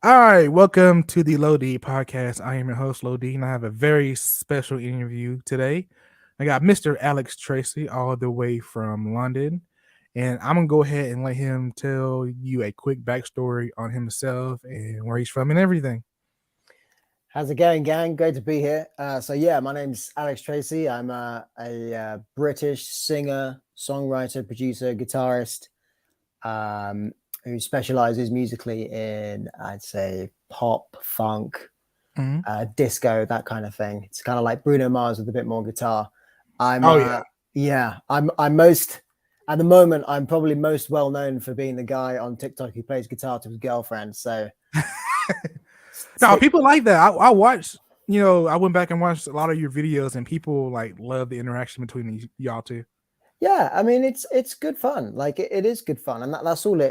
All right, welcome to the Low D podcast. I am your host, Low D, and I have a very special interview today. I got Mr. Alex Tracey all the way from London, and I'm gonna go ahead and let him tell you a quick backstory on himself and where he's from and everything. How's it going, gang? Great to be here. My name's Alex Tracey. I'm a British singer, songwriter, producer, guitarist who specializes musically in, I'd say, pop, funk, Mhm. disco, that kind of thing. It's kind of like Bruno Mars with a bit more guitar. I'm, Oh yeah, I'm most at the moment. I'm probably most well known for being the guy on TikTok who plays guitar to his girlfriend. So no, stick. people like that. I watched. I went back and watched a lot of your videos, and people like love the interaction between y'all two. Yeah, I mean it's good fun. Like it is good fun, and that's all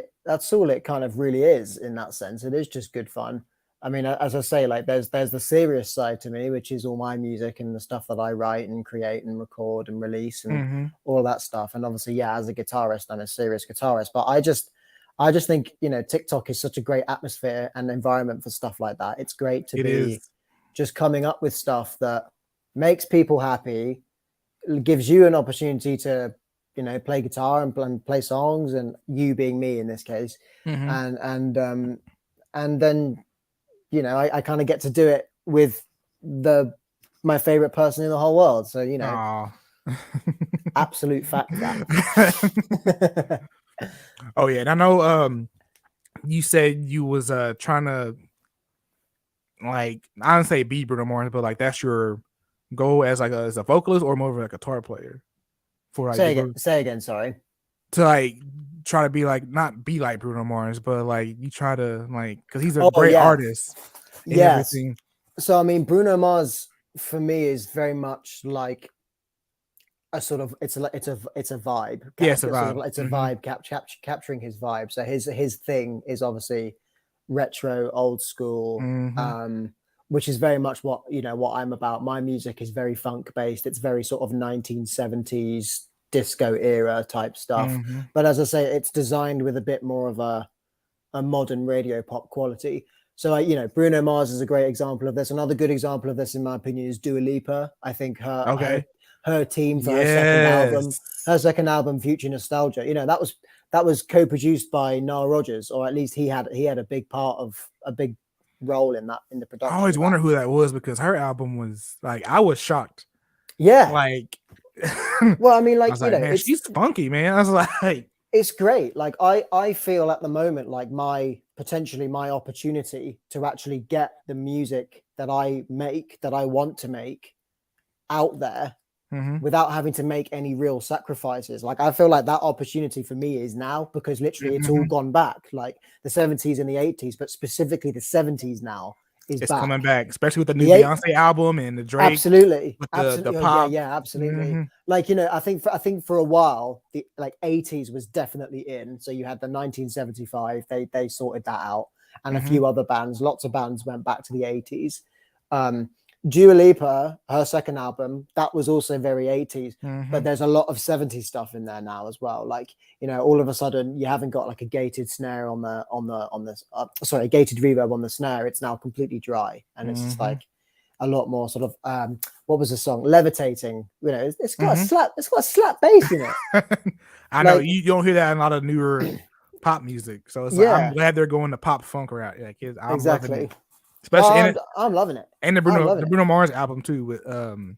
it kind of really is in that sense. It is just good fun. I mean, as I say, like there's the serious side to me, which is all my music and the stuff that I write and create and record and release and Mm-hmm. all that stuff. And obviously, yeah, as a guitarist, I'm a serious guitarist. But I just think TikTok is such a great atmosphere and environment for stuff like that. It's great to It be is. just coming up with stuff that makes people happy, gives you an opportunity to play guitar and play songs, and you being me in this case, Mm-hmm. and then I kind of get to do it with the my favorite person in the whole world, so Aw. absolute fact that. Oh yeah, and I know you said you was trying to, like, I don't say be Bruno Mars, but like that's your goal as like as a vocalist or more of like a guitar player for like the group Say again, sorry. to like try to be like not be like Bruno Mars, but like you try to like because he's a Oh great yeah, artist and yes. everything. So I mean, Bruno Mars for me is very much like a sort of it's a vibe. Yeah, it's a Sort of vibe. it's a Mm-hmm. vibe capturing his vibe. So his thing is obviously retro, old school, Mm-hmm. which is very much what I'm about. My music is very funk based. It's very sort of 1970s disco era type stuff. Mm-hmm. But as I say, it's designed with a bit more of a modern radio pop quality. So Bruno Mars is a great example of this. Another good example of this, in my opinion, is Dua Lipa. I think Okay. her team for Yes. her second album, Future Nostalgia. That was co-produced by Nile Rodgers, or at least he had a big role in the I production always of that. wonder who that was because her album was like I was shocked. Yeah. Like I Well, I mean, was like, man, she's funky, man. I was like, it's great. Like I feel at the moment like potentially my opportunity to actually get the music that I want to make out there mm-hmm. without having to make any real sacrifices. Like I feel like that opportunity for me is now, because literally it's all Mm-hmm. gone back, like the 70s and the 80s, but specifically the 70s now is It's coming back. back, especially with the new The eight Beyonce album and the Drake Absolutely, with the absolutely. Oh, yeah, pop. yeah, absolutely. Mm-hmm. Like I think for a while the like 80s was definitely in. So you had the 1975. They sorted that out, and a Mm-hmm. few other bands. Lots of bands went back to the 80s. Um, Dua Lipa, her second album, that was also very 80s. Mm-hmm. But there's a lot of 70s stuff in there now as well. Like all of a sudden you haven't got like a gated snare a gated reverb on the snare. It's now completely dry, and it's just Mm-hmm. like a lot more sort of what was the song, Levitating. It's got a Mm-hmm. slap bass in it. I know Like, you don't hear that in a lot of newer pop music, so it's like I'm yeah, glad they're going to pop funk route. Yeah, kids, I'm loving it, exactly. especially in it I'm loving it. and the I'm Bruno loving the it. Bruno Mars album too with Bruno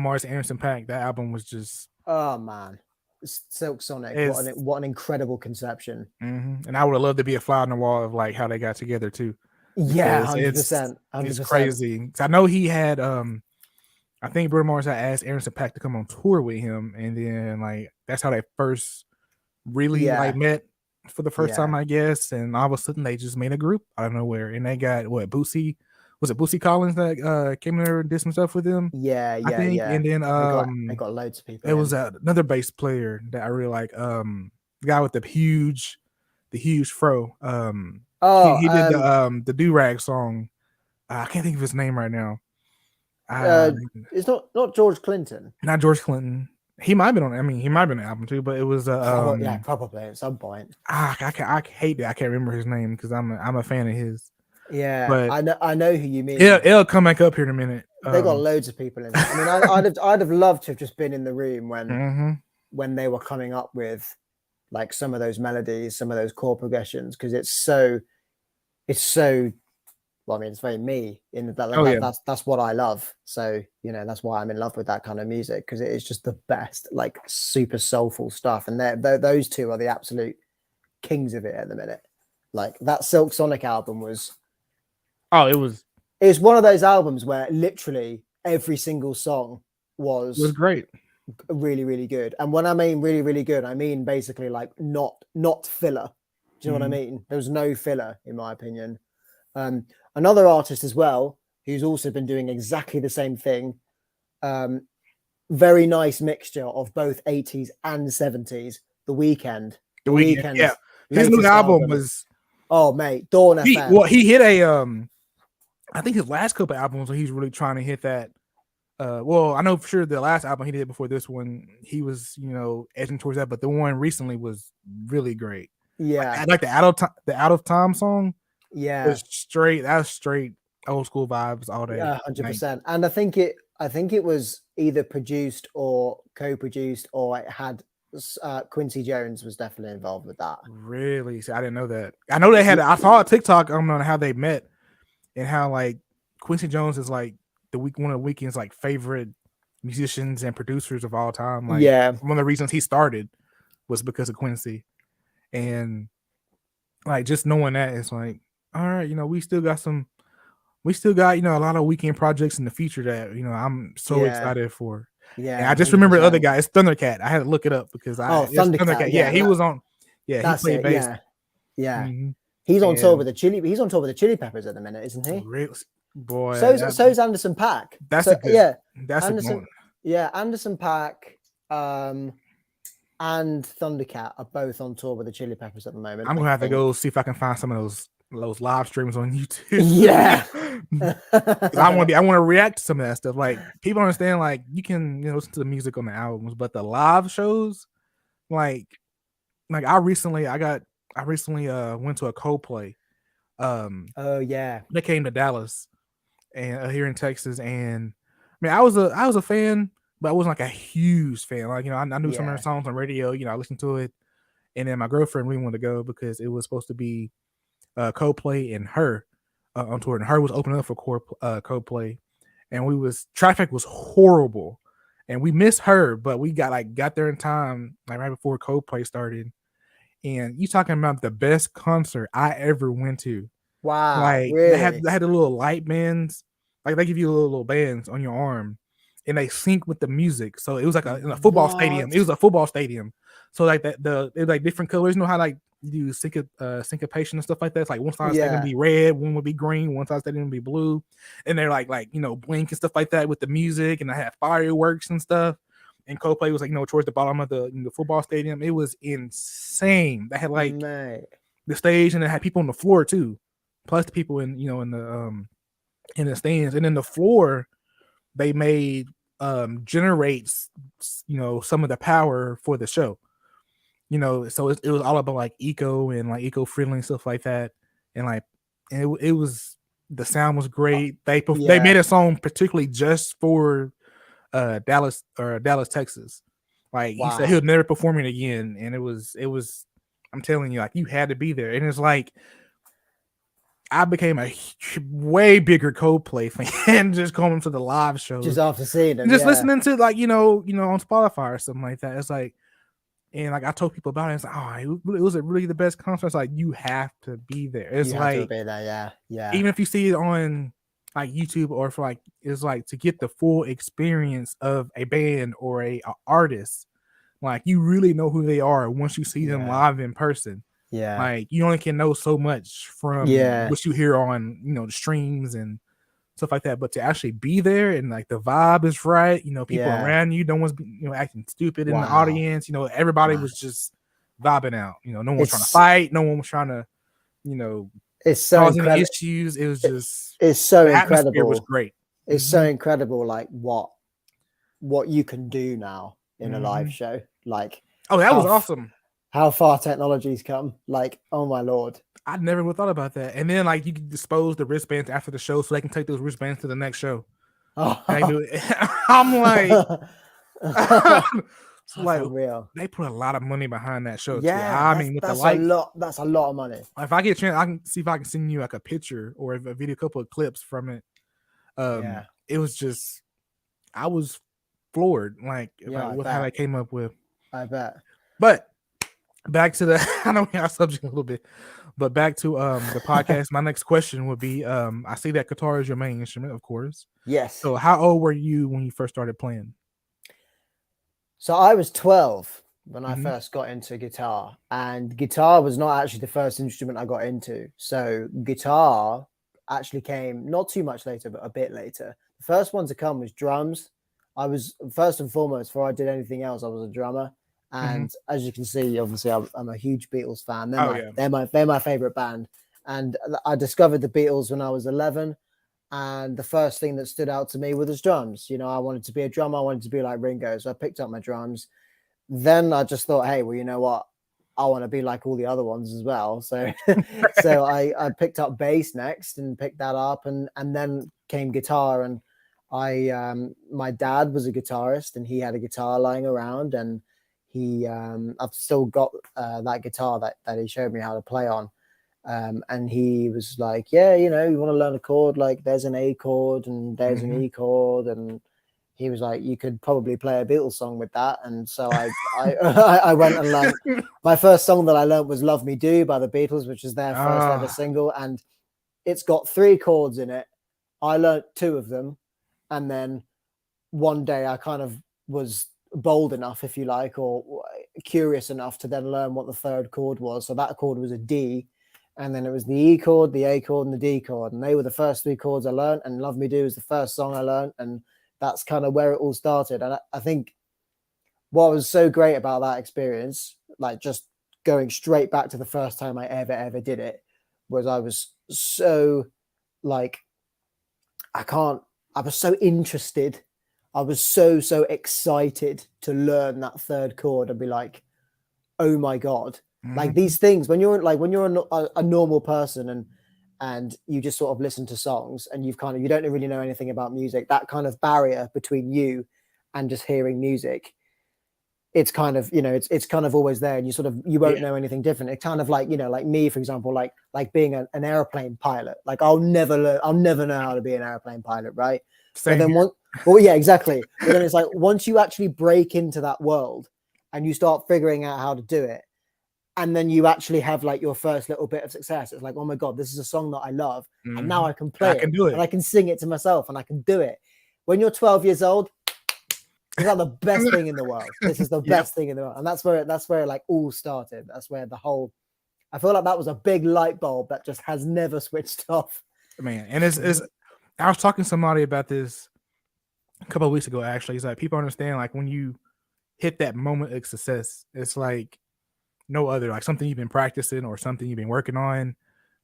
Mars, Anderson Paak. That album was just Oh man, Silk Sonic. is. What an incredible conception. Mm-hmm. And I would have loved to be a fly on the wall of like how they got together too, Yeah, because 100%, it's 100%. crazy. I know he had I think Bruno Mars had asked Anderson Paak to come on tour with him, and then like that's how they first really like Yeah, met for the first yeah, time, I guess. And all of a sudden they just made a group out of nowhere, and they got what Boosie was it Boosie Collins that came there and did some stuff with them, yeah, I yeah, think, yeah. and then They got loads of people it was in. another bass player that I really like, the guy with the huge fro, Oh, he did the do rag song. I can't think of his name right now. Uh, it's not George Clinton. Not George Clinton. He might have been on. I mean, he might have been on the album too, but it was Yeah, probably at some point. I hate that I can't remember his name because I'm a fan of his. Yeah, But I know who you yeah, mean. it'll come back up here in a minute. They got loads of people in there. I mean, I'd have loved to have just been in the room Mhm. when they were coming up with like some of those melodies, some of those chord progressions, because it's so well, I mean, it's very me in Oh yeah, that's what I love. So, that's why I'm in love with that kind of music, because it is just the best, like super soulful stuff. And those two are the absolute kings of it at the minute. Like that Silk Sonic album oh it was one of those albums where literally every single song it was was great. really, really good. And when I mean really, really good, I mean basically like not filler. Do you know what I mean? There was no filler, in my opinion. Another artist as well, who's also been doing exactly the same thing. Very nice mixture of both 80s and 70s. The Weeknd. The The Weeknd, yeah, Weeknd's his new latest album album. was Oh mate, Dawn FM. he hit a I think his last couple albums he's really trying to hit that. Well, I know for sure the last album he did before this one, he was edging towards that, but the one recently was really great. Yeah. Like the Out of Time song Yeah. was straight. That was straight old school vibes all day. 100%. And I think it was either produced or co-produced, or it had Quincy Jones was definitely involved with that. Really? See, I didn't know that. I know they had. I saw a TikTok on how they met and how like Quincy Jones is like one of the Weeknd's like favorite musicians and producers of all time. Like one of the reasons he started was because of Quincy, and like just knowing that it's like, all right, we still got a lot of Weeknd projects in the future that I'm so excited for. Yeah, and I just remember the other guy. It's Thundercat. I had to look it up because Thundercat. Yeah, he was on. Yeah, he played bass. Yeah. Mm-hmm. He's on tour with the Chili Peppers at the minute, isn't he? Really? Boy, so's Anderson .Paak. That's a good. That's Anderson. A good yeah, Anderson .Paak, and Thundercat are both on tour with the Chili Peppers at the moment. I'm gonna have to go see if I can find some of those live streams on YouTube. Yeah, I want to react to some of that stuff. Like people understand, like you can listen to the music on the albums, but the live shows, like I recently went to a Coldplay. Oh yeah, they came to Dallas and here in Texas, and I mean I was a fan, but I wasn't like a huge fan. Like I knew some of their songs on radio. I listened to it, and then my girlfriend really wanted to go because it was supposed to be Coldplay and her on tour, and her was opening up for Coldplay, and traffic was horrible, and we missed her, but we got there in time, like right before Coldplay started. And you talking about the best concert I ever went to? Wow, like really? they had the little light bands, like they give you little bands on your arm, and they sync with the music. So it was like in a football stadium. It was a football stadium. So like it was like different colors. You know how like you do syncopation and stuff like that. It's like one side stadium would be red, one would be green, one side stadium would be blue, and they're like blink and stuff like that with the music, and I had fireworks and stuff. And Coldplay was like towards the bottom of the football stadium. It was insane. They had like the stage, and it had people on the floor too, plus the people in in the stands, and then the floor they made generates some of the power for the show. So it was all about like eco and like eco-friendly stuff like that, and it was the sound was great. They made a song particularly just for Dallas, Texas. Like he said, he'll never perform it again, and it was. I'm telling you, like you had to be there, and it's like I became a way bigger Coldplay fan just going to the live shows, just after seeing them, just listening to like on Spotify or something like that. It's like, and like I told people about it, it's like, oh, was it really the best concert? It's like you have to be there. It's you like have to be there, yeah. Even if you see it on like YouTube or for like, it's like to get the full experience of a band or a artist, like you really know who they are once you see them live in person. Yeah, like you only can know so much from what you hear on the streams and stuff like that, but to actually be there and like the vibe is right, people around you, no one's acting stupid in the audience, everybody was just vibing out, no one was trying to fight, no one was trying to it's so causing issues. It was just it's so the incredible. atmosphere was great. It's so incredible, like what you can do now in a live show. Like, oh, that was awesome. How far technology's come. Like, oh my Lord. I never would thought about that. And then like you can dispose the wristbands after the show so they can take those wristbands to the next show. Oh. I'm like, so That's like unreal. they put a lot of money behind that show too. Yeah, I mean, with that's the lights, a lot. That's a lot of money. if I get a chance, I can see if I can send you like a picture or a video, couple of clips from it. Yeah. It was just, I was floored, like with how they came up with. I bet. But back to the, I know we got subject a little bit, but back to the podcast. My next question would be, I see that guitar is your main instrument, of course. Yes. So how old were you when you first started playing? So I was 12 when I first got into guitar, and guitar was not actually the first instrument I got into. So guitar actually came not too much later, but a bit later. The first one to come was drums. I was first and foremost, before I did anything else, I was a drummer. And as you can see, obviously, I'm a huge Beatles fan. They're my favorite band. And I discovered the Beatles when I was 11. And the first thing that stood out to me was drums. You know, I wanted to be a drummer. I wanted to be like Ringo. So I picked up my drums. Then I just thought, hey, well, you know what? I want to be like all the other ones as well. So so I picked up bass next and picked that up. And then came guitar. And my dad was a guitarist and he had a guitar lying around. And I've still got that guitar that he showed me how to play on. And he was like, yeah, you know, you want to learn a chord, like there's an A chord and there's an E chord. And he was like, you could probably play a Beatles song with that. And so I went and learned. My first song that I learned was Love Me Do by the Beatles, which is their first ever single. And it's got 3 chords in it. I learned 2 of them. And then one day I kind of was bold enough, if you like, or curious enough to then learn what the 3rd chord was. So that chord was a D. And then it was the E chord, the A chord, and the D chord. And they were the first 3 chords I learned. And Love Me Do is the first song I learned. And that's kind of where it all started. And I think what was so great about that experience, like just going straight back to the first time I ever did it, was I was so like, I was so interested. I was so excited to learn that 3rd chord and be like, oh my God. Like these things, when you're a normal person and you just sort of listen to songs and you don't really know anything about music, that kind of barrier between you and just hearing music, it's kind of, you know, it's kind of always there, and you won't know anything different. It's kind of like, you know, like me, for example, like being an airplane pilot. Like I'll never know how to be an airplane pilot, right? Same. But then yeah, exactly. But then it's like once you actually break into that world and you start figuring out how to do it, and then you actually have like your first little bit of success, it's like, oh my God, this is a song that I love. And now I can play it. And I can sing it to myself and I can do it. When you're 12 years old, it's like the best thing in the world. This is the best thing in the world. And that's where it like all started. That's where I feel like that was a big light bulb that just has never switched off. Man, and it's I was talking to somebody about this a couple of weeks ago, actually. It's like people understand, like when you hit that moment of success, it's like no other, like something you've been practicing or something you've been working on,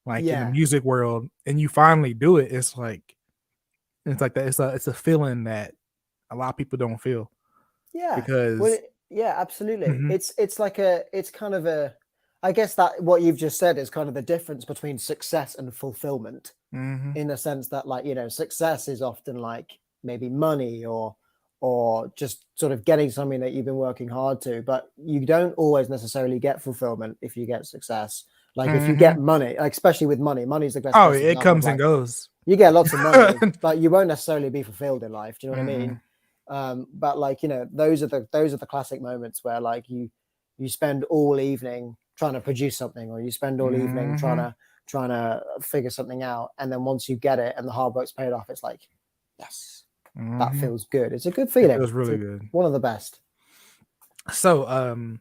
like in the music world, and you finally do it. It's like that. It's a feeling that a lot of people don't feel. Yeah, because absolutely. It's kind of a, I guess that what you've just said is kind of the difference between success and fulfillment, in the sense that, like, you know, success is often like maybe money or just sort of getting something that you've been working hard to, but you don't always necessarily get fulfillment if you get success. Like if you get money, like especially with money's the best. Oh, it comes and goes. You get lots of money, but you won't necessarily be fulfilled in life. Do you know what I mean? But like, you know, those are the classic moments where like you spend all evening trying to produce something, or you spend all evening trying to figure something out, and then once you get it and the hard work's paid off, it's like, yes. That feels good. It's a good feeling. It feels really good. One of the best. So,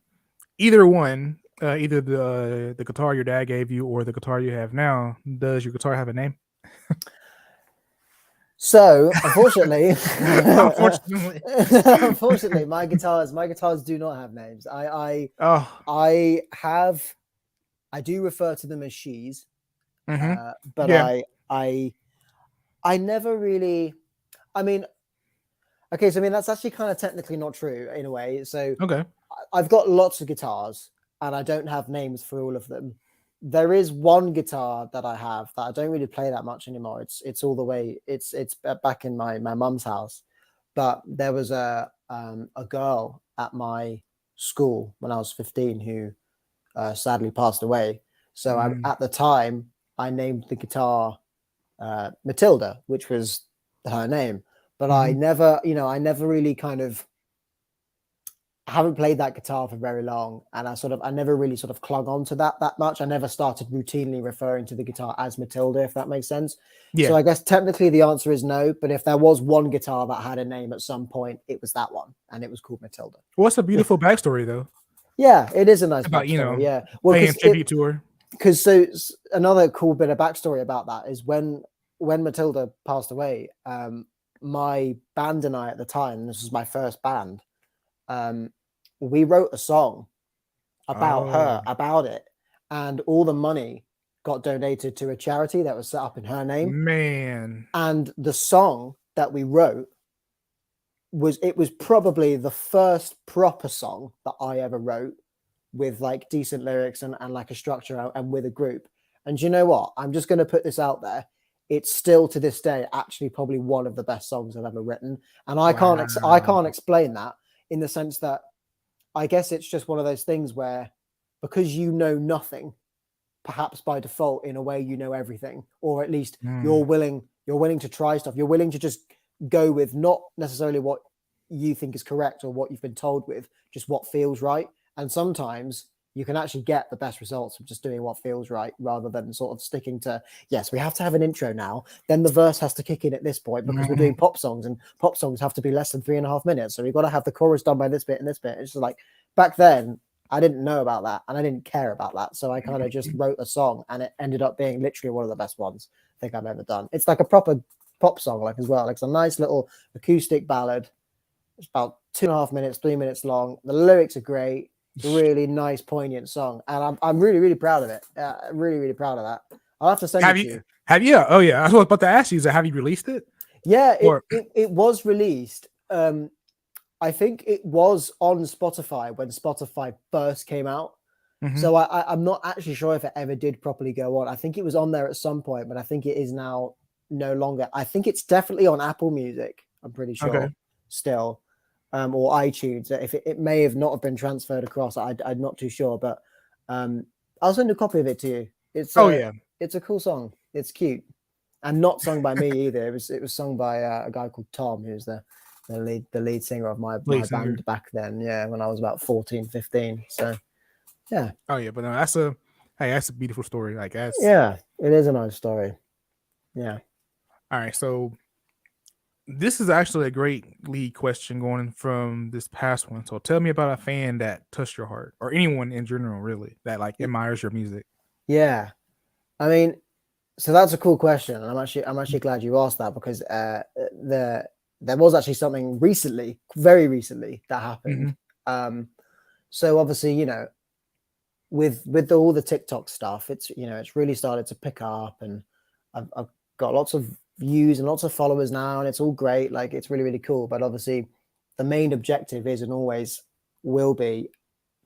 either one, either the guitar your dad gave you or the guitar you have now, does your guitar have a name? So, unfortunately, unfortunately, my guitars do not have names. I do refer to them as she's, but I never really. I mean, Okay, so I mean that's actually kind of technically not true in a way. So Okay. I've got lots of guitars and I don't have names for all of them. There is one guitar that I have that I don't really play that much anymore. It's all the way. It's back in my mum's house, but there was a girl at my school when I was 15 who sadly passed away. So Mm, at the time I named the guitar Matilda, which was her name. But I mhm. never, I never really kind of I haven't played that guitar for very long, and I never really sort of clung on to that much. I never started routinely referring to the guitar as Matilda, if that makes sense. So Yeah. I guess technically the answer is no, but if there was one guitar that had a name at some point, it was that one, and it was called Matilda. What's a If beautiful backstory though Yeah, it is a nice about backstory. Yeah, well, paying tribute to her. another cool bit of backstory about that is when Matilda passed away, my band and I at the time, this was my first band, um, we wrote a song about Oh her, about it, and all the money got donated to a charity that was set up in her name. man. And the song that we wrote was probably the first proper song that I ever wrote with like decent lyrics and like a structure and with a group. And you know what? I'm just going to put this out there. It's still to this day actually probably one of the best songs I've ever written. And I Wow. can't explain that in the sense that I guess it's just one of those things where because you know nothing, perhaps by default, in a way, you know everything, or at least Mm, you're willing to try stuff. You're willing to just go with not necessarily what you think is correct or what you've been told with, just what feels right. And sometimes you can actually get the best results from just doing what feels right rather than sort of sticking to, yes, we have to have an intro now. Then the verse has to kick in at this point because we're mhm. doing pop songs and pop songs have to be less than 3.5 minutes. So we've got to have the chorus done by this bit and this bit. It's just like back then, I didn't know about that and I didn't care about that. So I kind of just wrote a song and it ended up being literally one of the best ones I think I've ever done. It's like a proper pop song, like as well. Like it's a nice little acoustic ballad. It's about 2.5 minutes, 3 minutes long. The lyrics are great. It's a really nice, poignant song. And I'm really, really proud of it. Really, really proud of that. I'll have to send Have it to you you. have you oh yeah, I was about to ask you, is that have you released it? Yeah, Or it was released. I think it was on Spotify when Spotify first came out. mhm. So I'm not actually sure if it ever did properly go on. I think it was on there at some point, but I think it is now no longer. I think it's definitely on Apple Music. I'm pretty Okay. sure still, or iTunes. If it may have not have been transferred across, I'm not too sure. But I'll send a copy of it to you. Oh yeah. It's a cool song. It's cute, and not sung by me either. It was sung by a guy called Tom, who's the lead singer of my Lead singer. band back then. Yeah, when I was about 14, 15. So yeah. Oh yeah, but no, that's a beautiful story. Like that's Yeah, it is a nice story. Yeah. all right. So this is actually a great lead question going from this past one. So tell me about a fan that touched your heart, or anyone in general, really, that like admires your music. Yeah. I mean, so that's a cool question. And I'm actually glad you asked that because there was actually something recently, very recently that happened. Hmm. So obviously, with all the TikTok stuff, it's really started to pick up and I've got lots of views and lots of followers now, and it's all great. Like it's really, really cool. But obviously the main objective is and always will be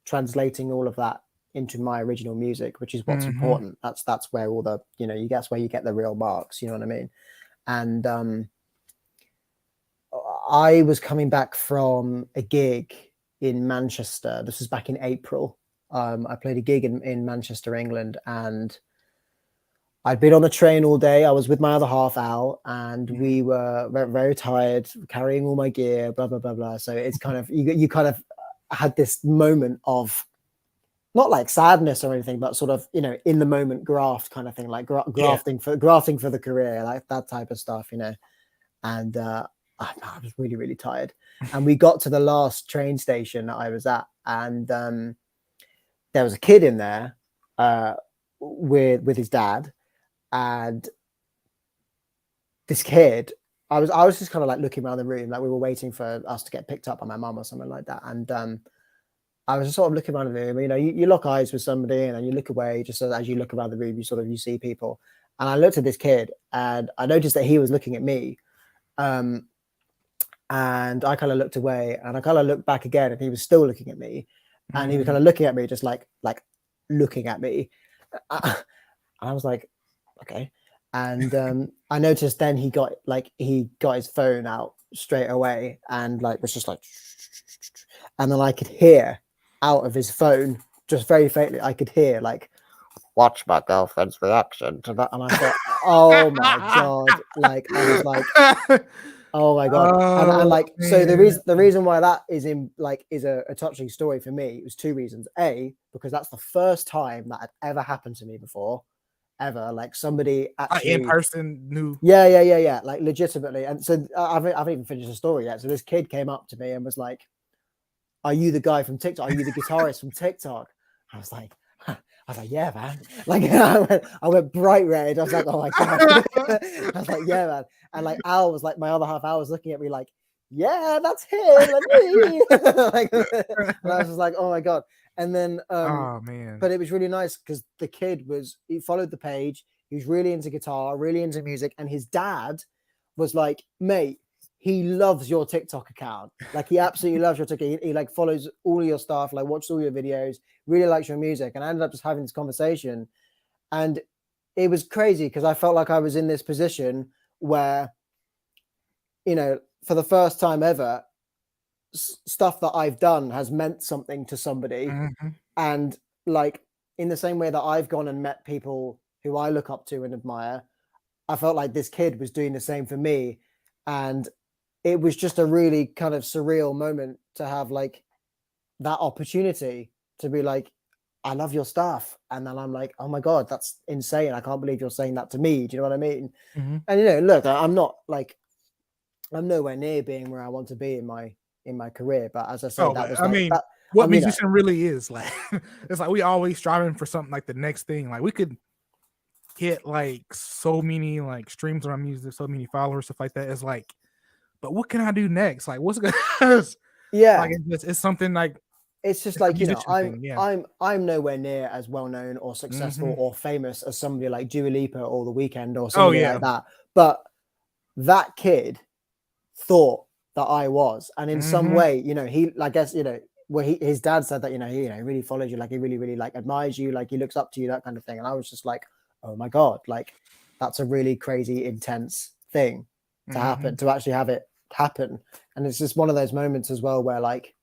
translating all of that into my original music, which is what's Hmm. important. That's where all the that's where you get the real marks. You know what I mean? And I was coming back from a gig in Manchester. This was back in April. I played a gig in Manchester, England, and I'd been on the train all day. I was with my other half, Al, and Hmm. we were very, very tired, carrying all my gear, blah blah blah blah. So it's kind of you kind of had this moment of not like sadness or anything, but sort of in the moment graft kind of thing, like Yeah. grafting for the career, like that type of stuff. And I was really really tired, and we got to the last train station that I was at, and there was a kid in there with his dad, and this kid. I was just kind of like looking around the room, like we were waiting for us to get picked up by my mum or something like that, and I was just sort of looking around the room. You lock eyes with somebody and then you look away. Just as you look around the room, you see people. And I looked at this kid and I noticed that he was looking at me. Um, And I kind of looked away, and I kind of looked back again, and he was still looking at me, and he was kind Mm. of looking at me, just like looking at me. I was like, okay. And I noticed then he got his phone out straight away, and like was just like, and then I could hear out of his phone, just very faintly, I could hear like, watch my girlfriend's reaction to that. And I thought, oh my God. Like, I was like, oh my God. And Oh, like, so man. the reason why that is a touching story for me, it was two reasons. A, because that's the first time that had ever happened to me before, ever. Like somebody In actually, person knew. yeah, like legitimately. And so I haven't even finished the story yet. So this kid came up to me and was like, are you the guy from TikTok? Are you the guitarist from TikTok? I was like, yeah, man. Like I went bright red. I was like, oh my God. I was like, yeah, man. And like Al was like, my other half Al was looking at me like, yeah, that's him and me. Like, and I was just like, oh my God. And then Oh, man. but it was really nice because the kid he followed the page. He was really into guitar, really into music, and his dad was like, mate, he loves your TikTok account. Like he absolutely loves your TikTok. He like follows all your stuff, like watches all your videos, really likes your music. And I ended up just having this conversation, and it was crazy because I felt like I was in this position where, you know, for the first time ever, stuff that I've done has meant something to somebody. Mm-hmm. And like in the same way that I've gone and met people who I look up to and admire, I felt like this kid was doing the same for me. And it was just a really kind of surreal moment to have like that opportunity to be like, I love your stuff. And then I'm like, oh my God, that's insane. I can't believe you're saying that to me. Do you know what I mean? Mm-hmm. And, you know, look, I'm not like, I'm nowhere near being where I want to be in my career. But as I say, Oh, that but was I like mean, that. what You know, musician really is like? It's like we always striving for something like the next thing. Like we could get like so many like streams on our music, so many followers, stuff like that. It's like, but what can I do next? Like, what's gonna yeah, like? It's something like it's just it's a like, you know, musician thing. Yeah. I'm nowhere near as well known or Mm-hmm. successful or famous as somebody like Dua Lipa or The Weeknd or Oh somebody yeah. like that. But that kid thought that I was, and in some Mm-hmm. way, you know, I guess, you know, where his dad said that, you know, he really follows you, like he really like admires you, like he looks up to you, that kind of thing. And I was just like, oh my God, like that's a really crazy, intense thing to Mm-hmm. happen, to actually have it happen. And it's just one of those moments as well where like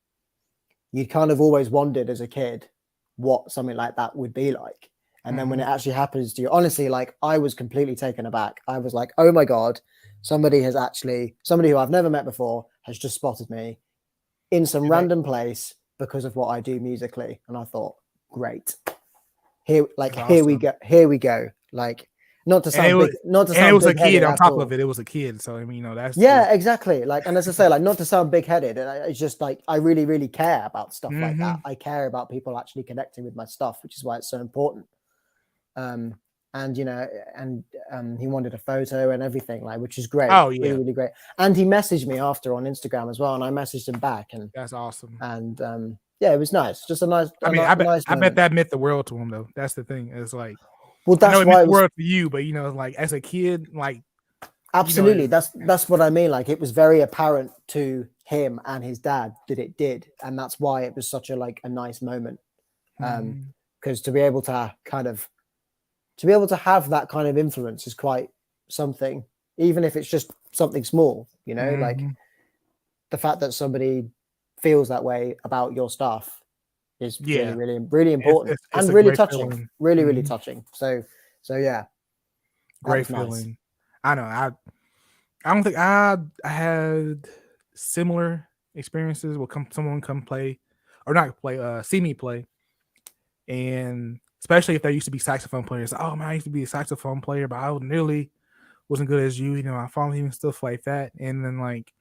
you kind of always wondered as a kid what something like that would be like. And then when Mm-hmm. it actually happens to you, honestly, like I was completely taken aback. I was like, oh my God, somebody who I've never met before has just spotted me in some And random place because of what I do musically. And I thought, great. Here, like, that's awesome. here we go. Like, And it was not to and it sound was a big kid headed on at top of all. it. It was a kid, so I mean, that's just. Yeah, exactly. Like, and as I say, like, not to sound big headed, and it's just like I really, really care about stuff like Mm-hmm. that. I care about people actually connecting with my stuff, which is why it's so important. Um, and you know, and he wanted a photo and everything, like, which is great, Oh really, yeah, really great. And he messaged me after on Instagram as well, and I messaged him back, that's awesome. and yeah, it was nice, just a I mean, nice I bet moment. that meant the world to him though. That's the thing. It's like Well, I know that's it meant why it the was world to you, but you know, like as a kid, like you know, absolutely, that's what I mean. Like, it was very apparent to him and his dad that it did, and that's why it was such a like a nice moment. mm-hmm. Because to be able to kind of to be able to have that kind of influence is quite something, even if it's just something small, you know, like Mm-hmm. the fact that somebody feels that way about your stuff is really, Yeah, really, really important it's and a really great touching, feeling. really, really Mm-hmm. touching. So yeah, that Great was nice. feeling. I know. I don't think I had similar experiences. Will someone come play or not play? See me play, and especially if there used to be saxophone players. Oh man, I used to be a saxophone player, but I nearly wasn't good as you. You know, I followed him and stuff like that, and then like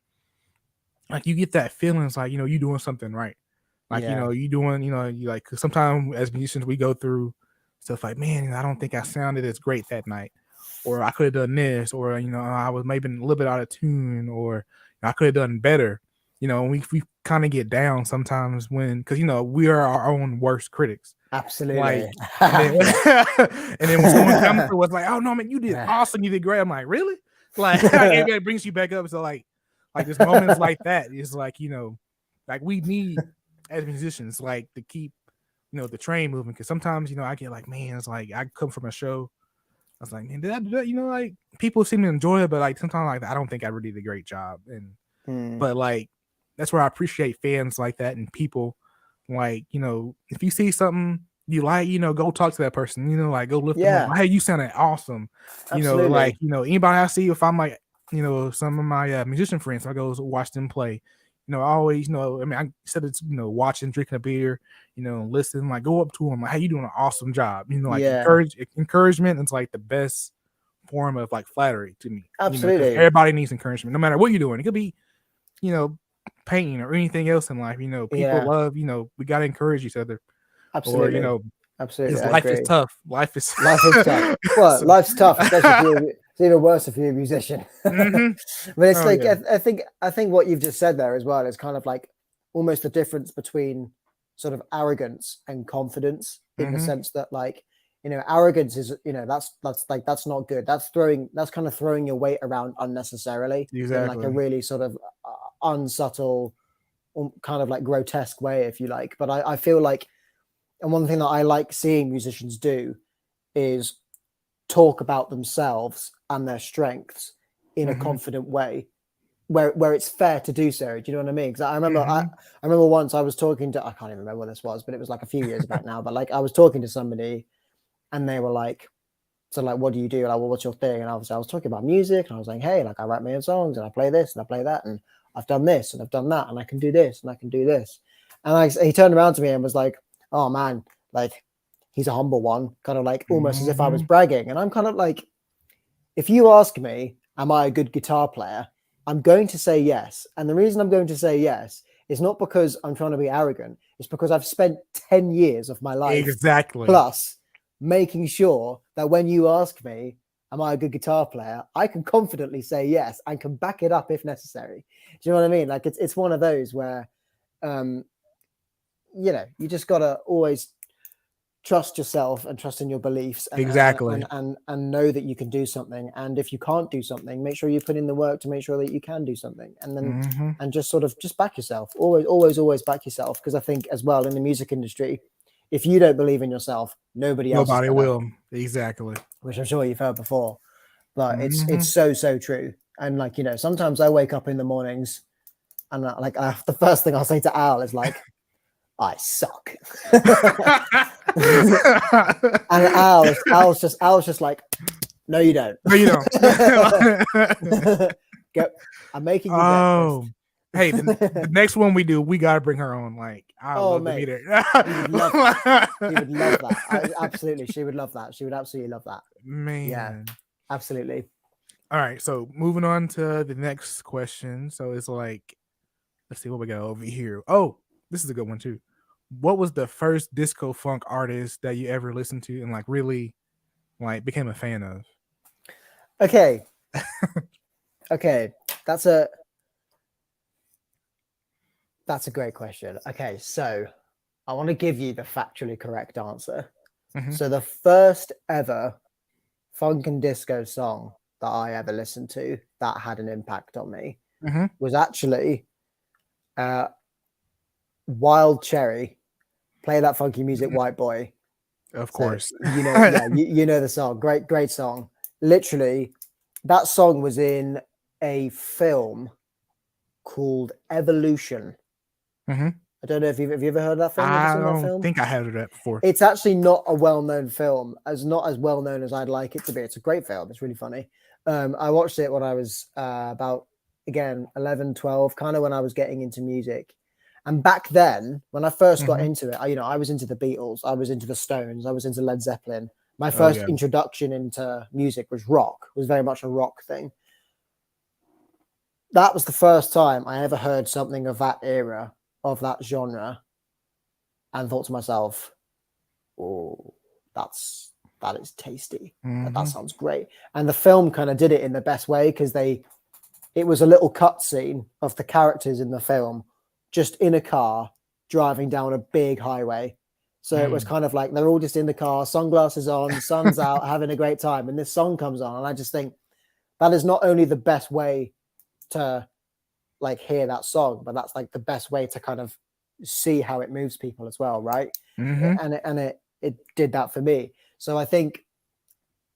you get that feeling. It's like you know you doing something right. Like you Yeah, know you doing you know you like cause sometimes as musicians we go through stuff like man I don't think I sounded as great that night, or I could have done this, or you know I was maybe a little bit out of tune, or I could have done better. You know we kind of get down sometimes when because you know we are our own worst critics. Like, absolutely. and then Yeah. and then when someone comes through, was like, "Oh no, man, you did awesome, you did great." I'm like, "Really?" Like, it brings you back up. So like, like there's moments like that. It's like, like we need as musicians, like to keep, the train moving. Cause sometimes, I get like, man, it's like I come from a show. I was like, man, did I do that? Like people seem to enjoy it, but like sometimes like I don't think I really did a great job. But like that's where I appreciate fans like that and people like, if you see something you like, go talk to that person, like go lift them up. Like, hey, you sounded awesome. Absolutely. Anybody I see, if I'm like, some of my musician friends, I go watch them play. I always, I mean, I said it's, watching, drinking a beer, listen, like go up to them, like, hey, you doing an awesome job. Like Yeah, encouragement is like the best form of like flattery to me. Because absolutely. everybody needs encouragement, no matter what you're doing. It could be, you know, painting or anything else in life. People Yeah, love, we gotta encourage each other. Or, absolutely. Absolutely. his I life is agree. tough. Life is Life is tough. Well, so, life's tough, especially if you're, it's even worse if you're a musician. mm-hmm. But it's Oh like yeah. I think what you've just said there as well is kind of like almost the difference between sort of arrogance and confidence, in the Mm-hmm. sense that, like, arrogance is, that's not good. That's kind of throwing your weight around unnecessarily in like a Exactly. really sort of unsubtle, kind of like grotesque way, if you like. But I feel like, and one thing that I like seeing musicians do is talk about themselves and their strengths in a Mm-hmm. confident way, where it's fair to do so. Do you know what I mean? Because I remember Mm-hmm. I remember once I was talking to, I can't even remember what this was, but it was like a few years back now. But like I was talking to somebody, and they were like, so like, what do you do? Like, well, what's your thing? And obviously I was talking about music, and I was like, hey, like I write my own songs, and I play this and I play that, and I've done this and I've done that, and I can do this and I can do this. And he turned around to me and was like, oh man, like he's a humble one, kind of like almost as if I was Mm-hmm. bragging. And I'm kind of like, if you ask me, am I a good guitar player? I'm going to say yes. And the reason I'm going to say yes is not because I'm trying to be arrogant. It's because I've spent 10 years of my life Exactly. plus making sure that when you ask me, am I a good guitar player? I can confidently say yes and can back it up if necessary. Do you know what I mean? Like it's one of those where, um, you just got to always trust yourself and trust in your beliefs, and Exactly. know that you can do something. And if you can't do something, make sure you put in the work to make sure that you can do something. And then Mm-hmm. and just sort of just back yourself. Always back yourself, because I think as well in the music industry, if you don't believe in yourself, nobody else is Nobody gonna, will. Exactly. which I'm sure you've heard before. But Mm-hmm. it's so true. And like, sometimes I wake up in the mornings, and the first thing I'll say to Al is like, I suck. And Al's just like, no, you don't. No, you don't. Go, I'm making you Oh, breakfast. hey, the next one we do, we gotta bring her on. Like, I Oh, love to meet mate, her. she would love she would love that. Absolutely, she would love that. She would absolutely love that. Yeah, Man. absolutely. All right, so moving on to the next question. So it's like, let's see what we got over here. Oh, this is a good one too. What was the first disco funk artist that you ever listened to and like really like became a fan of? Okay, okay, that's a great question. Okay, so I want to give you the factually correct answer. Mm-hmm. So the first ever funk and disco song that I ever listened to that had an impact on me Mm-hmm. was actually uh, Wild Cherry, Play That Funky Music, White Boy. Of So course. yeah, you know the song. Great song. Literally, that song was in a film called Evolution. Mm-hmm. I don't know if have you ever heard of that film? Ever I seen that don't film? think I had that before. It's actually not a well-known film, not as well-known as I'd like it to be. It's a great film. It's really funny. I watched it when I was about, again, 11, 12, kind of when I was getting into music. And back then, when I first got Mm-hmm. into it, I was into the Beatles, I was into the Stones, I was into Led Zeppelin. My Oh first yeah. introduction into music was rock, was very much a rock thing. That was the first time I ever heard something of that era, of that genre, and thought to myself, oh, that is tasty. That Mm-hmm. sounds great. And the film kind of did it in the best way, because it was a little cutscene of the characters in the film just in a car driving down a big highway. So it was kind of like they're all just in the car, sunglasses on, sun's out, having a great time. And this song comes on, and I just think that is not only the best way to like hear that song, but that's like the best way to kind of see how it moves people as well, right? Mm-hmm. And it did that for me. So I think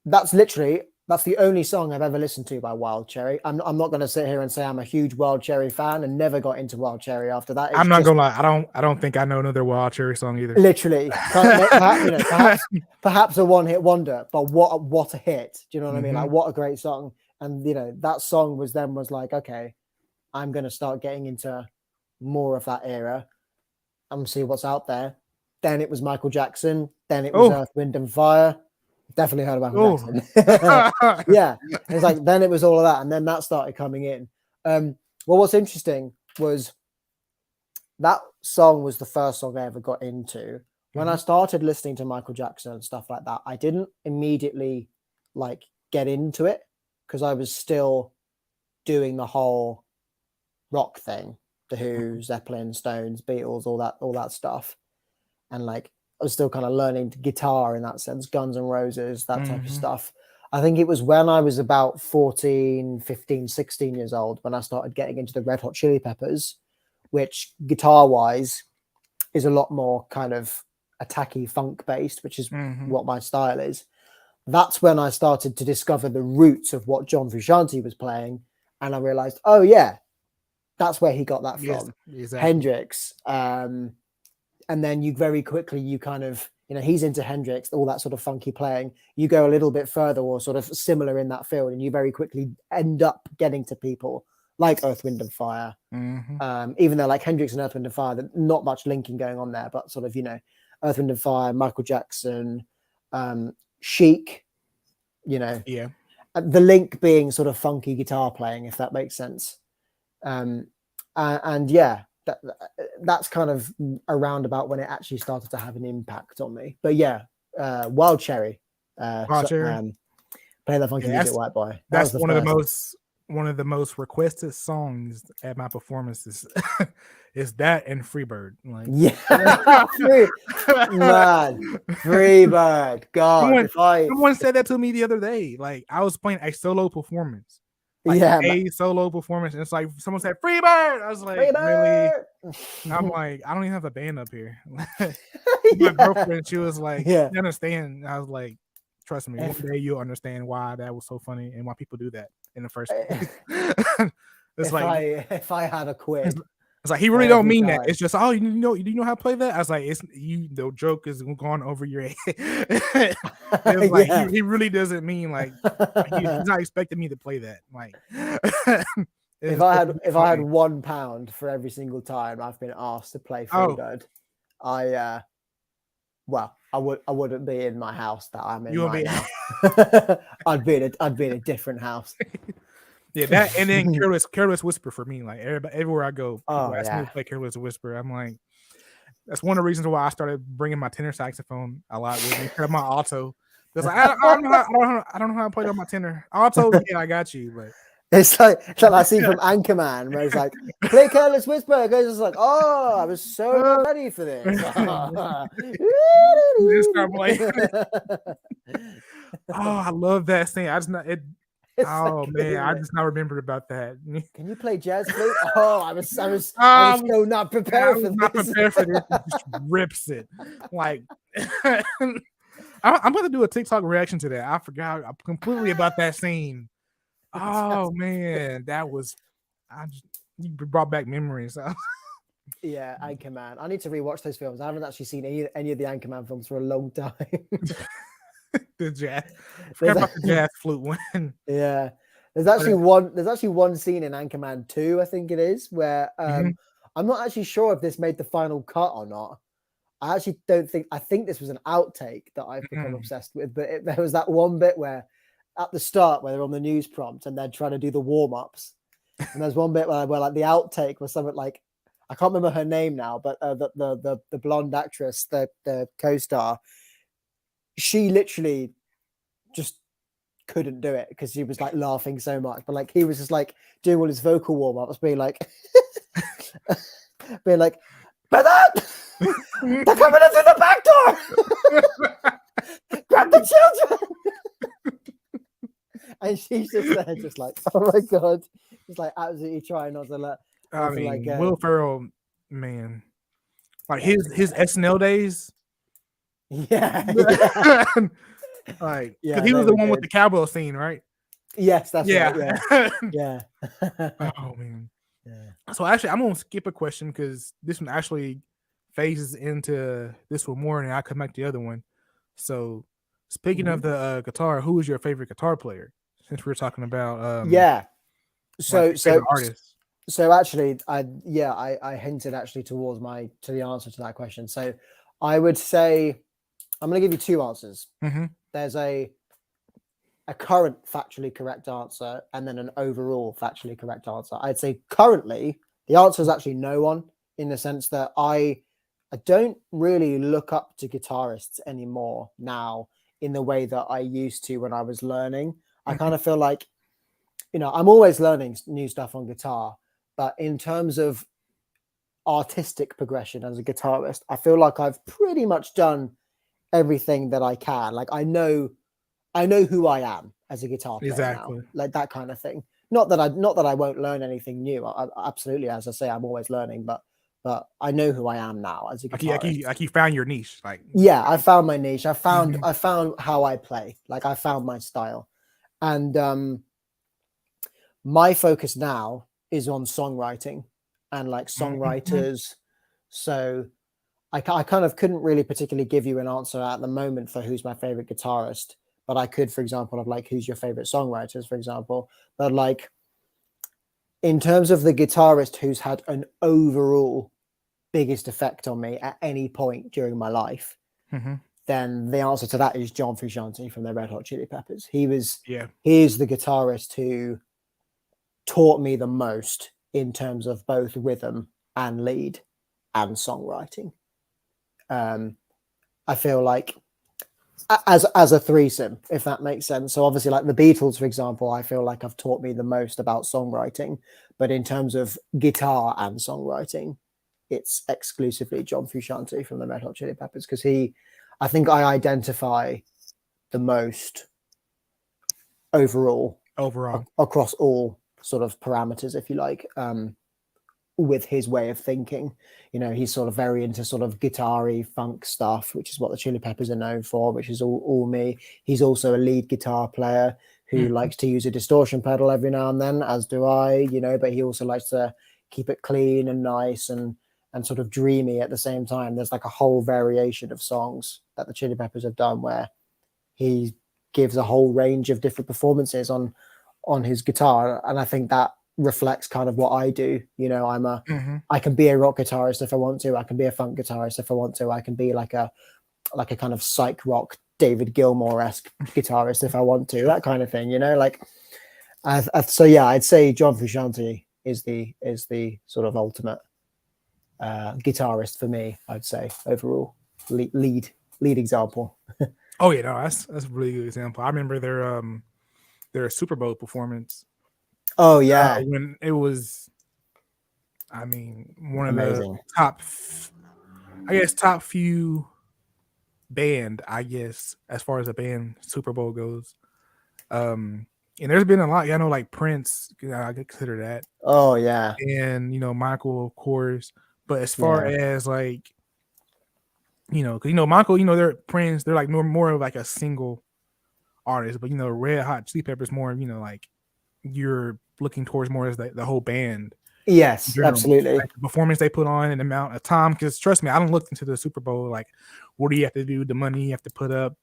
that's the only song I've ever listened to by Wild Cherry. I'm not going to sit here and say I'm a huge Wild Cherry fan and never got into Wild Cherry after that. It's I'm not just gonna lie. I don't think I know another Wild Cherry song either. literally, perhaps a one-hit wonder, but what a hit! Do you know what I mean? Like, what a great song! And that song was like, okay, I'm going to start getting into more of that era and see what's out there. Then it was Michael Jackson. Then it was Earth, Wind and Fire. Definitely heard of Michael Jackson. Yeah. It's like, then it was all of that. And then that started coming in. Well, what's interesting was that song was the first song I ever got into. When I started listening to Michael Jackson and stuff like that, I didn't immediately like get into it because I was still doing the whole rock thing, the Who, Zeppelin, Stones, Beatles, all that stuff. And like, I was still kind of learning guitar in that sense, Guns N' Roses, that type of stuff. I think it was when I was about 14, 15, 16 years old when I started getting into the Red Hot Chili Peppers, which guitar-wise is a lot more kind of attacky funk-based, which is what my style is. That's when I started to discover the roots of what John Frusciante was playing. And I realized, oh, yeah, that's where he got that from. Yes, exactly. Hendrix. And then you very quickly, you kind of, he's into Hendrix, all that sort of funky playing. You go a little bit further or sort of similar in that field, and you very quickly end up getting to people like Earth, Wind and Fire. Even though like Hendrix and Earth, Wind and Fire, not much linking going on there, but sort of, Earth, Wind and Fire, Michael Jackson, Chic, Yeah. The link being sort of funky guitar playing, if that makes sense. And yeah, that's kind of around about when it actually started to have an impact on me. But yeah, Wild Cherry, Cherry. Play the funky music, white boy. That's one of the most requested songs at my performances. Is that and Freebird? Like, Freebird. God, someone said that to me the other day. Like, I was playing a solo performance. Like a solo performance, and it's like someone said Freebird. I was like, really? I'm like, I don't even have a band up here. My girlfriend, she was like, you understand? I was like, trust me, one day you'll understand why that was so funny and why people do that in the first place. It's if I had a quid. It's like, he really don't mean that. It's just, oh, you know how to play that? I was like, the joke is going over your head. It's like, he really doesn't mean like, he's not expecting me to play that. Like, if I had £1 for every single time I've been asked to play Freebird, I wouldn't be in my house that I'm in right now. I'd be in a different house. Yeah, that and then Careless Whisper for me. Like, everywhere I go, people ask me to play Careless Whisper. I'm like, that's one of the reasons why I started bringing my tenor saxophone a lot with me instead of my alto. Because I don't know how to play on my tenor. Alto, yeah, I got you, but it's like I see from Anchorman where it's like, play Careless Whisper. It goes, it's like, oh, I was so ready for this. Just start playing. Oh, I love that scene. I just not it. Oh man, I just not remembered about that. Can you play jazz flute? Oh, I was so not prepared for this. Not prepared for this. It just rips it. Like, I'm going to do a TikTok reaction to that. I forgot completely about that scene. Oh man, that was. You brought back memories. Yeah, Anchorman. I need to rewatch those films. I haven't actually seen any of the Anchorman films for a long time. The jazz. Forget about the jazz flute one. Yeah. There's actually one scene in Anchorman 2, I think it is, where I'm not actually sure if this made the final cut or not. I actually don't think, I think this was an outtake that I've become obsessed with, but there was that one bit where at the start where they're on the news prompt and they're trying to do the warm-ups. And there's one bit where like the outtake was something like, I can't remember her name now, but the blonde actress, the co-star, she literally just couldn't do it because she was like laughing so much. But like he was just like doing all his vocal warm-ups, being like, but they're coming in through the back door. Grab the children. And she's just there, just like, oh my god, just like absolutely trying not to I Nothing like mean, Will Ferrell, man, like yeah, his SNL days, yeah, yeah, like because yeah. he They was the were one with good. the cowbell scene, right? Yes, that's right. Yeah. Yeah, yeah, Oh man. yeah. So actually, I'm gonna skip a question because this one actually phases into this one more, and I come back to the other one. So, speaking Mhm. of the guitar, who is your favorite guitar player? Since we are talking about Yeah. like So, your favorite so, artists. so actually, I hinted actually towards to the answer to that question. So, I would say I'm going to give you two answers. Mm-hmm. There's a current factually correct answer and then an overall factually correct answer. I'd say currently the answer is actually no one, in the sense that I don't really look up to guitarists anymore now in the way that I used to when I was learning. I Mm-hmm. kind of feel like, I'm always learning new stuff on guitar, but in terms of artistic progression as a guitarist, I feel like I've pretty much done everything that I can. Like I know who I am as a guitar player now, Exactly. like that kind of thing. Not that I won't learn anything new. Absolutely, as I say, I'm always learning, but I know who I am now as a guitarist. Like you found your niche. Like. Yeah, I found my niche. Mhm. I found how I play. Like I found my style, and my focus now is on songwriting and like Mhm. songwriters. So I kind of couldn't really particularly give you an answer at the moment for who's my favorite guitarist, but I could, for example, of like who's your favorite songwriters, for example. But like in terms of the guitarist who's had an overall biggest effect on me at any point during my life, Mhm. then the answer to that is John Frusciante from the Red Hot Chili Peppers. Yeah. He's the guitarist who taught me the most in terms of both rhythm and lead and songwriting. I feel like as a threesome, if that makes sense. So obviously, like the Beatles, for example, I feel like have taught me the most about songwriting. But in terms of guitar and songwriting, it's exclusively John Frusciante from the Red Hot Chili Peppers, because I think I identify the most overall Overall. across all sort of parameters, if you like, with his way of thinking. He's sort of very into sort of guitar-y funk stuff, which is what the Chili Peppers are known for, which is all me. He's also a lead guitar player who Mhm. likes to use a distortion pedal every now and then, as do I, but he also likes to keep it clean and nice and sort of dreamy at the same time. There's like a whole variation of songs that the Chili Peppers have done where he gives a whole range of different performances on his guitar, and I think that reflects kind of what I do. Mhm. I can be a rock guitarist if I want to. I can be a funk guitarist if I want to. I can be like a kind of psych rock David Gilmour-esque guitarist if I want to. That kind of thing, like. So yeah, I'd say John Frusciante is the sort of ultimate guitarist for me. I'd say overall lead example. Oh yeah, no, that's a really good example. I remember their Super Bowl performance Oh yeah, when it was, I mean, one of the amazing. top, I guess, top few band, I guess, as far as a band Super Bowl goes. And there's been a lot, like Prince, I could consider that, Oh yeah, and Michael, of course. But as far yeah. as like, 'cause, Michael, they're Prince, they're like more of like a single artist, but Red Hot Chili Peppers more, like you're looking towards more as the whole band in Yes, general, absolutely. like the performance they put on and the amount of time. Because trust me, I don't look into the Super Bowl like what do you have to do, the money you have to put up,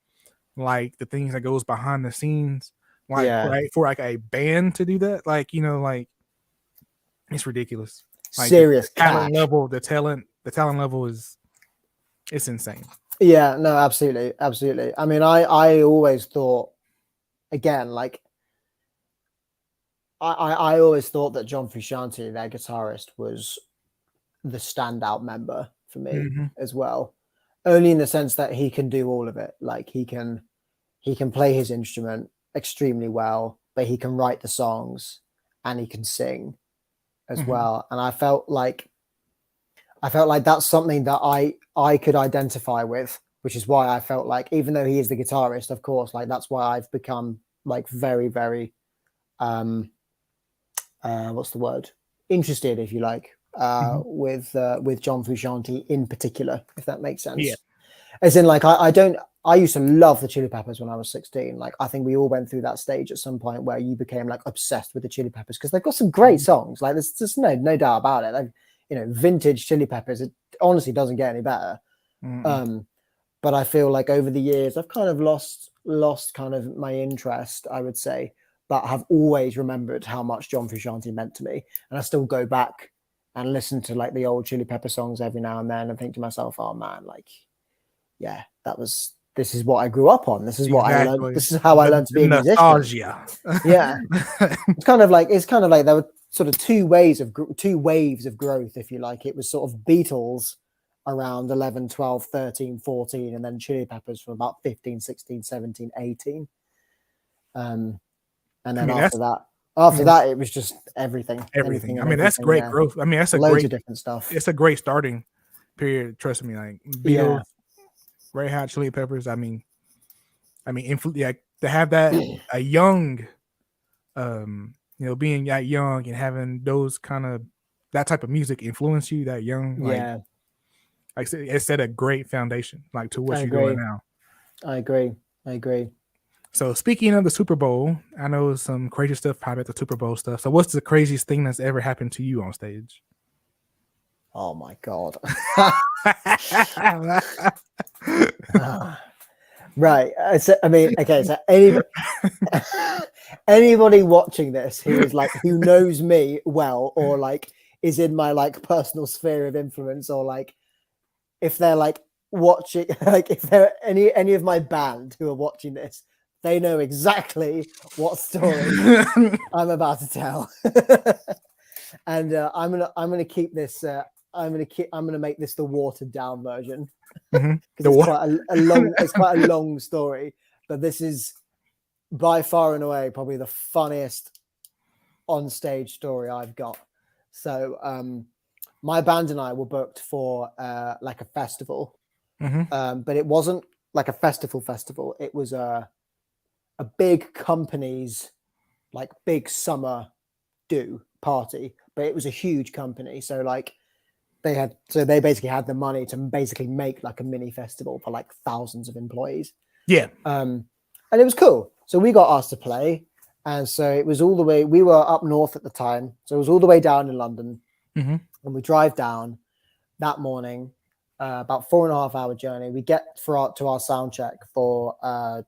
like the things that goes behind the scenes, like Yeah, for like a band to do that, like like it's ridiculous. Like serious cash. the talent level is it's insane. Yeah, no, absolutely, absolutely. I mean, I always thought, again, like I always thought that John Frusciante, their guitarist, was the standout member for me Hmm. as well. Only in the sense that he can do all of it. Like he can play his instrument extremely well, but he can write the songs and he can sing as Hmm. well. And I felt like that's something that I could identify with, which is why I felt like, even though he is the guitarist, of course, like that's why I've become like very, very what's the word, interested, if you like, with John Frusciante in particular, if that makes Yeah. sense. As in, like, I used to love the Chili Peppers when I was 16. Like, I think we all went through that stage at some point where you became like obsessed with the Chili Peppers because they've got some great songs. Like, there's just no doubt about it. Like, you know, vintage Chili Peppers, it honestly doesn't get any better. But I feel like over the years I've kind of lost kind of my interest, I would say, but I've always remembered how much John Frusciante meant to me, and I still go back and listen to like the old Chili Pepper songs every now and then and think to myself, oh man, like, yeah, this is what I grew up on. This is what I learned. This is how I learned to be a musician. Nostalgia. Yeah, it's kind of like there were sort of two waves of growth, if you like. It was sort of Beatles around 11, 12, 13, 14, and then Chili Peppers from about 15, 16, 17, 18. And then after that, it was just everything. I mean, that's great growth. I mean, that's loads of different stuff. It's a great starting period. Trust me, like Beatles, Red Hot Chili Peppers. I mean, to have that a young, being that young and having those kind of that type of music influence you that young, like I said, it set a great foundation, like to what you're doing now. I agree. So speaking of the Super Bowl, I know some crazy stuff happened at the Super Bowl stuff. So what's the craziest thing that's ever happened to you on stage? Oh my God. Right. So anybody watching this who knows me well, or like is in my like personal sphere of influence, or like if they're like watching, like if they're any of my band who are watching this, they know exactly what story I'm about to tell. And I'm gonna keep this. I'm gonna make this the watered down version because it's quite a long story. But this is by far and away probably the funniest on stage story I've got. So my band and I were booked for like a festival, but it wasn't like a festival. It was a big company's like big summer party, but it was a huge company. So like they basically had the money to basically make like a mini festival for like thousands of employees. Yeah. And it was cool. So we got asked to play. And so it was all the way, we were up north at the time. So it was all the way down in London. And we drive down that morning, about 4.5 hour journey. We get to our sound check for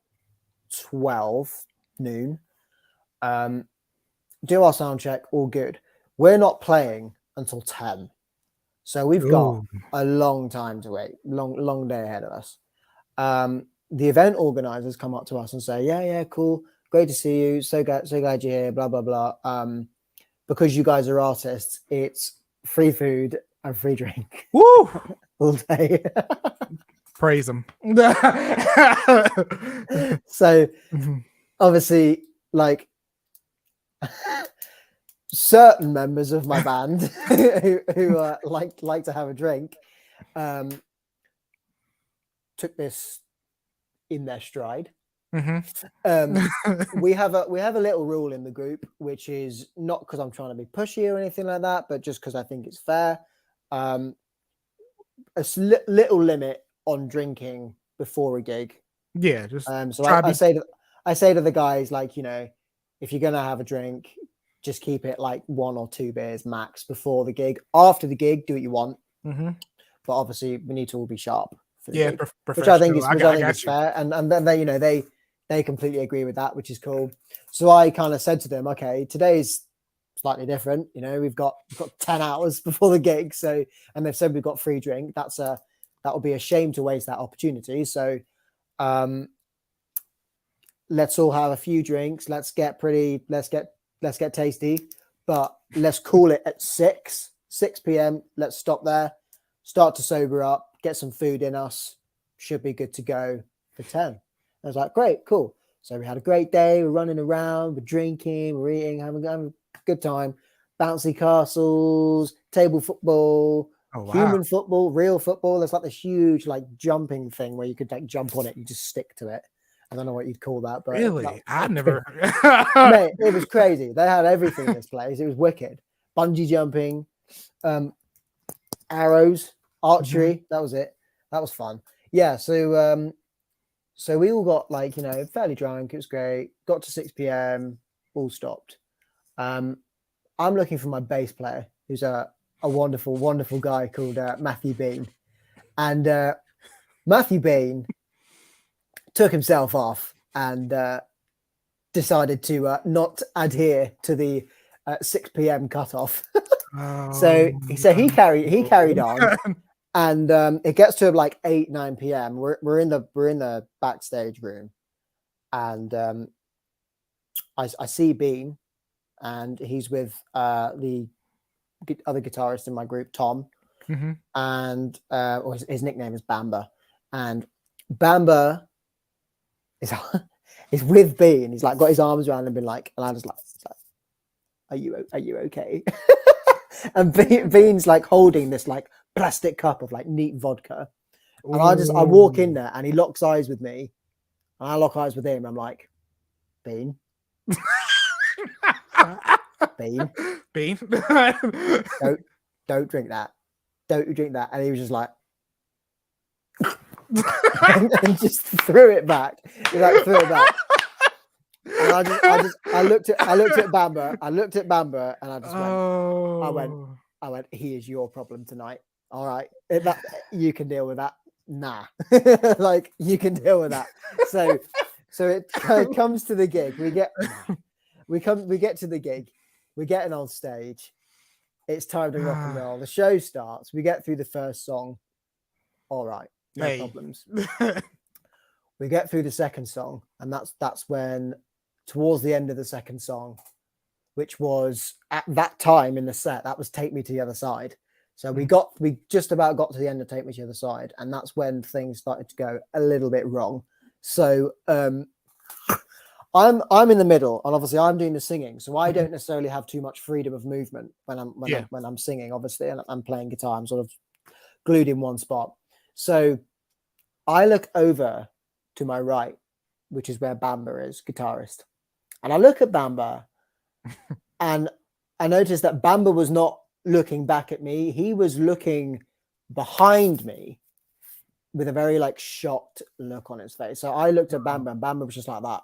12 noon. Do our sound check, all good. We're not playing until 10. So we've got a long time to wait, long day ahead of us. The event organizers come up to us and say, yeah, cool. Great to see you. So glad you're here, blah, blah, blah. Because you guys are artists, it's free food and free drink. Woo! All day. Praise them. So obviously, like certain members of my band who like to have a drink took this in their stride. We have a little rule in the group, which is not because I'm trying to be pushy or anything like that, but just because I think it's fair. A little limit on drinking before a gig. Yeah, just so I say to the guys, like, you know, if you're gonna have a drink, just keep it like 1 or 2 beers max before the gig. After the gig, do what you want. But obviously, we need to all be sharp for the gig, which I think is fair. And then they, you know, they completely agree with that, which is cool. So I kind of said to them, okay, today's slightly different. You know, we've got 10 hours before the gig. So, and they've said we've got free drink. That would be a shame to waste that opportunity. So, let's all have a few drinks. Let's get tasty, but let's call it at 6 p.m. Let's stop there, start to sober up, get some food in us. Should be good to go for 10. I was like, great, cool. So we had a great day. We're running around, we're drinking, we're eating, having a good time. Bouncy castles, table football, human football, real football. There's like this huge like jumping thing where you could like jump on it. You just stick to it. I don't know what you'd call that, but really, I never. Mate, it was crazy. They had everything in this place. It was wicked. bungee jumping, arrows, archery. That was it. That was fun. Yeah. So we all got like, fairly drunk. It was great. Got to 6 p.m. All stopped. I'm looking for my bass player, who's a wonderful, wonderful guy called Matthew Bean. And Matthew Bean took himself off and decided to not adhere to the 6 p.m. cutoff. So he carried on, and it gets to like 8, 9 p.m. We're in the backstage room, and I see Bean, and he's with the other guitarist in my group, Tom, and his nickname is Bamba, and Bamba is with Bean. He's like got his arms around him and been like, and I was like, are you okay? And Bean's like holding this like plastic cup of like neat vodka, and I walk in there, and he locks eyes with me, and I lock eyes with him. I'm like, Bean. Bean, don't drink that. Don't you drink that. And he was just like, and just threw it back. He like threw it back. And I looked at Bamba. I looked at Bamba, and I just went. I went. He is your problem tonight. All right, you can deal with that. Nah, like you can deal with that. So it comes to the gig. We get to the gig. We're getting on stage. It's time to rock and roll. The show starts. We get through the first song. All right, no problems. We get through the second song, and that's when, towards the end of the second song, which was at that time in the set, that was "Take Me to the Other Side." So we just about got to the end of "Take Me to the Other Side," and that's when things started to go a little bit wrong. So I'm in the middle, and obviously I'm doing the singing, so I don't necessarily have too much freedom of movement when I'm singing, obviously, and I'm playing guitar. I'm sort of glued in one spot. So I look over to my right, which is where Bamba is, guitarist, and I look at Bamba, and I noticed that Bamba was not looking back at me; he was looking behind me with a very like shocked look on his face. So I looked at Bamba, and Bamba was just like that.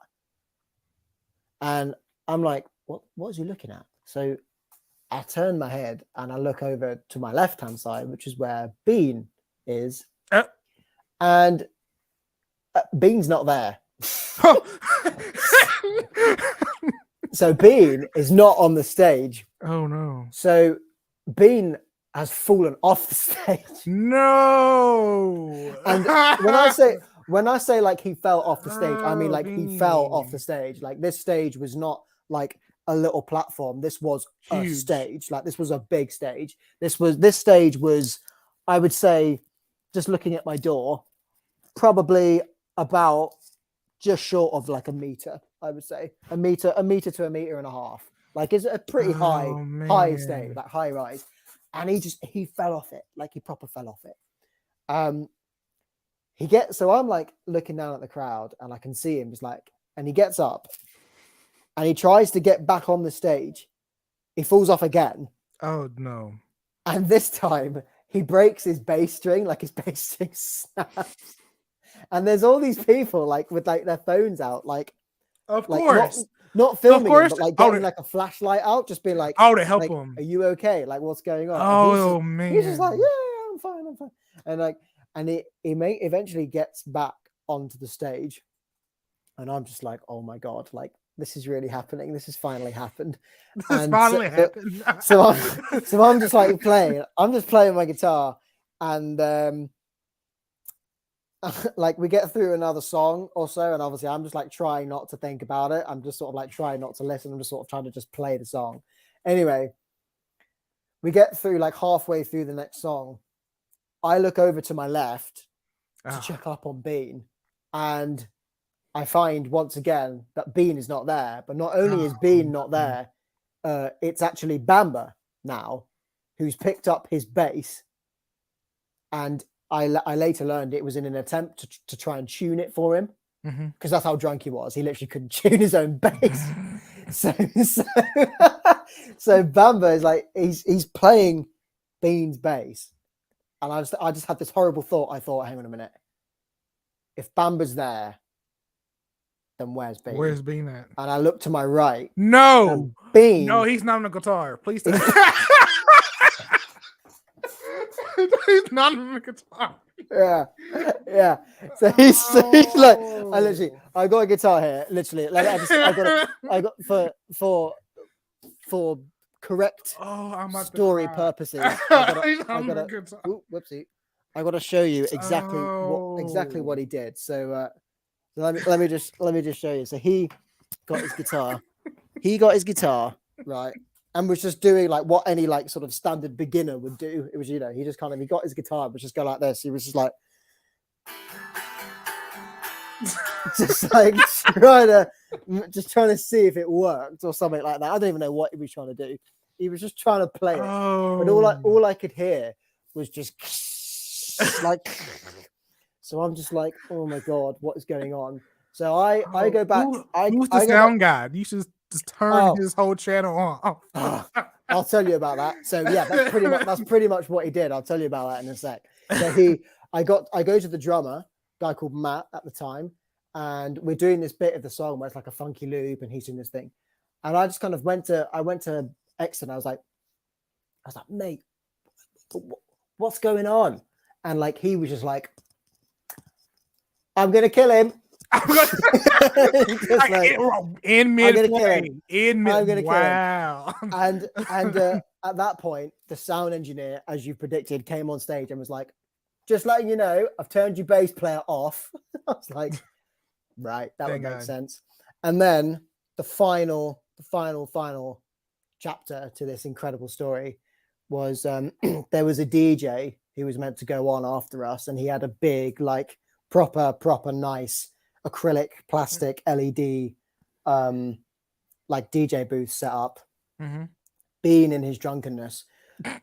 And I'm like, what is he looking at? So I turn my head and I look over to my left-hand side, which is where Bean is. And Bean's not there. So Bean is not on the stage. Oh, no. So Bean has fallen off the stage. No. And when I say like he fell off the stage, I mean like he fell off the stage. Like this stage was not like a little platform. This was a stage. Like this was a big stage. This stage was, I would say, just looking at my door, probably about just short of like a meter. I would say a meter to a meter and a half. Like it's a pretty high stage, like high rise. And he fell off it. Like he proper fell off it. So I'm like looking down at the crowd, and I can see him just like, and he gets up and he tries to get back on the stage. He falls off again. Oh no. And this time he breaks his bass string, like his bass string snaps. And there's all these people like with like their phones out, like, of like course, not filming him, but like getting like a flashlight out, just being like, to help like, him. Are you okay? Like what's going on? Oh man. He's just like, yeah, I'm fine. And like, and he eventually gets back onto the stage, and I'm just like, oh my god, like this is really happening. This has finally happened. Happened. So I'm just like playing. I'm just playing my guitar, and like we get through another song or so, and obviously I'm just like trying not to think about it. I'm just sort of like trying not to listen. I'm just sort of trying to just play the song. Anyway, we get through like halfway through the next song. I look over to my left to check up on Bean, and I find once again that Bean is not there. But not only is Bean not there, it's actually Bamba now, who's picked up his bass, and I later learned it was in an attempt to try and tune it for him, because that's how drunk he was. He literally couldn't tune his own bass. So so Bamba is like he's playing Bean's bass, and I just had this horrible thought. I thought, hang on a minute, if Bamba's there, then where's Bean? Where's Bean at? And I looked to my right. No, Bean. no, he's not on the guitar. Please tell me. He's not on the guitar. Yeah. So he's like, I got a guitar here. Literally, like I got for correct story purposes. Whoopsie. I got to show you exactly what he did. So let me just show you. So he got his guitar. Right, and was just doing like what any like sort of standard beginner would do. It was, he just kind of, he got his guitar, but just go like this. He was just like, trying to see if it worked or something like that. I don't even know what he was trying to do. He was just trying to play it, but all I could hear was just like. So I'm just like, oh my god, what is going on? So I go back. Who's the sound guy? You should just turn his whole channel on. I'll tell you about that. So yeah, that's pretty much what he did. I'll tell you about that in a sec. So I go to the drummer, guy called Matt at the time, and we're doing this bit of the song where it's like a funky loop, and he's doing this thing, and I just kind of went to Exton. I was like, mate, what's going on? And like he was just like, I'm gonna kill him. In mid play. Wow. And at that point, the sound engineer, as you predicted, came on stage and was like, just letting you know, I've turned your bass player off. I was like, right, that would make sense. And then the final chapter to this incredible story was there was a DJ who was meant to go on after us, and he had a big, like, proper nice acrylic plastic LED like DJ booth set up. Mm-hmm. Bean, in his drunkenness,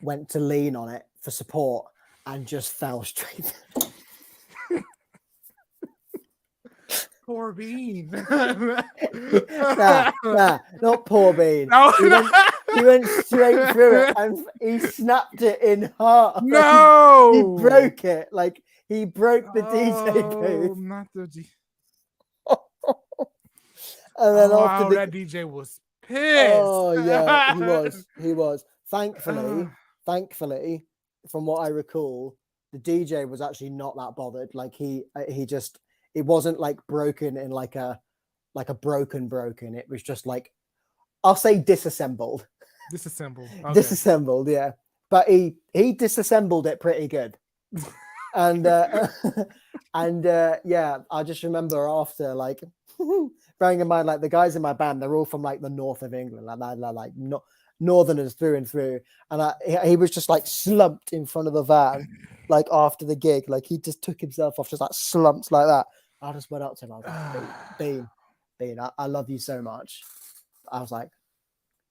went to lean on it for support and just fell straight. Poor Bean. nah, not poor Bean. No, he went straight through it and he snapped it in half. No, he broke it. Like, he broke the DJ booth. Not the DJ. And then after that DJ was pissed. Oh yeah, he was. Thankfully, from what I recall, the DJ was actually not that bothered. Like he just, it wasn't like broken in like a broken. It was just like, I'll say disassembled. Okay. Disassembled, yeah. But he disassembled it pretty good. And yeah, I just remember after, like, bearing in mind, like, the guys in my band, they're all from like the north of England, like northerners through and through, and he was just like slumped in front of the van, like after the gig, like he just took himself off, just like slumped like that. I just went up to him, I was like, Bean, I love you so much. I was like,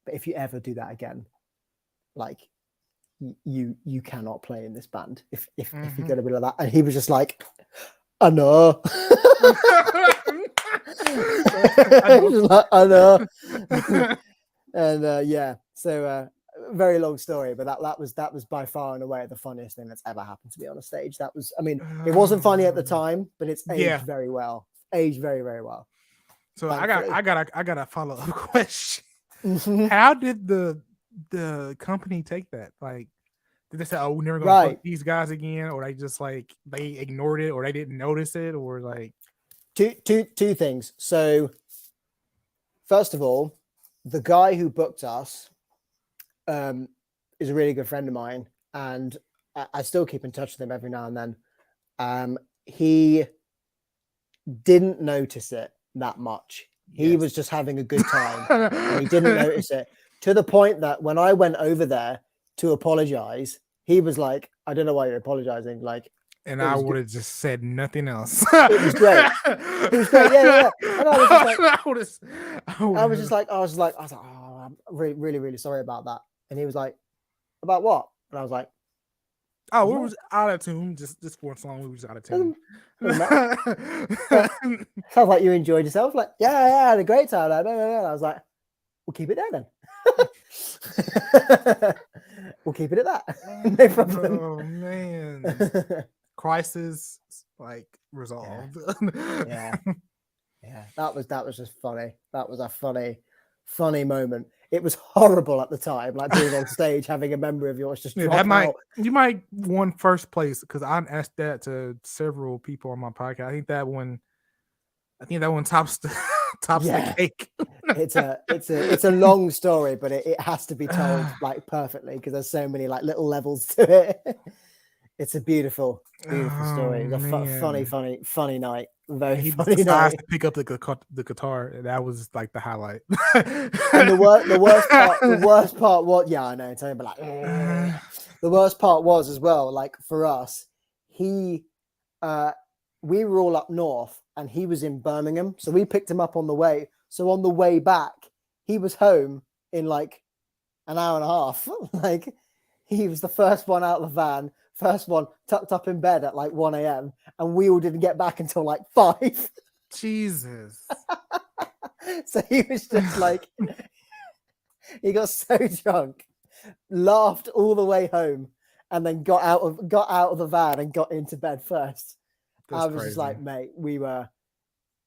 but if you ever do that again, like, you cannot play in this band if you're gonna be like that. And he was just like, I know. I know. And yeah, so very long story, but that was by far and away the funniest thing that's ever happened to me on a stage. That was, I mean, it wasn't funny at the time, but it's aged very well. Aged very, very well. So thankfully. I got a follow-up question. How did the company take that? Like, did they say, "Oh, we're never gonna fuck these guys again," or they just like they ignored it, or they didn't notice it, or like two things. So, first of all, the guy who booked us is a really good friend of mine, and I still keep in touch with him every now and then. He didn't notice it that much. He was just having a good time, and he didn't notice it, to the point that when I went over there to apologize, he was like, I don't know why you're apologizing. Like, and I would have just said nothing else. It was great. It was great. Yeah. And I was just like, oh, I'm really, really, really sorry about that. And he was like, about what? And I was like, oh, we was out of tune. Just for a song, we was out of tune. Sounds like you enjoyed yourself. Like, yeah, I had a great time. And I was like, we'll keep it there then. We'll keep it at that. No problem. Oh man. Crisis like resolved. Yeah. Yeah. That was just funny. That was a funny moment. It was horrible at the time, like being on stage, having a member of yours just Yeah, drop out. you might won first place because I asked that to several people on my podcast. I think that one tops the the cake. It's a long story, but it has to be told like perfectly because there's so many like little levels to it. It's a beautiful story. It was a funny night. Very he funny decides night. to pick up the guitar. And that was like the highlight. And the worst part was, yeah, I know. Tell me about like the worst part was as well. Like for us, we were all up north, and he was in Birmingham, so we picked him up on the way. So on the way back, he was home in like an hour and a half. Like he was the first one out of the van. First one tucked up in bed at like 1 a.m. and we all didn't get back until like 5. Jesus. So he was just like, he got so drunk, laughed all the way home, and then got out of the van and got into bed first. That's I was crazy. just like, mate, we were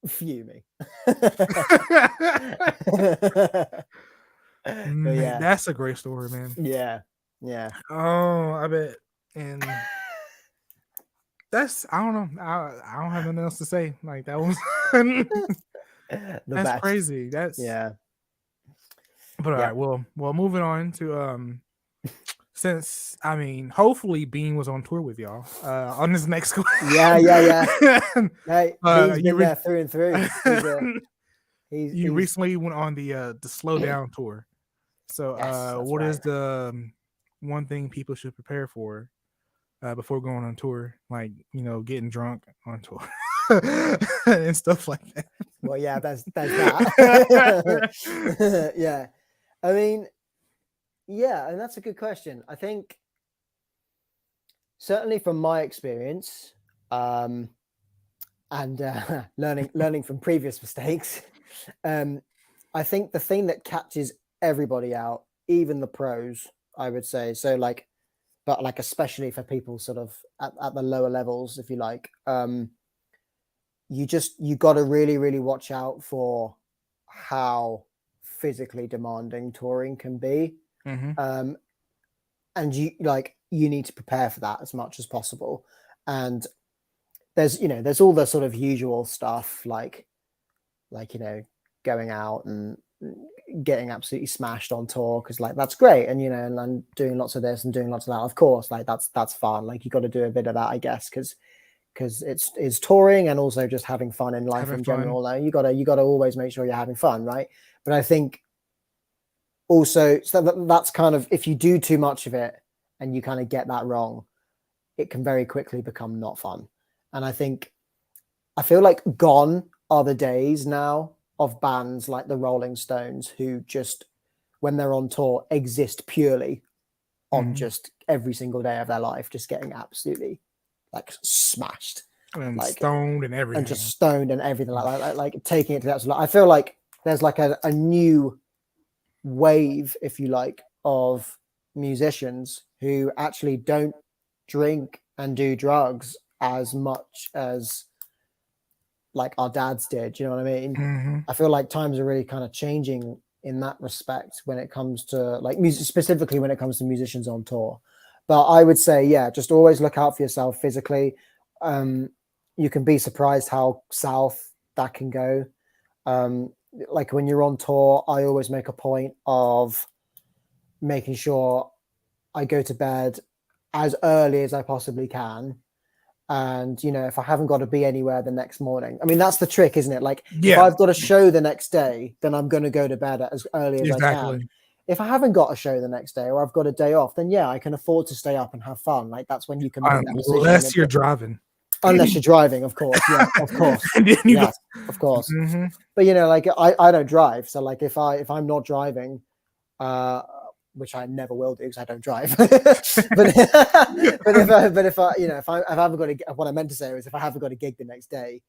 fuming. Man, yeah, that's a great story, man. Yeah. Oh, I bet. And that's, I don't know. I don't have nothing else to say. Like that was that's best. crazy. That's yeah. But all right, well, moving on to since I mean, hopefully Bean was on tour with y'all on this next question. Yeah. Hey, Bean's been there through and through. You recently went on the Slow Down tour. So what is the one thing people should prepare for before going on tour? Like, you know, getting drunk on tour and stuff like that. Well, yeah, there's that. Yeah. I mean, yeah, and that's a good question. I think certainly from my experience, and learning from previous mistakes, I think the thing that catches everybody out, even the pros, I would say, so like, but like especially for people sort of at the lower levels, if you like, you got to really, really watch out for how physically demanding touring can be. Mm-hmm. And you need to prepare for that as much as possible. And there's all the sort of usual stuff like going out and getting absolutely smashed on tour, because like that's great, and and doing lots of this and doing lots of that, of course, like that's fun. Like you got to do a bit of that, I guess, because it's touring and also just having fun in life in general. Like you gotta always make sure you're having fun, right? But I think also, so that's kind of, if you do too much of it and you kind of get that wrong, it can very quickly become not fun. And I feel like gone are the days now of bands like the Rolling Stones, who just, when they're on tour, exist purely on just every single day of their life, just getting absolutely like smashed and like stoned and everything, and just stoned and everything like taking it to that. I feel like there's like a new wave, if you like, of musicians who actually don't drink and do drugs as much as like our dads did. You know what I mean? I feel like times are really kind of changing in that respect when it comes to like music, specifically when it comes to musicians on tour. But I would say, yeah, just always look out for yourself physically. You can be surprised how south that can go. Like when you're on tour, I always make a point of making sure I go to bed as early as I possibly can. And, if I haven't got to be anywhere the next morning, I mean, that's the trick, isn't it? Like if I've got a show the next day, then I'm going to go to bed as early as I can. If I haven't got a show the next day or I've got a day off, then yeah, I can afford to stay up and have fun. Like that's when you can make that decision. Unless you're driving. Unless you're driving, of course. Yeah, of course. Yes, of course. But like I don't drive. So like if I'm not driving, which I never will do because I don't drive. but if I haven't got what I meant to say is if I haven't got a gig the next day,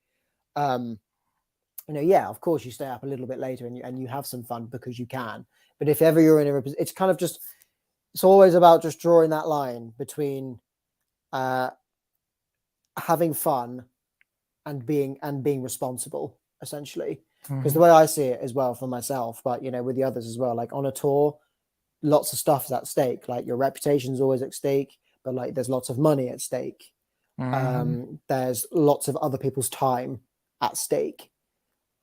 yeah, of course you stay up a little bit later and you have some fun because you can. But if ever you're in it's kind of just, it's always about just drawing that line between having fun and being responsible, essentially. Because the way I see it as well for myself, but with the others as well, like on a tour, lots of stuff is at stake. Like your reputation is always at stake, but like there's lots of money at stake. There's lots of other people's time at stake.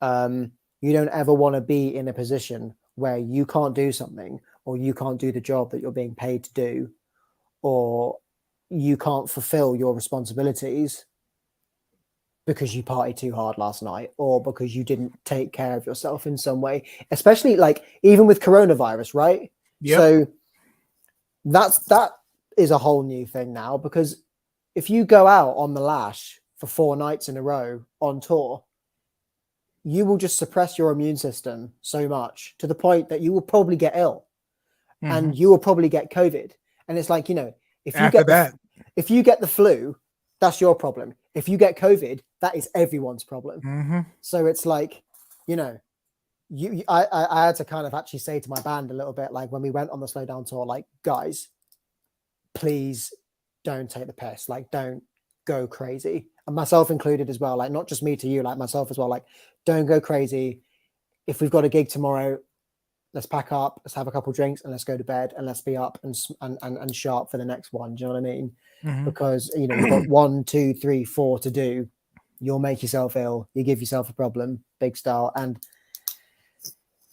You don't ever want to be in a position where you can't do something, or you can't do the job that you're being paid to do, or you can't fulfill your responsibilities because you partied too hard last night, or because you didn't take care of yourself in some way, especially like even with coronavirus, right? Yep. So that is a whole new thing now, because if you go out on the lash for 4 nights in a row on tour, you will just suppress your immune system so much to the point that you will probably get ill and you will probably get COVID. And it's like, if you get the flu, that's your problem. If you get COVID, that is everyone's problem. So it's like, I had to kind of actually say to my band a little bit, like when we went on the Slow Down tour, like, guys, please don't take the piss. Like, don't go crazy. And myself included as well. Like, not just me to you, like myself as well. Like, don't go crazy. If we've got a gig tomorrow, let's pack up, let's have a couple drinks, and let's go to bed, and let's be up and sharp for the next one. Do you know what I mean? Because you've got 1, 2, 3, 4 to do. You'll make yourself ill. You give yourself a problem, big style. And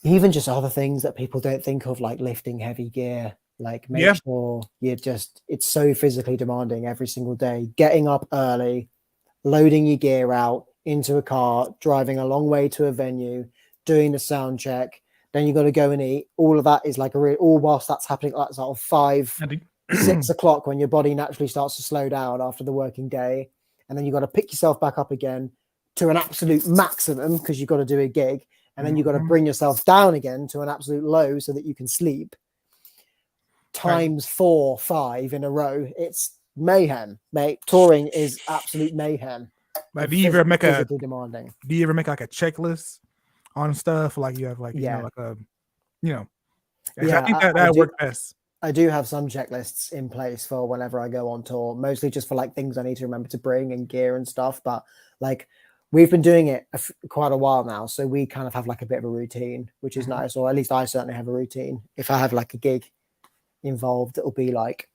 even just other things that people don't think of, like lifting heavy gear. Like, make sure it's so physically demanding every single day. Getting up early, loading your gear out into a car, driving a long way to a venue, doing the sound check. Then you got to go and eat. All of that is like all whilst that's happening, like sort of 5, 6 o'clock, when your body naturally starts to slow down after the working day. And then you got to pick yourself back up again to an absolute maximum because you've got to do a gig. And then you've got to bring yourself down again to an absolute low so that you can sleep. Times 4, 5 in a row. It's mayhem, mate. Touring is absolute mayhem. Like, do you ever make physically demanding? Do you ever make like a checklist on stuff? Like, you have like, like a, I think that works best. I do have some checklists in place for whenever I go on tour, mostly just for like things I need to remember to bring and gear and stuff. But like, we've been doing it quite a while now, so we kind of have like a bit of a routine, which is nice. Or at least I certainly have a routine. If I have like a gig involved, it'll be like,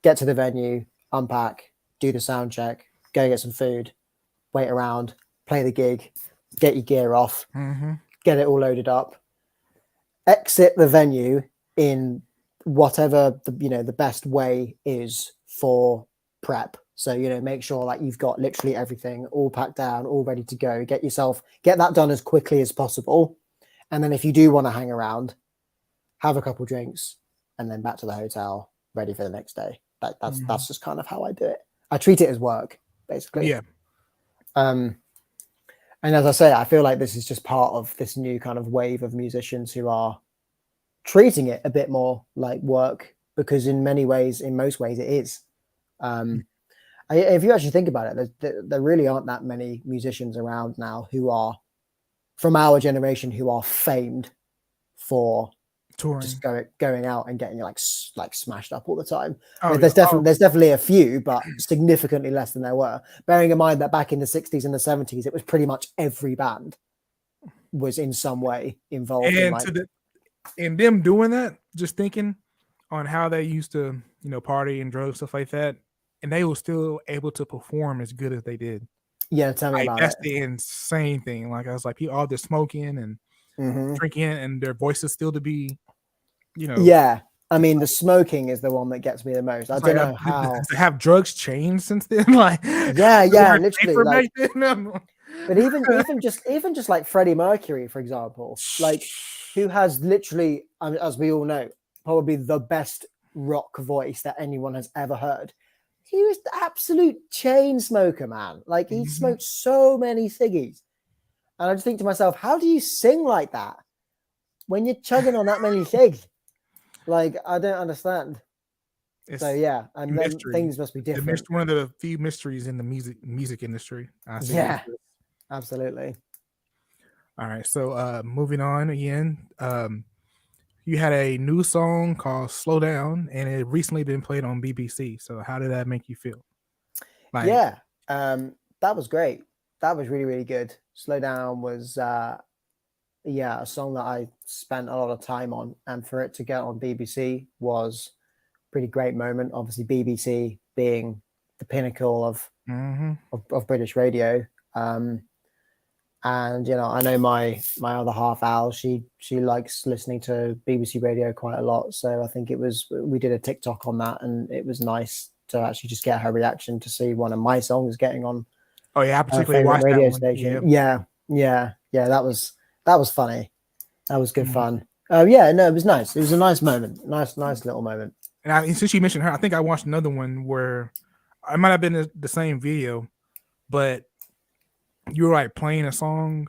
get to the venue, unpack, do the sound check, go get some food, wait around, play the gig, get your gear off, get it all loaded up, exit the venue in whatever the best way is for prep. So, make sure like you've got literally everything all packed down, all ready to go. Get that done as quickly as possible. And then if you do want to hang around, have a couple drinks, and then back to the hotel, ready for the next day. That's just kind of how I do it. I treat it as work, basically. Yeah. And as I say, I feel like this is just part of this new kind of wave of musicians who are treating it a bit more like work, because in most ways it is. If you actually think about it, there really aren't that many musicians around now who are from our generation who are famed for touring, just going out and getting like smashed up all the time. There's definitely a few, but significantly less than there were. Bearing in mind that back in the 60s and the 70s, it was pretty much every band was in some way involved. And them doing that, just thinking on how they used to, party and drugs, stuff like that, and they were still able to perform as good as they did. Yeah, tell me about it. That's the insane thing. Like, I was like, all they're smoking and drinking, and their voices still to be, Yeah, I mean, the smoking is the one that gets me the most. I don't know how. Have drugs changed since then? Like, yeah, literally. Like, but even just like Freddie Mercury, for example, like, who has literally, as we all know, probably the best rock voice that anyone has ever heard. He was the absolute chain smoker, man. Like, he smoked so many ciggies. And I just think to myself, how do you sing like that when you're chugging on that many cigs? Like, I don't understand. So yeah, and then things must be different. One of the few mysteries in the music industry. Yeah, Absolutely. All right, so moving on again. You had a new song called "Slow Down," and it recently been played on BBC. So how did that make you feel? Like, Yeah, that was great. That was really, really good. Slow Down was, yeah, a song that I spent a lot of time on, and for it to get on BBC was a pretty great moment. Obviously, BBC being the pinnacle mm-hmm. of British radio. Um, and I know my other half, Al, she likes listening to BBC radio quite a lot. So I think we did a TikTok on that, and it was nice to actually just get her reaction to see one of my songs getting on Oh yeah, I her particularly favorite watched that radio one. station. Yeah. Yeah. That was funny. That was good Mhm. fun. Yeah, no, it was nice. It was a nice moment. Nice little moment. And since you mentioned her, I think I watched another one where I might have been the same video, but you were like playing a song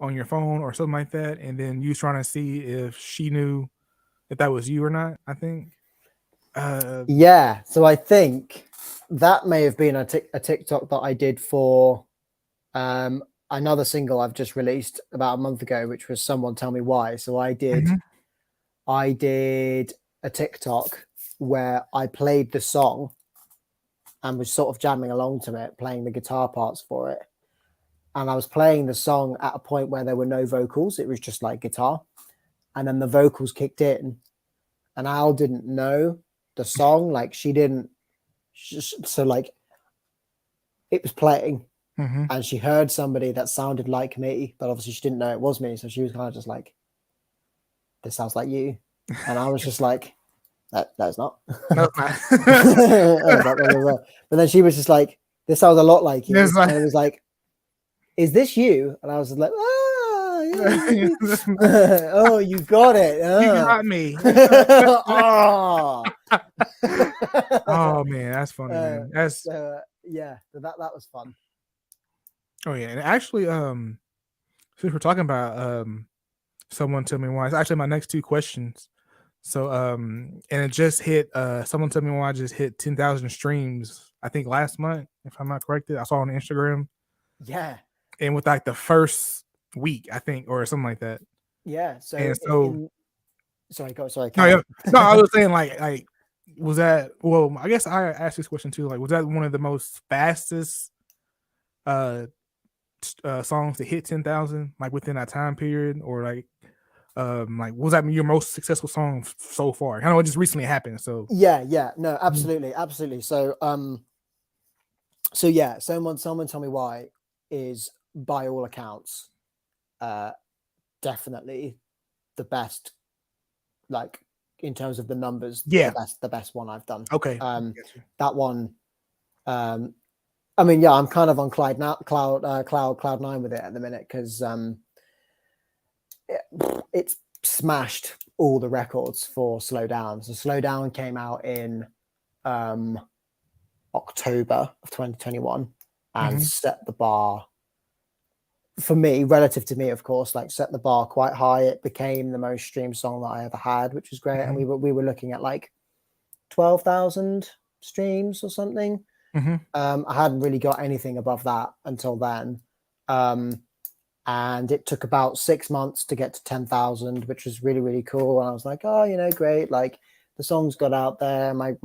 on your phone or something like that, and then you was trying to see if she knew if that was you or not. I think. Uh, Yeah, so I think that may have been a TikTok that I did for um, another single I've just released about a month ago, which was "Someone Tell Me Why." So mhm, I did a TikTok where I played the song and was sort of jamming along to it, playing the guitar parts for it. And I was playing the song at a point where there were no vocals; it was just like guitar. And then the vocals kicked in, and Al didn't know the song, like she didn't. So like it was playing, mhm. and she heard somebody that sounded like me, but obviously she didn't know it was me. So she was kind of just like, "This sounds like you," and I was just like, "That's not." No, But then she was just like, "This sounds a lot like it's you," like, and it was like, "Is this you?" And I was like, "Ah, yeah, oh, you got it." you got me. Oh. Oh man, that's funny, man. That's Yeah, that was fun. oh yeah, and actually, since we're talking about someone tell me why, it's actually my next two questions. So and it just hit someone tell me why I just hit 10,000 streams, I think last month, if I'm not corrected. I saw on Instagram. Yeah, And with like the first week, I think, or something like that. yeah. So And so in sorry, sorry, no, carry yeah, on. no, I was saying like was that well, I guess I asked this question too. Like, was that one of the most fastest uh songs to hit 10,000 like within that time period, or like was that your most successful song so far? I know it just recently happened, so Yeah, no, Mhm. absolutely. So yeah, someone tell me why is by all accounts uh definitely the best, like in terms of the numbers, Yeah, the best one I've done. okay, got you. That one, um I mean, yeah, I'm kind of on cloud nine with it at the minute because it's smashed all the records for Slow Down. So Slow Down came out in um October of 2021 and Hmm. set the bar for me, relative to me, of course, like set the bar quite high. It became the most streamed song that I ever had, which was great. And Hmm. we were looking at like 12,000 streams or something. Hmm. I hadn't really got anything above that until then. Um, and it took about 6 months to get to 10,000, which was really, really cool. And I was like, oh, great. Like the songs got out there. My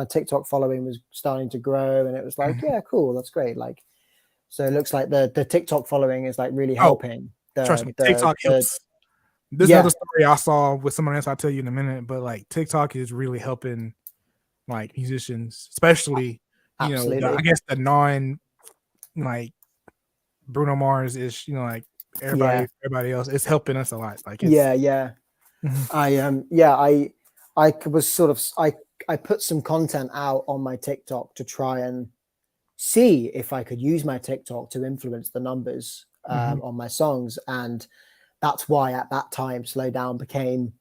TikTok following was starting to grow, and it was like, Hmm. yeah, cool. That's great. Like, so it looks like the TikTok following is like really Oh, helping trust me, the TikTok helps. There's another yeah, story I saw with someone else I'll tell you in a minute, but like TikTok is really helping like musicians, especially I absolutely. guess the non like Bruno Mars is like Yeah, everybody else. It's helping us a lot. Like it's yeah. Mhm. I was sort of I put some content out on my TikTok to try and see if I could use my TikTok to influence the numbers Mhm. on my songs, and that's why at that time Slow Down became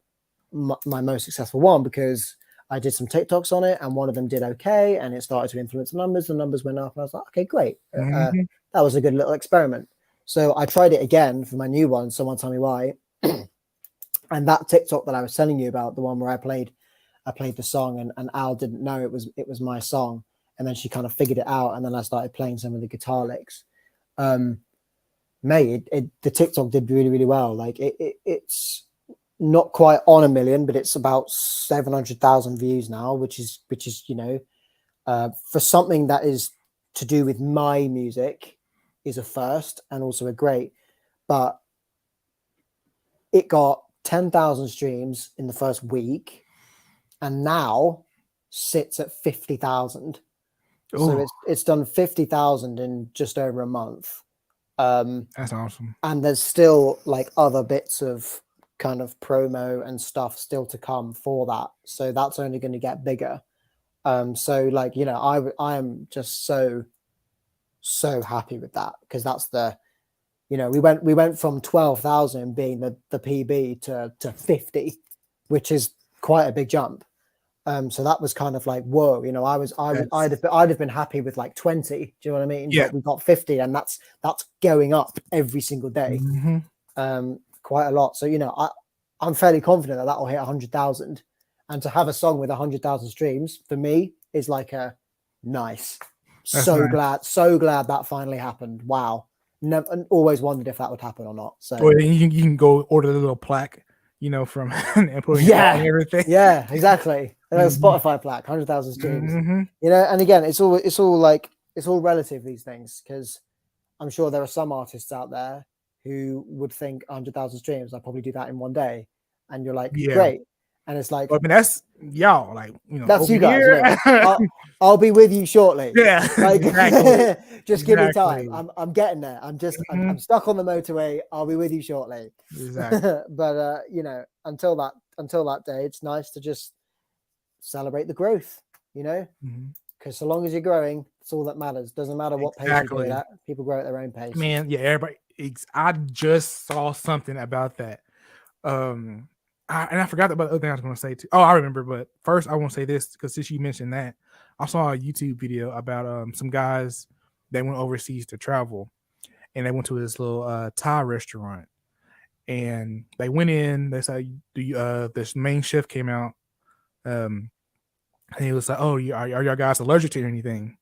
my most successful one, because I did some TikToks on it and one of them did okay and it started to influence the numbers went up, and I was like, okay, great. Mhm. That was a good little experiment. So I tried it again for my new one, Someone Tell Me Why. And that TikTok that I was telling you about, the one where I played the song, and Al didn't know it was my song, and then she kind of figured it out, and then I started playing some of the guitar licks. Um, mate, the TikTok did really, really well. Like it's not quite on 1 million, but it's about 700,000 views now, which is for something that is to do with my music is a first and also a great. But it got 10,000 streams in the first week, and now sits at 50,000. So Oh, it's done 50,000 in just over a month. that's awesome. And there's still like other bits of kind of promo and stuff still to come for that. So that's only going to get bigger. So like, I am just so happy with that, because that's we went from 12,000 being the PB to 50, which is quite a big jump. So that was kind of like, whoa, I'd have been happy with like 20. Do you know what I mean? Yeah. But we got 50, and that's going up every single day, quite a lot. So I'm fairly confident that will hit 100,000, and to have a song with 100,000 streams for me is like a nice. That's nice. So glad that finally happened. Wow. Never, always wondered if that would happen or not. So Or you can go order the little plaque, from and put it and everything. Yeah, exactly. Spotify plaque, 100,000 streams. And again, it's all relative, these things, because I'm sure there are some artists out there who would think 100,000 streams, I'll probably do that in one day, and you're like, Yeah. great. And it's like, I mean, that's y'all, like, that's over you guys. here. I'll be with you shortly. Yeah, Like, exactly. just give me time. I'm getting there. I'm stuck on the motorway. I'll be with you shortly. Exactly. But until that day, it's nice to just celebrate the growth, because so long as you're growing, it's all that matters. Doesn't matter what pace you grow at. People grow at their own pace. Man, yeah, everybody. I just saw something about that. I forgot about the other thing I was going to say too. Oh, I remember. But first, I want to say this, because since you mentioned that, I saw a YouTube video about some guys that went overseas to travel, and they went to this little Thai restaurant, and they went in. They said, this main chef came out, and he was like, "Oh, are y'all guys allergic to anything?"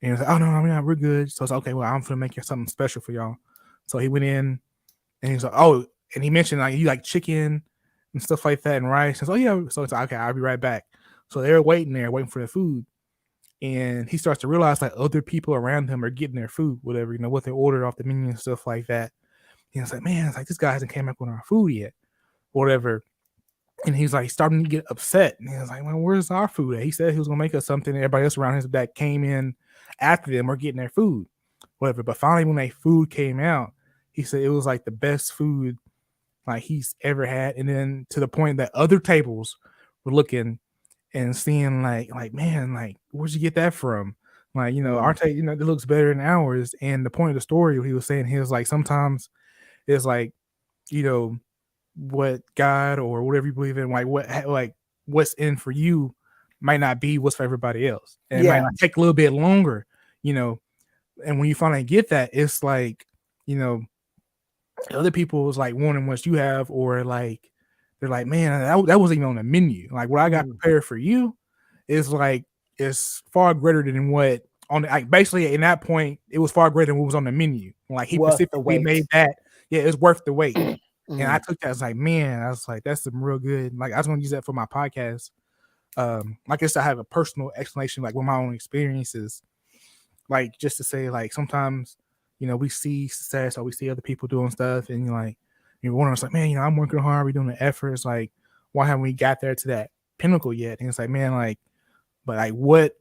And he was like, "Oh no, I mean, we're good." So I was like, "Okay, well, I'm gonna make you something special for y'all." So he went in, and he was like, "Oh," and he mentioned like, "You like chicken and stuff like that and rice." I said, "Oh yeah." So it's like, "Okay, I'll be right back." So they're waiting for the food, and he starts to realize like other people around him are getting their food, whatever, what they ordered off the menu and stuff like that. And it's like, man, it's like this guy hasn't came back with our food yet, whatever. And he's like starting to get upset. And he was like, "Well, where's our food at?" He said he was gonna make us something. Everybody else around him that came in after them were getting their food, whatever. But finally, when their food came out, he said it was like the best food like he's ever had. And then to the point that other tables were looking and seeing like man, like where'd you get that from? Like, our take, it looks better than ours. And the point of the story, he was saying, he was like, sometimes it's like, what God or whatever you believe in, like what's in for you might not be what's for everybody else. And it might not take a little bit longer, and when you finally get that, it's like, other people was like wanting what you have, or like they're like, man, that wasn't even on the menu. Like what I got prepared for you is like it's far greater than what on the, like basically in that point it was far greater than what was on the menu. Like he specifically made that, yeah, it's worth the wait. And I took that as like, man, I was like, that's some real good. Like I was gonna use that for my podcast. I guess I have a personal explanation, like with my own experiences, like just to say, like sometimes, we see success or we see other people doing stuff, and you're wondering, it's like, man, I'm working hard, we're doing the effort. It's like, why haven't we got there to that pinnacle yet? And it's like, man, like, but like what,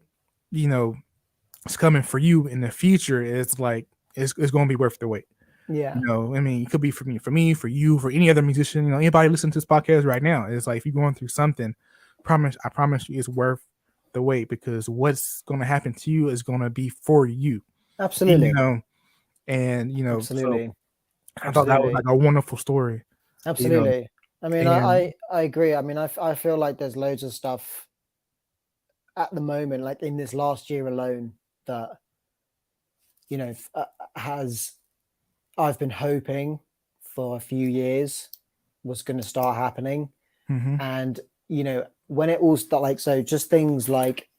is coming for you in the future is like, it's going to be worth the wait. Yeah. I mean, it could be for me, for you, for any other musician, anybody listening to this podcast right now. It's like, if you're going through something, I promise you it's worth the wait, because what's going to happen to you is going to be for you. Absolutely. And Absolutely. so I thought that was like a wonderful story. Absolutely. I mean, I agree. I mean, I feel like there's loads of stuff at the moment, like in this last year alone, that I've been hoping for a few years was going to start happening. And when it all started, like, so just things like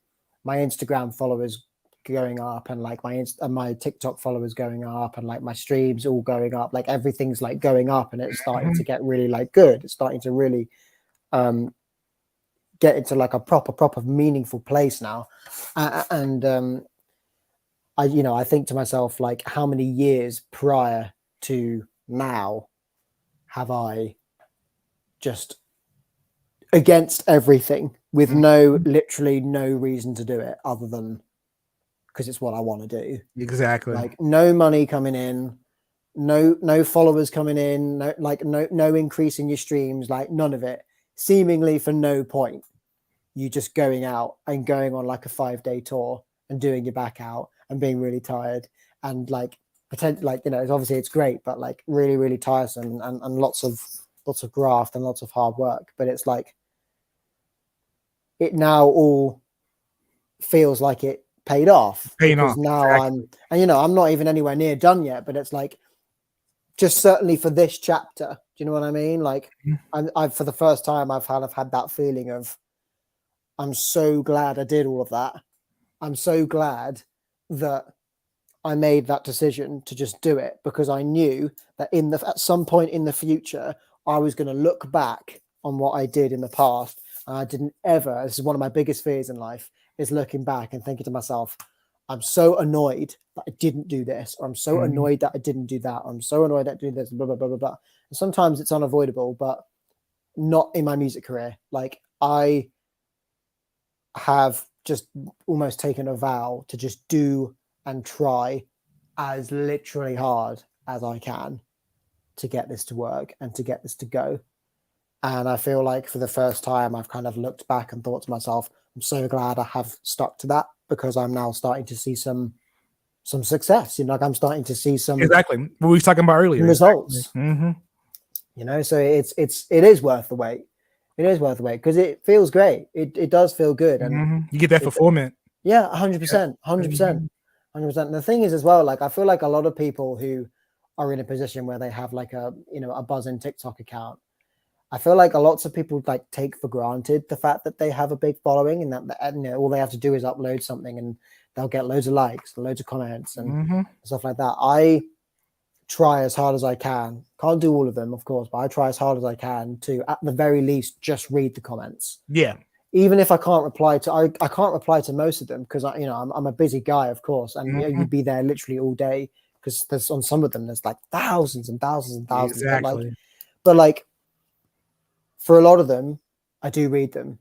my Instagram followers going up, and like my TikTok followers going up, and like my streams all going up, like everything's like going up, and it's starting to get really like good. It's starting to really get into like a proper meaningful place now. And I think to myself, like, how many years prior to now have I just against everything with literally no reason to do it other than because it's what I want to do. Exactly. Like, no money coming in, no followers coming in, no increase in your streams, like none of it, seemingly for no point. You just going out and going on like a 5-day tour and doing your back out and being really tired and like pretend like, it's obviously it's great, but like really, really tiresome and lots of graft and lots of hard work. But it's like, it now all feels like it paid off because now exactly. I'm not even anywhere near done yet, but it's like, just certainly for this chapter, do you know what I mean? Like, I've for the first time, I've kind of had that feeling of, I'm so glad I did all of that. I'm so glad that I made that decision to just do it, because I knew that at some point in the future, I was going to look back on what I did in the past. And I didn't ever, this is one of my biggest fears in life, is looking back and thinking to myself, I'm so annoyed that I didn't do this, or I'm so annoyed that I didn't do that, or I'm so annoyed that I did this, blah, blah, blah, blah, blah. And sometimes it's unavoidable, but not in my music career. Like, I have just almost taken a vow to just do and try as literally hard as I can to get this to work and to get this to go. And I feel like for the first time, I've kind of looked back and thought to myself, I'm so glad I have stuck to that, because I'm now starting to see some success. Like, I'm starting to see some exactly what we were talking about earlier results. Exactly. So it is worth the wait. It is worth the wait because it feels great. It does feel good, and you get that fulfillment. Yeah, 100%, 100%. And the thing is as well, like, I feel like a lot of people who are in a position where they have like a buzzing TikTok account, I feel like lots of people like take for granted the fact that they have a big following, and that all they have to do is upload something and they'll get loads of likes, loads of comments and stuff like that. I try as hard as I can. Can't do all of them, of course, but I try as hard as I can to, at the very least, just read the comments. Yeah. Even if I can't reply to, I can't reply to most of them because I'm a busy guy, of course, and you'd be there literally all day because there's on some of them there's like thousands and thousands and thousands. Exactly. But like for a lot of them, I do read them,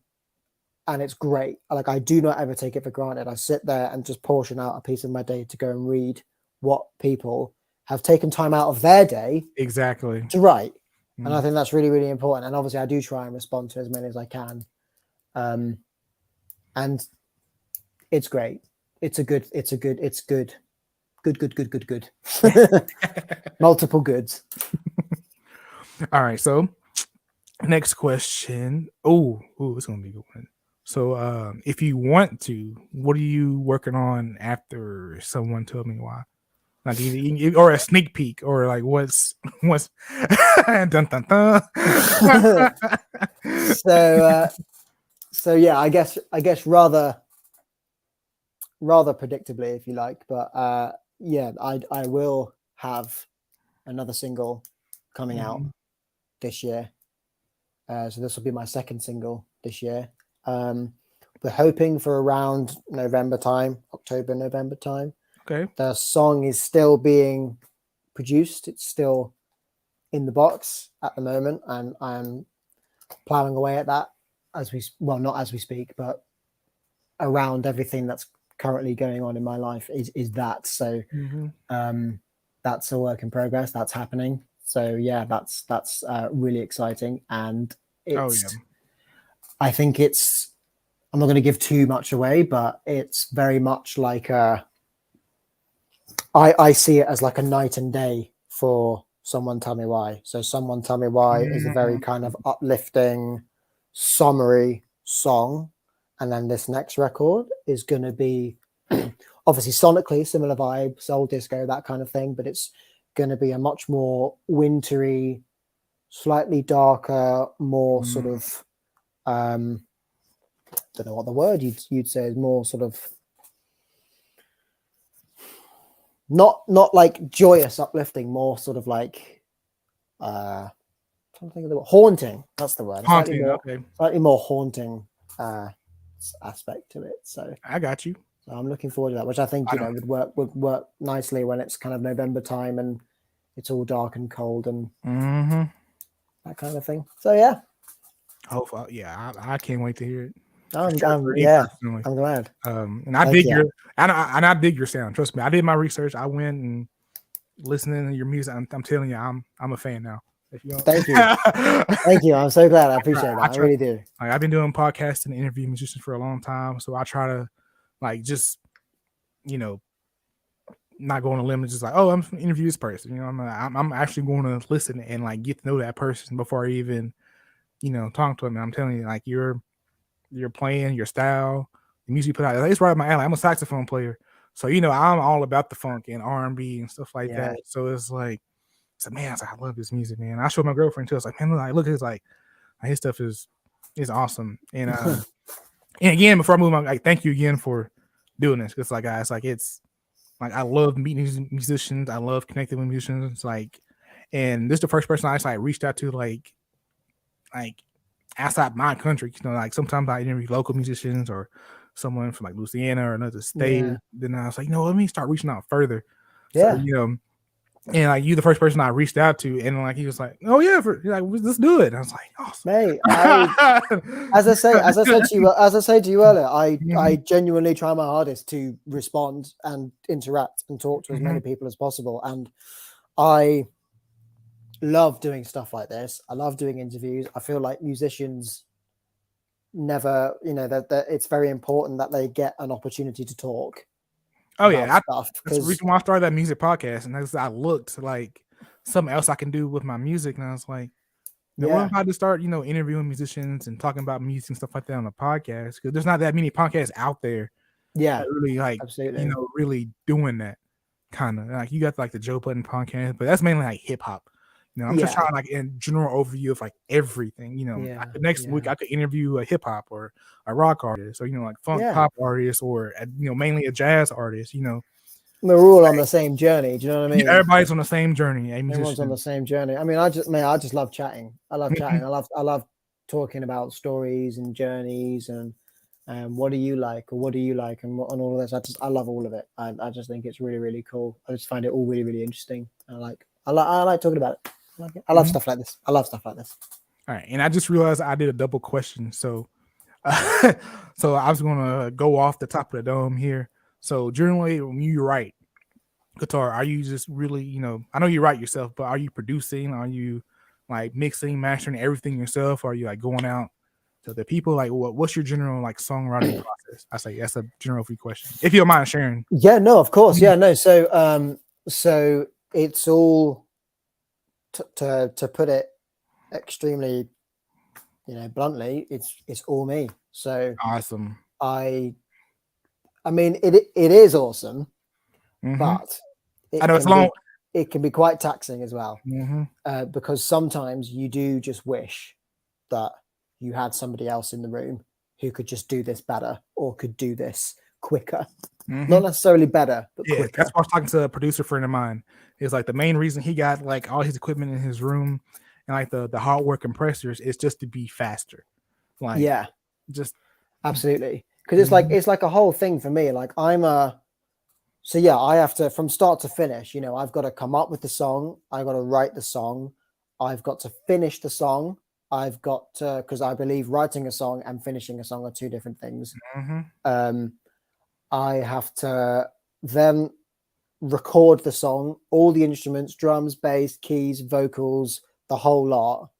and it's great. Like, I do not ever take it for granted. I sit there and just portion out a piece of my day to go and read what people have taken time out of their day exactly to write, and I think that's really, really important. And obviously, I do try and respond to as many as I can. And it's great. It's good. Good. Multiple goods. All right. So next question. Oh, it's going to be a good one. So if you want to, what are you working on after Someone Told Me Why? Like, or a sneak peek, or like what's dun, dun, dun. So yeah, I guess rather predictably, if you like, but yeah, I will have another single coming out this year. So this will be my second single this year. We're hoping for around November time, October, November time. Okay. The song is still being produced. It's still in the box at the moment, and I'm plowing away at that not as we speak, but around everything that's currently going on in my life is that. So that's a work in progress. That's happening. So yeah, that's really exciting, and it's. I think it's. I'm not going to give too much away, but it's very much like I see it as like a night and day for Someone Tell Me Why. So Someone Tell Me Why is a very kind of uplifting, summary song. And then this next record is going to be obviously sonically similar vibe, soul disco, that kind of thing. But it's going to be a much more wintry, slightly darker, more sort of, don't know what the word you'd say is more sort of not like joyous, uplifting, more sort of like trying to think of the word, haunting. That's the word. Haunting. Okay, Slightly more haunting aspect to it. So I got you. I'm looking forward to that, which I think I know. would work nicely when it's kind of November time and it's all dark and cold and that kind of thing. So yeah, Hopefully, yeah, I can't wait to hear it. For I'm, sure, I'm for me yeah, personally. I'm glad. And I Thank dig you. your and I dig your sound. Trust me, I did my research. I went and listening to your music. I'm telling you, I'm a fan now. If you don't, Thank you. Thank you. I'm so glad. I appreciate that. I try. really do. Like, I've been doing podcasts and interview musicians for a long time, so I try to like just you know not going to limit, just like, oh, I'm going to interview this person. You know, I'm actually going to listen and like get to know that person before I even talk to them. And I'm telling you, like your playing, your style, the music you put out, it's right up my alley. I'm a saxophone player, so I'm all about the funk and R&B and stuff like Yeah. that. So it's like, man, I was like, I love this music, man. I showed my girlfriend too. I was like, man, look, his his stuff is awesome. And and again, before I move on, like, thank you again for doing this. It's like, guys, like it's like I love meeting musicians. I love connecting with musicians. It's like, and this is the first person I actually reached out to, like outside my country. Like sometimes I interview local musicians or someone from like Louisiana or another state. Yeah. Then I was like, let me start reaching out further. So Yeah. and like you, the first person I reached out to, and like he was like, "Oh yeah, let's do it." And I was like, "Awesome, Mate, as I said to you earlier, I genuinely try my hardest to respond and interact and talk to as many people as possible, and I love doing stuff like this. I love doing interviews. I feel like musicians never, that it's very important that they get an opportunity to talk. Oh yeah, stuff, that's the reason why I started that music podcast, and I looked like something else I can do with my music, and I was like, what if I just start, interviewing musicians and talking about music and stuff like that on a podcast? Because there's not that many podcasts out there that really absolutely, really doing that kind of. Like you got like the Joe Budden podcast, but that's mainly like hip hop. I'm just trying like in general overview of like everything. Next week I could interview a hip hop or a rock artist, or like funk pop artist, or mainly a jazz artist. We're all on the same journey. Do you know what I mean? Everybody's on the same journey. Everyone's on the same journey. I mean, I just love chatting. I love chatting. I love talking about stories and journeys and what do you like or what do you like and all of this. I love all of it. I just think it's really, really cool. I just find it all really, really interesting. I like talking about it. I love stuff like this. I love stuff like this. All right, and I just realized I did a double question, so so I was gonna go off the top of the dome here. So generally, when you write guitar, are you just really, I know you write yourself, but are you producing? Are you like mixing, mastering everything yourself? Or are you like going out to the people? Like, what's your general like songwriting process? I say that's a general free question, if you don't mind sharing. Yeah, no, of course, yeah, no. So it's all to put it extremely, bluntly, it's all me. So awesome. I mean, it is awesome, but I know it's long. It can be quite taxing as well, because sometimes you do just wish that you had somebody else in the room who could just do this better or could do this quicker. Not necessarily better, but quicker. That's why I was talking to a producer friend of mine. It's like the main reason he got like all his equipment in his room and like the hardware compressors is just to be faster. Like, just absolutely, because it's like a whole thing for me. Like I have to, from start to finish, I've got to come up with the song, I've got to write the song, I've got to finish the song, I've got to, because I believe writing a song and finishing a song are two different things. I have to then record the song, all the instruments, drums, bass, keys, vocals, the whole lot.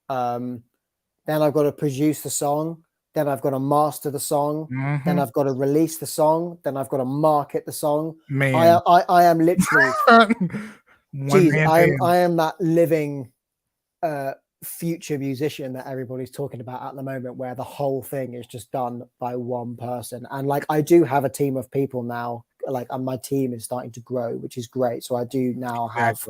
Then I've got to produce the song. Then I've got to master the song. Then I've got to release the song. Then I've got to market the song. Man, I am literally, I am that living future musician that everybody's talking about at the moment, where the whole thing is just done by one person. And like, I do have a team of people now, like, and my team is starting to grow, which is great. So I do now have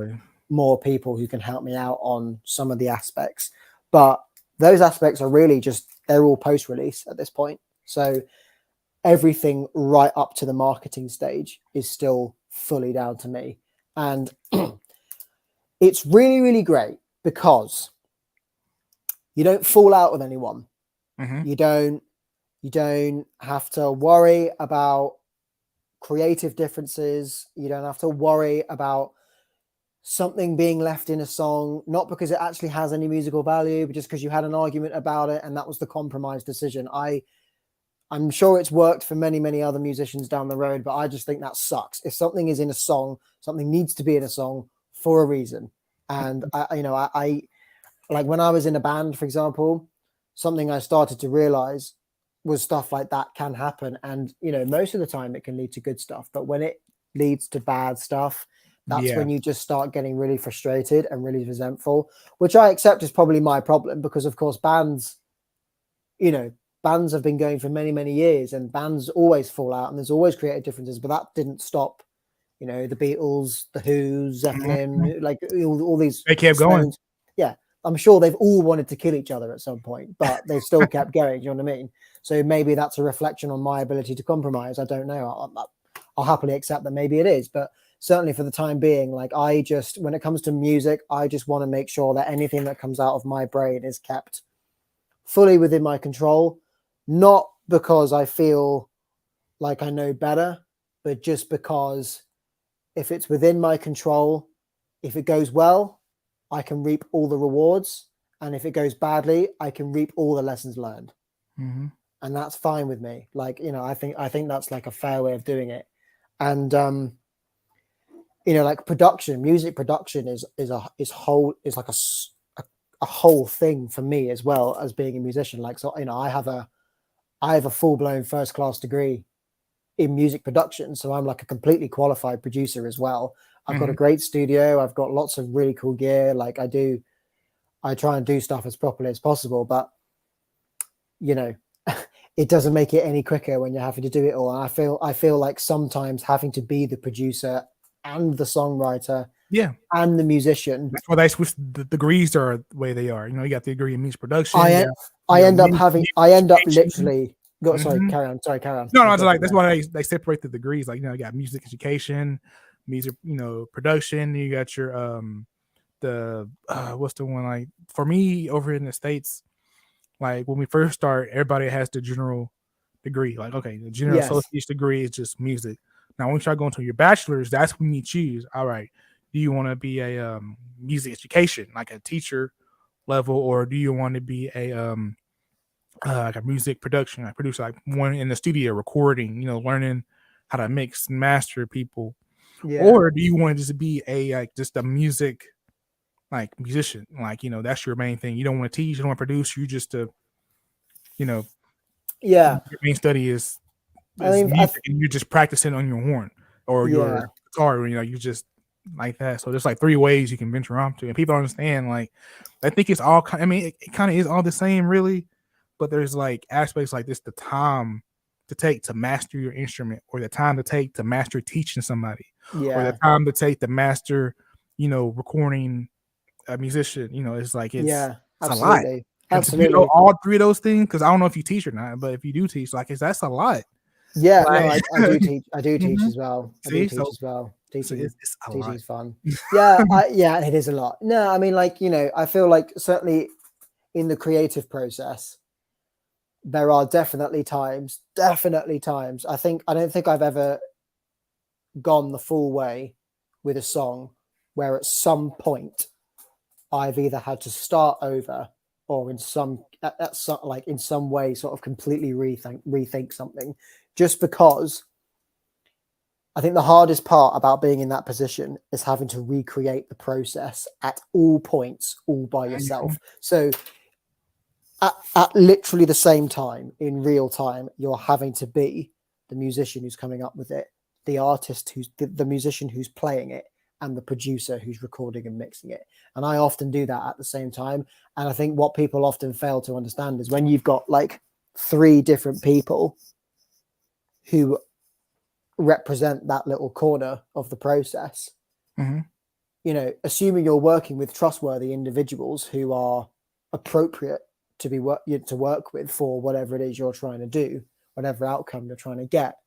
more people who can help me out on some of the aspects, but those aspects are really just, they're all post-release at this point. So everything right up to the marketing stage is still fully down to me. And it's really, really great because you don't fall out with anyone. Mm-hmm. You don't have to worry about creative differences. You don't have to worry about something being left in a song, not because it actually has any musical value, but just because you had an argument about it and that was the compromise decision. I'm sure it's worked for many, many other musicians down the road, but I just think that sucks. If something is in a song, something needs to be in a song for a reason. And I like when I was in a band, for example, something I started to realize was stuff like that can happen. And, most of the time it can lead to good stuff, but when it leads to bad stuff, that's Yeah. when you just start getting really frustrated and really resentful, which I accept is probably my problem because, of course, bands have been going for many, many years and bands always fall out and there's always creative differences, but that didn't stop, the Beatles, the Who, Mhm. Zeppelin, like all these They kept going. Stones. Yeah. I'm sure they've all wanted to kill each other at some point, but they've still kept going. You know what I mean? So maybe that's a reflection on my ability to compromise. I don't know. I'll happily accept that maybe it is, but certainly for the time being, like when it comes to music, I just want to make sure that anything that comes out of my brain is kept fully within my control, not because I feel like I know better, but just because if it's within my control, if it goes well, I can reap all the rewards. And if it goes badly, I can reap all the lessons learned. Mm-hmm. And that's fine with me. Like, I think that's like a fair way of doing it. And like music production is like a whole thing for me as well as being a musician. Like, so, I have a full-blown first-class degree in music production. So I'm like a completely qualified producer as well. I've got a great studio. I've got lots of really cool gear. Like I try and do stuff as properly as possible, but it doesn't make it any quicker when you're having to do it all. And I feel like sometimes having to be the producer and the songwriter Yeah. and the musician. That's why they switch the degrees are the way they are. You got the degree in music production. I end up education. literally sorry, Mm-hmm. carry on. Sorry, carry on. No, it's like that's why they separate the degrees. Like, you got music education, music, production. You got your the what's the one, like for me over in the States, like when we first start, everybody has the general degree. Like, okay, the general associate's degree is just music. Now, when you start going to your bachelor's, that's when you choose. All right, do you want to be a music education, like a teacher level, or do you want to be like a music production, like producer, like one in the studio recording, learning how to mix and master people, or do you want to just be just a music like musician, like that's your main thing. You don't want to teach, you don't want to produce, you just your main study is music, and you're just practicing on your horn or your guitar, you just like that. So there's like 3 ways you can venture off to, and people understand. Like, I think it's all. I mean, it kind of is all the same, really, but there's like aspects like this: the time to take to master your instrument, or the time to take to master teaching somebody, or the time to take to master, recording a musician. It's like it's a lot. And to do all 3 of those things, because I don't know if you teach or not, but if you do teach, like, that's a lot. Yeah, like, no, I do teach. I do teach Mhm. as well. See, Teaching, it's a lot. teaching's fun. Yeah, it is a lot. No, I mean, like, I feel like certainly in the creative process, there are definitely times. I don't think I've ever gone the full way with a song where at some point I've either had to start over or in some way sort of completely rethink something, just because I think the hardest part about being in that position is having to recreate the process at all points, all by yourself. So at literally the same time, in real time, you're having to be the musician who's coming up with it, the artist who's the musician who's playing it, and the producer who's recording and mixing it. And I often do that at the same time. And I think what people often fail to understand is when you've got like 3 different people who represent that little corner of the process, assuming you're working with trustworthy individuals who are appropriate to work with for whatever it is you're trying to do, whatever outcome you're trying to get,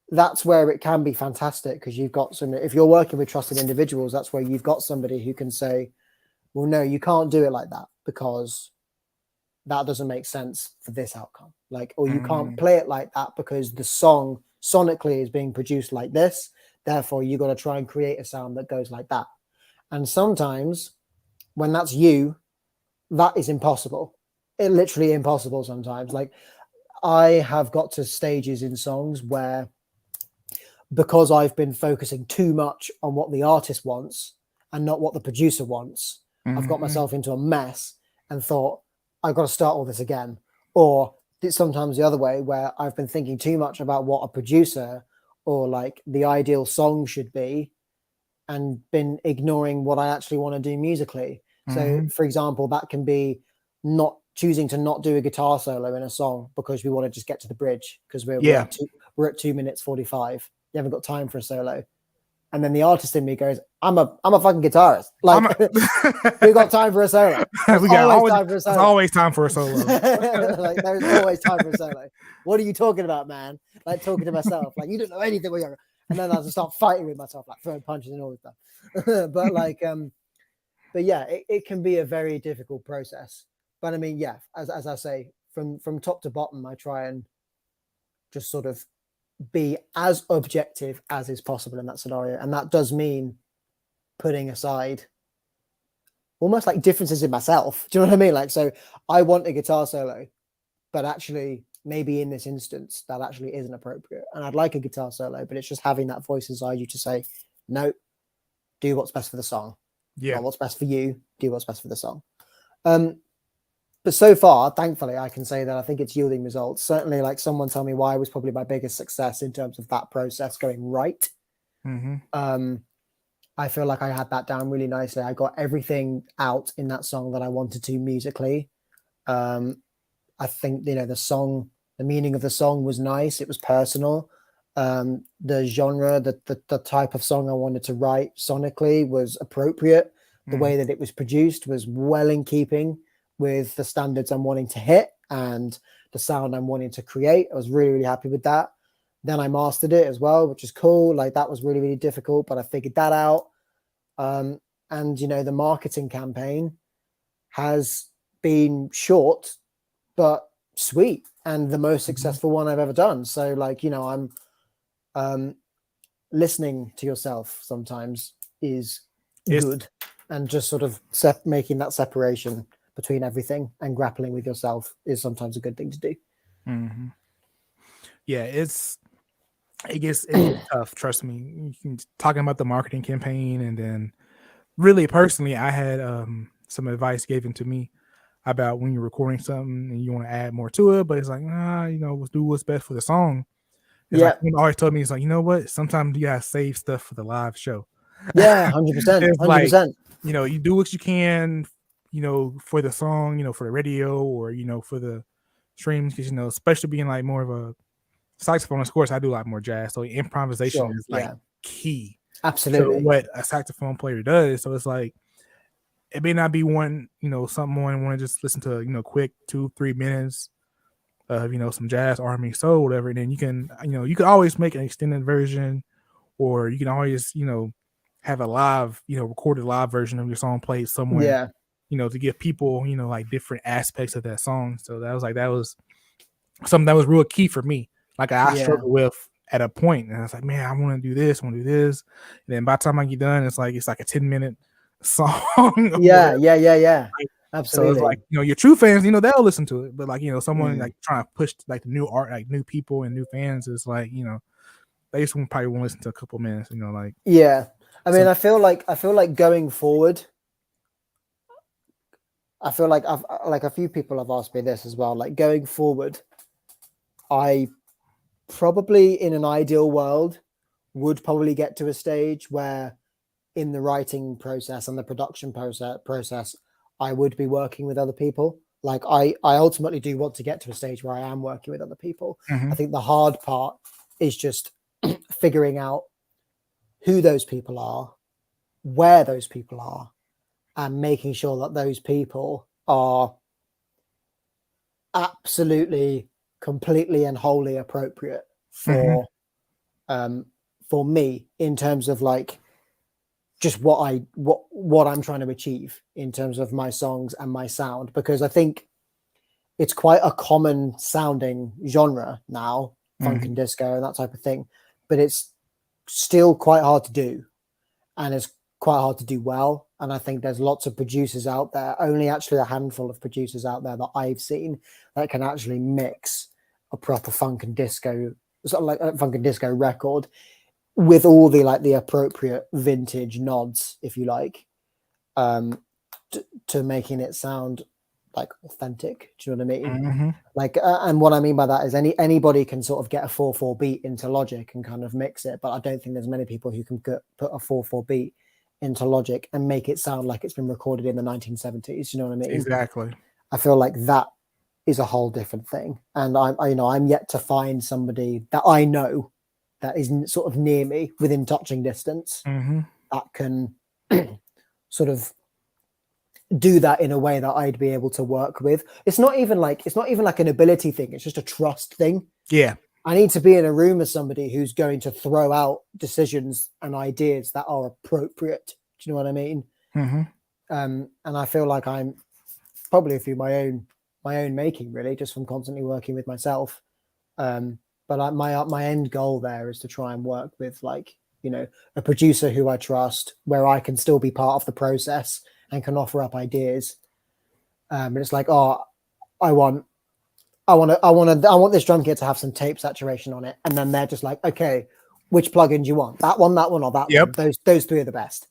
that's where it can be fantastic, because you've got some, if you're working with trusted individuals, that's where you've got somebody who can say, well, no, you can't do it like that because that doesn't make sense for this outcome. Like, or you can't Mm, play it like that because the song sonically is being produced like this. Therefore, you got to try and create a sound that goes like that. And sometimes when that's you, that is impossible. It literally impossible sometimes. Like, I have got to stages in songs where, because I've been focusing too much on what the artist wants and not what the producer wants, I've got mhm. myself into a mess and thought, I've got to start all this again. Or it's sometimes the other way, where I've been thinking too much about what a producer or like the ideal song should be, and been ignoring what I actually want to do musically. So, Mhm. for example, that can be not choosing to not do a guitar solo in a song because we want to just get to the bridge, because we're Yeah. at 2 minutes 45. You haven't got time for a solo. And then the artist in me goes, I'm a fucking guitarist. I'm Like, we got time for a solo. There's we got always always time for a there's solo. always time for a solo. Like, there's always time for a solo. What are you talking about, man? Like, talking to myself, like, you don't know anything when you're. And then I'll just start fighting with myself, like throwing punches and all this stuff. But like, but yeah, it can be a very difficult process. But I mean, yeah, as I say, from top to bottom, I try and just sort of be as objective as is possible in that scenario, and that does mean putting aside almost like differences in myself. Do you know what I mean? Like, so I want a guitar solo, but actually, maybe in this instance, that actually isn't appropriate. And I'd like a guitar solo, but it's just having that voice inside you to say, no, do what's best for the song, Yeah. not what's best for you. Do what's best for the song. Um, but so far, thankfully, I can say that I think it's yielding results. Certainly, like, someone tell me why was probably my biggest success in terms of that process going right. Mhm. I feel like I had that down really nicely. I got everything out in that song that I wanted to musically. Um, I think, the song, the meaning of the song was nice. It was personal. The genre, the type of song I wanted to write sonically was appropriate. The Mhm. way that it was produced was well in keeping with the standards I'm wanting to hit and the sound I'm wanting to create. I was really, really happy with that. Then I mastered it as well, which is cool. Like, that was really, really difficult, but I figured that out. Um, and the marketing campaign has been short but sweet, and the most Mhm. successful one I've ever done. So, like, I'm um, listening to yourself sometimes is It's good, and just sort of making that separation between everything and grappling with yourself is sometimes a good thing to do. mhm. Yeah, it gets tough, trust me. Talking about the marketing campaign, and then really personally, I had some advice given to me about when you're recording something and you want to add more to it, but it's like, nah, let's do what's best for the song. It's like Yeah, someone always told me, it's like, you know what? Sometimes you gotta save stuff for the live show. yeah, 100%, It's like, 100%. you do what you can, for the song, for the radio, or for the streams, because especially being like more of a saxophone. Of course, I do a lot more jazz, so improvisation Sure, is like yeah, key to absolutely. what a saxophone player does. So it's like it may not be one, something one want to just listen to, quick 2-3 minutes of some jazz, R&B, soul, whatever. And then you can always make an extended version, or you can always have a live, recorded live version of your song played somewhere, Yeah, to give people like different aspects of that song. So that was something that was real key for me. Like, I yeah, struggled with at a point, and I was like, man, I want to do this, I want to do this. And then by the time I get done, it's like a 10-minute song or yeah, whatever. yeah, yeah, yeah, Like, so it's like, absolutely. your true fans, they'll listen to it. But like, someone Mm. like trying to push like the new art, like new people and new fans, is like, they just probably won't listen to a couple minutes, like Yeah, I mean, some. I feel like going forward, I feel like I've like a few people have asked me this as well. Like, going forward, I probably, in an ideal world, would probably get to a stage where, in the writing process and the production process, I would be working with other people. Like, I ultimately do want to get to a stage where I am working with other people. I Mhm. think the hard part is just figuring out who those people are, where those people are, and making sure that those people are absolutely, completely, and wholly appropriate Mhm. for for me in terms of like just what I'm trying to achieve in terms of my songs and my sound, because I think it's quite a common sounding genre now, funk and disco and that type of thing, but it's still quite hard to do, and it's quite hard to do well. And I think there's lots of producers out there, only actually a handful of producers out there that I've seen that can actually mix a proper funk and disco, sort of like a funk and disco record with all the like the appropriate vintage nods, if you like, to making it sound like authentic. Do you know what I mean? Like, and what I mean by that is anybody can sort of get a 4/4 beat into Logic and kind of mix it, but I don't think there's many people who can put a 4/4 beat into Logic and make it sound like it's been recorded in the 1970s. You know what I mean? Exactly. I feel like that is a whole different thing, and I'm yet to find somebody that I know that is sort of near me within touching distance that can sort of do that in a way that I'd be able to work with. It's not even like an ability thing. It's just a trust thing. Yeah. I need to be in a room with somebody who's going to throw out decisions and ideas that are appropriate. Do you know what I mean? And I feel like I'm probably through my own making, really, just from constantly working with myself. But my end goal there is to try and work with, like, you know, a producer who I trust, where I can still be part of the process and can offer up ideas. And it's like, oh, I want this drum kit to have some tape saturation on it, and then they're just like, okay, which plugin do you want? That one, or that one? Those three are the best.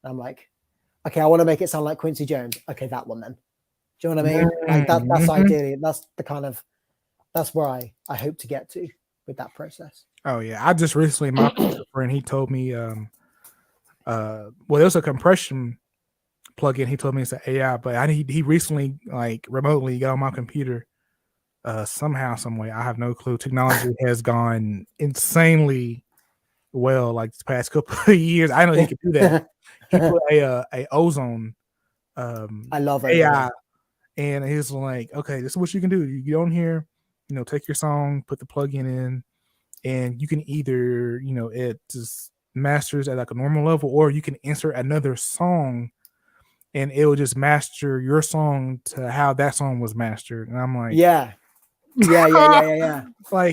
And I'm like, okay, I want to make it sound like Quincy Jones. Okay, that one then. Do you know what I mean? Like that's ideally, that's where I hope to get to with that process. Oh yeah, I just recently, my friend, he told me, well, there's a compression plugin. He told me it's an AI, but he recently, like, remotely got on my computer, somehow, some way. I have no clue. Technology has gone insanely well, like, this past couple of years. I know he could do that. He put a Ozone, I love AI, and he's like, okay, this is what you can do. You get on here, you know, take your song, put the plugin in, and you can either, you know, it just masters at like a normal level, or you can insert another song and it will just master your song to how that song was mastered. And I'm like, yeah. Like,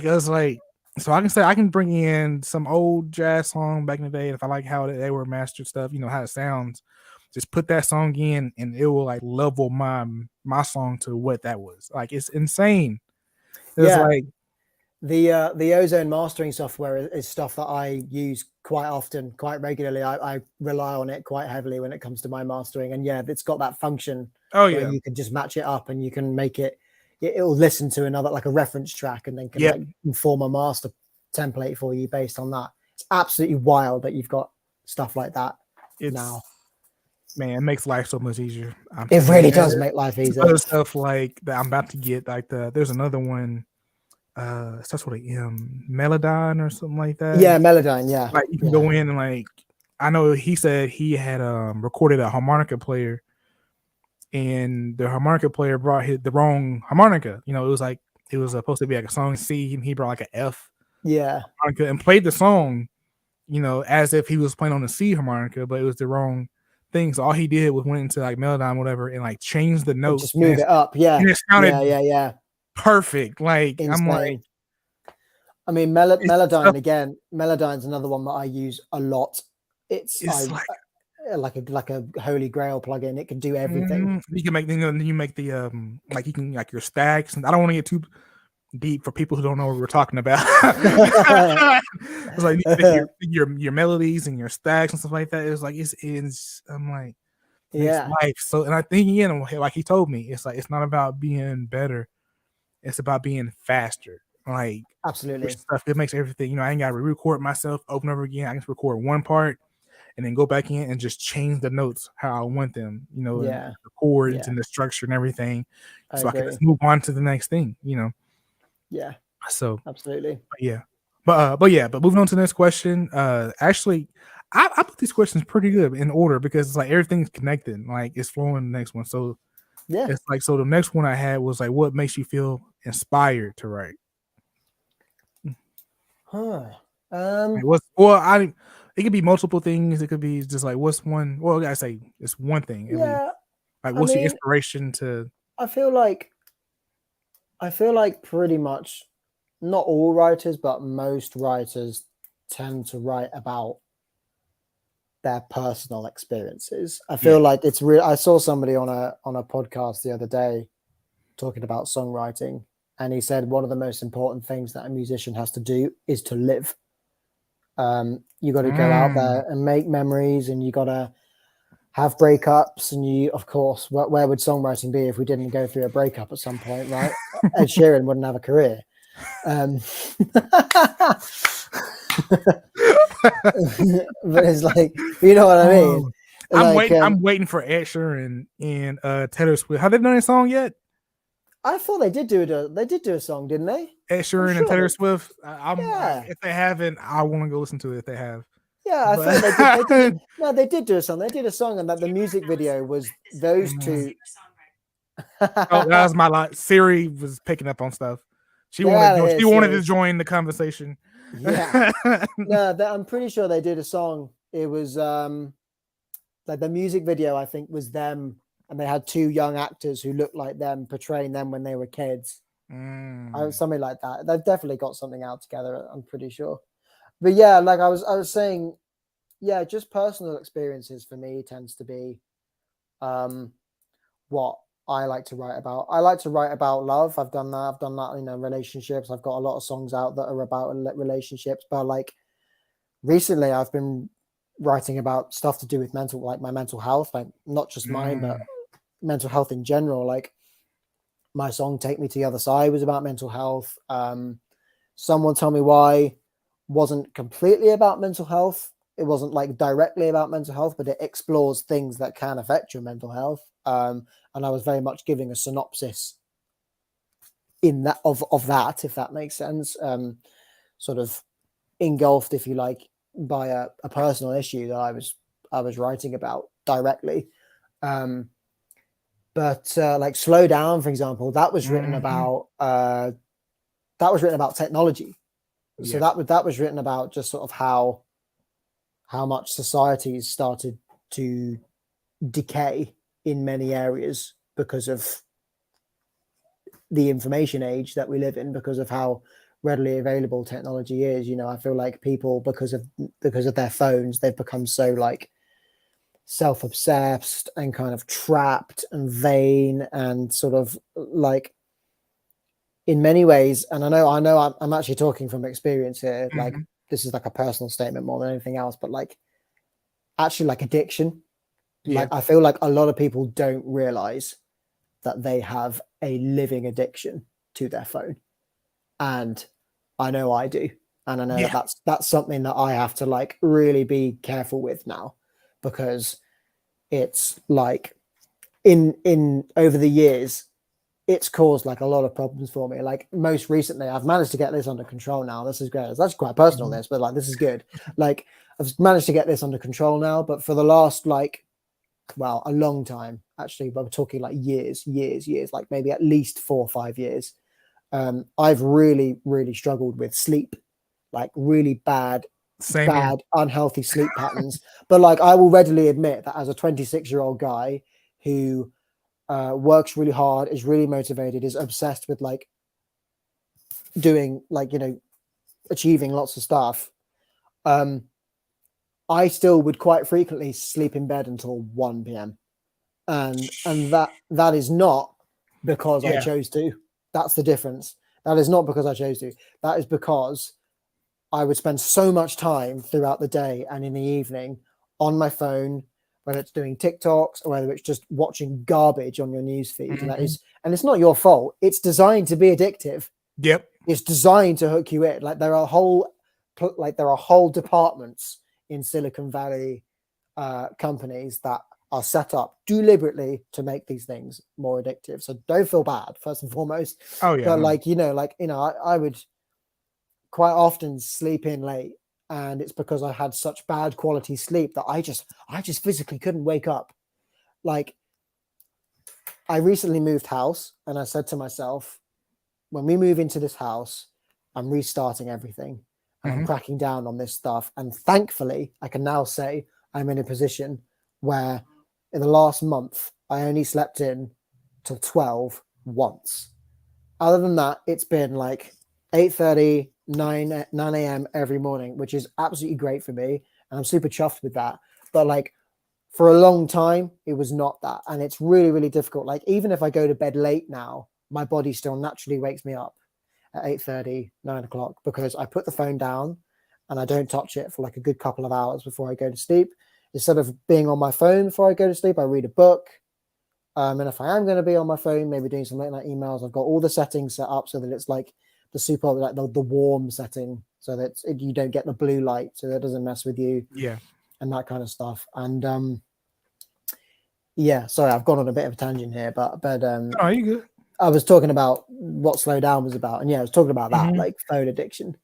I was like, so I can say I can bring in some old jazz song back in the day, and if I like how they were mastered stuff, you know, how it sounds, just put that song in and it will, like, level my song to what that was. Like, it's insane. It's like the Ozone mastering software is stuff that I use quite often, quite regularly. I rely on it quite heavily when it comes to my mastering, and it's got that function where you can just match it up and you can make it'll listen to another, like a reference track, and then can like inform a master template for you based on that. It's absolutely wild that you've got stuff like that now. Man, it makes life so much easier. It really does make life easier. Other stuff like that I'm about to get, like there's another one, it starts with a M, Melodyne or something like that. Yeah, Melodyne, yeah. Like, you can go in and, like, I know he said he had recorded a harmonica player, and the harmonica player brought the wrong harmonica. You know, it was supposed to be like a song C, and he brought like an F harmonica and played the song, you know, as if he was playing on the C harmonica, but it was the wrong thing. So all he did was went into like Melodyne, whatever, and like changed the notes, just move it up. And it sounded perfect. Like, insane. I'm like, I mean, Melodyne again. Melodyne's another one that I use a lot. It's like a holy grail plugin. It can do everything. You can make, you make the like, you can, like, your stacks. And I don't want to get too deep for people who don't know what we're talking about. It's like your melodies and your stacks and stuff like that. It's like I'm like, life. So, and I think, like he told me, it's like, it's not about being better, it's about being faster. Like, absolutely, stuff, it makes everything, I ain't gotta re-record myself over and over again. I can just record one part and then go back in and just change the notes how I want them, the chords and the structure and everything, so I can just move on to the next thing, Yeah. So absolutely. But moving on to the next question. Actually, I put these questions pretty good in order because it's like everything's connected. Like, it's flowing the next one. So it's like, so the next one I had was like, what makes you feel inspired to write? Um, Like what's well, I it could be multiple things. It could be just like what's one. Well, I gotta say it's one thing at least. yeah, Like I what's your mean, inspiration to? I feel like pretty much not all writers, but most writers tend to write about their personal experiences. I Yeah. feel like it's real. I saw somebody on a podcast the other day talking about songwriting, and he said one of the most important things that a musician has to do is to live. You got to go out Mm. there and make memories, and you got to have breakups. And you, of course, where would songwriting be if we didn't go through a breakup at some point, right? Ed Sheeran wouldn't have a career. Um, but it's like, you know what I mean? Oh, Like, I'm waiting for Ed Sheeran and Taylor Swift. Have they done a song yet? I thought they did do it. They did do a song, didn't they? Ed I'm Sheeran and sure Taylor that. Swift. Yeah, If they haven't, I want to go listen to it. If they have, yeah. I thought but they did. They did it. No, they did do a song. They did a song, and that the music video was those Mm. two. Oh, that Get was my lot. Siri was picking up on stuff. out of She here, wanted to Siri. join the conversation. Yeah. No, I'm pretty sure they did a song. It was like the music video. I think was them, and they had two young actors who looked like them portraying them when they were kids. Mm. Something like that. They've definitely got something out together. I'm pretty sure. But yeah, like I was saying, yeah, just personal experiences for me tends to be um, what I like to write about. I like to write about love. I've done that. I've done that in relationships. I've got a lot of songs out that are about relationships. But like recently, I've been writing about stuff to do with like my mental health, like not just mine, but Mm. mental health in general. Like my song "Take Me to the Other Side" was about mental health. Someone Tell Me Why wasn't completely about mental health. It wasn't like directly about mental health, but it explores things that can affect your mental health. And I was very much giving a synopsis in that of that, if that makes sense. Sort of engulfed, if you like, by a personal issue that I was writing about directly. Um, but like Slow Down, for example, Mhm. that was written about technology. So Yep. that was written about just sort of how much societies started to decay in many areas because of the information age that we live in, because of how readily available technology is. You know, I feel like people, because of their phones, they've become so like self-obsessed and kind of trapped and vain and sort of like in many ways. And I'm actually talking from experience here, like Mhm. this is like a personal statement more than anything else, but like actually like addiction, Yeah. like I feel like a lot of people don't realize that they have a living addiction to their phone, and I know I do, and I know that Yeah. that's something that I have to like really be careful with now, because it's like in over the years it's caused like a lot of problems for me. Like most recently, I've managed to get this under control now. This is great. That's quite personal, Mhm. this, but like this is good. Like I've managed to get this under control now, but for the last like, well, a long time actually, but we're talking like years, like maybe at least 4 or 5 years. I've really struggled with sleep, like really Same here. bad, unhealthy sleep patterns. But like, I will readily admit that as a 26-year-old guy who works really hard, is really motivated, is obsessed with like doing like, achieving lots of stuff. Um, I still would quite frequently sleep in bed until 1 p.m. And that is not because I Yeah. chose to. That's the difference. That is not because I chose to. That is because I would spend so much time throughout the day and in the evening on my phone, whether it's doing TikToks or whether it's just watching garbage on your news feed. And that Mhm. is, and it's not your fault. It's designed to be addictive. Yep. It's designed to hook you in. Like there are whole departments in Silicon Valley companies that are set up deliberately to make these things more addictive. So don't feel bad, first and foremost. Oh yeah. But No. I would quite often sleep in late, and it's because I had such bad quality sleep that I just physically couldn't wake up. Like I recently moved house, and I said to myself, when we move into this house, I'm restarting everything. and I'm Mhm. cracking down on this stuff. And thankfully, I can now say I'm in a position where in the last month, I only slept in till 12 once. Other than that, it's been like 8:30, 9 a.m. every morning, which is absolutely great for me. And I'm super chuffed with that. But like for a long time, it was not that. And it's really, really difficult. Like even if I go to bed late now, my body still naturally wakes me up at 8:30, 9 o'clock, because I put the phone down and I don't touch it for like a good couple of hours before I go to sleep. Instead of being on my phone before I go to sleep, I read a book. And if I am going to be on my phone, maybe doing some late night emails, I've got all the settings set up so that it's like the super, like the warm setting, so that you don't get the blue light, so that doesn't mess with you. Yeah. And that kind of stuff. And yeah, sorry, I've gone on a bit of a tangent here, but Oh, you good? I was talking about what Slow Down was about, and yeah, I was talking about that, Mhm. like phone addiction,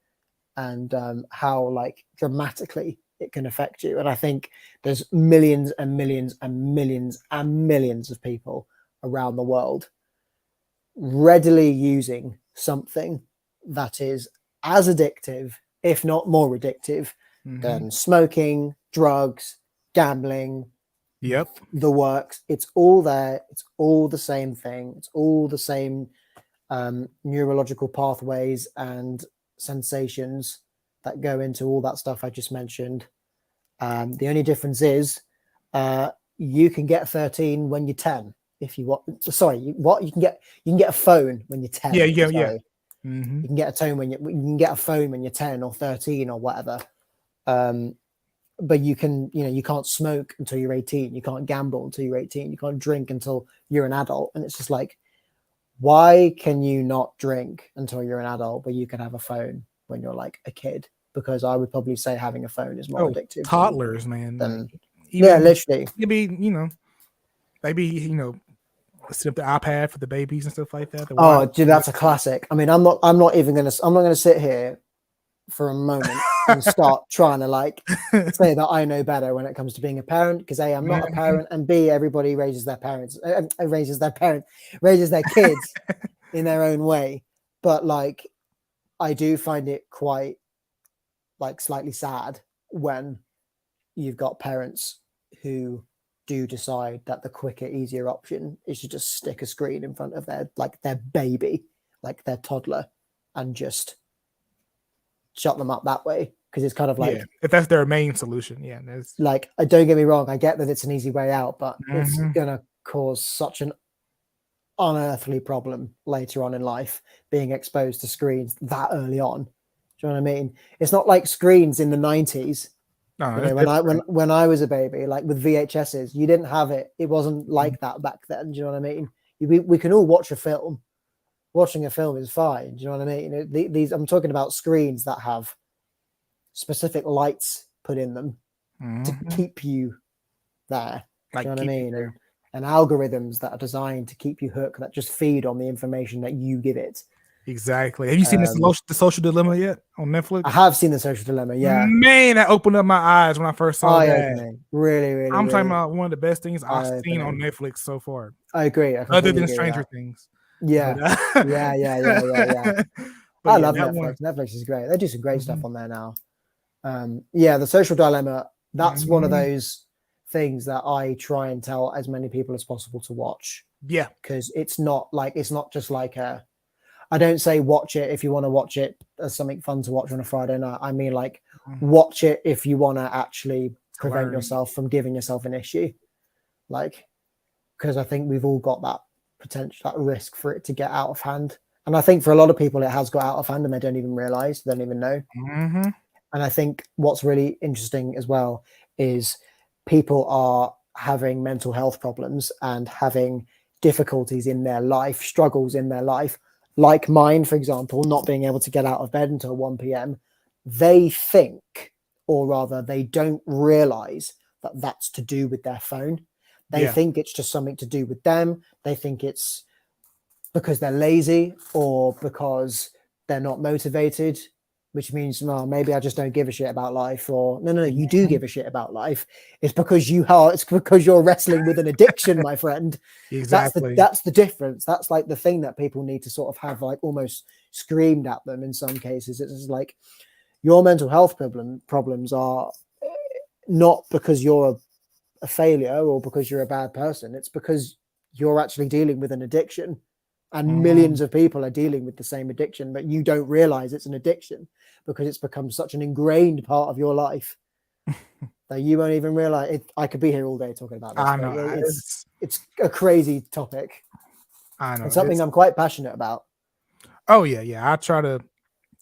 and how like dramatically it can affect you. And I think there's millions and millions and millions and millions of people around the world readily using something that is as addictive, if not more addictive, Mhm. than smoking, drugs, gambling, Yep. the works. It's all there. It's all the same thing. It's all the same neurological pathways and sensations that go into all that stuff I just mentioned. The only difference is you can get 13 when you're 10 if you want. Sorry, what you can get a phone when you're 10. Yeah. Yeah. Yeah. Sorry. Mhm. You can get a phone when you can get a phone when you're 10 or 13 or whatever. But you can't smoke until you're 18. You can't gamble until you're 18. You can't drink until you're an adult. And it's just like, why can you not drink until you're an adult, but you can have a phone when you're like a kid? Because I would probably say having a phone is more Oh, addictive toddlers, man. Like than yeah, even literally. maybe maybe set up the iPad for the babies and stuff like that. The watch. Oh, dude, that's a classic. I mean, I'm not gonna sit here for a moment and start trying to like say that I know better when it comes to being a parent, because A, I'm not a parent, and B, everybody raises their kids in their own way. But like, I do find it quite like slightly sad when you've got parents who do decide that the quicker, easier option is to just stick a screen in front of their baby, like their toddler, and just shut them up that way. Because it's kind of like, Yeah, if that's their main solution, yeah, that's like, don't get me wrong, I get that it's an easy way out, but it's Mhm. gonna cause such an unearthly problem later on in life being exposed to screens that early on. Do you know what I mean? It's not like screens in the 90s. No, You that's know, different. when I was a baby, like with VHSs, you didn't have it. It wasn't like that back then. Do you know what I mean? We can all watch a film. Watching a film is fine. Do you know what I mean? You know, these I'm talking about screens that have specific lights put in them to Mhm. keep you there. Do you Like know what I keep you mean? there. And algorithms that are designed to keep you hooked, that just feed on the information that you give it. Exactly. Have you seen Um, the Social Dilemma yet on I Netflix? have seen The Social Dilemma. Yeah, Man, that opened up my eyes when I first saw eye that. opening. Really, really, I'm talking really about one of the best things I've eye seen on opening. Netflix so far, I agree. I other completely than agree with Stranger that. Things. But Yeah, yeah. but I yeah, love that one. Netflix. Netflix is great. They do some great stuff Mhm. on there now. Yeah, The Social Dilemma. That's one of Mhm. those things that I try and tell as many people as possible to watch, Yeah. because it's not just like I don't say watch it if you want to watch it as something fun to watch on a Friday night. I mean, like, Mhm. watch it if you want to actually To prevent learn. yourself from giving yourself an issue. Like, because I think we've all got that potential, that risk for it to get out of hand. And I think for a lot of people, it has got out of hand and they don't even realize, they don't even know. Mhm. And I think what's really interesting as well is people are having mental health problems and having difficulties in their life, struggles in their life, like mine, for example, not being able to get out of bed until 1 p.m. They think, or rather, they don't realize that that's to do with their phone. They Yeah. think it's just something to do with them. They think it's because they're lazy or because they're not motivated, which means, well, maybe I just don't give a shit about life. Or no, you do Mhm. give a shit about life. It's because you're wrestling with an addiction, my friend. Exactly. That's the difference. That's like the thing that people need to sort of have like almost screamed at them in some cases. It's just like, Your mental health problems are not because you're a failure or because you're a bad person. It's because you're actually dealing with an addiction, and millions of people are dealing with the same addiction, but you don't realize it's an addiction because it's become such an ingrained part of your life that you won't even realize it. I could be here all day talking about this, I but know. it's a crazy topic I know. and something I'm quite passionate about. Oh yeah. I try to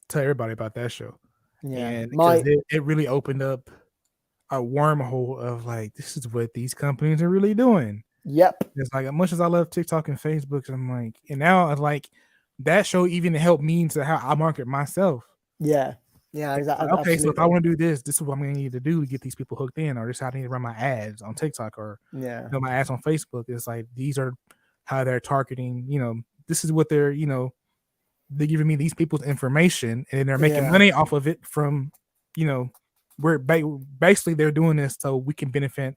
tell everybody about that show, Yeah, and because it really opened up a wormhole of like, this is what these companies are really doing. yep. It's like, as much as I love TikTok and Facebook, I'm like, and now it's like that show even helped me into how I market myself. Yeah, It's like, exactly, okay, so if I absolutely. want to do this, this is what I'm gonna need to do to get these people hooked in, or this is how I need to run my ads on TikTok, or Yeah, my ads on Facebook. It's like, these are how they're targeting. This is what they're they're giving me these people's information, and they're making yeah, money off of it from we're basically they're doing this so we can benefit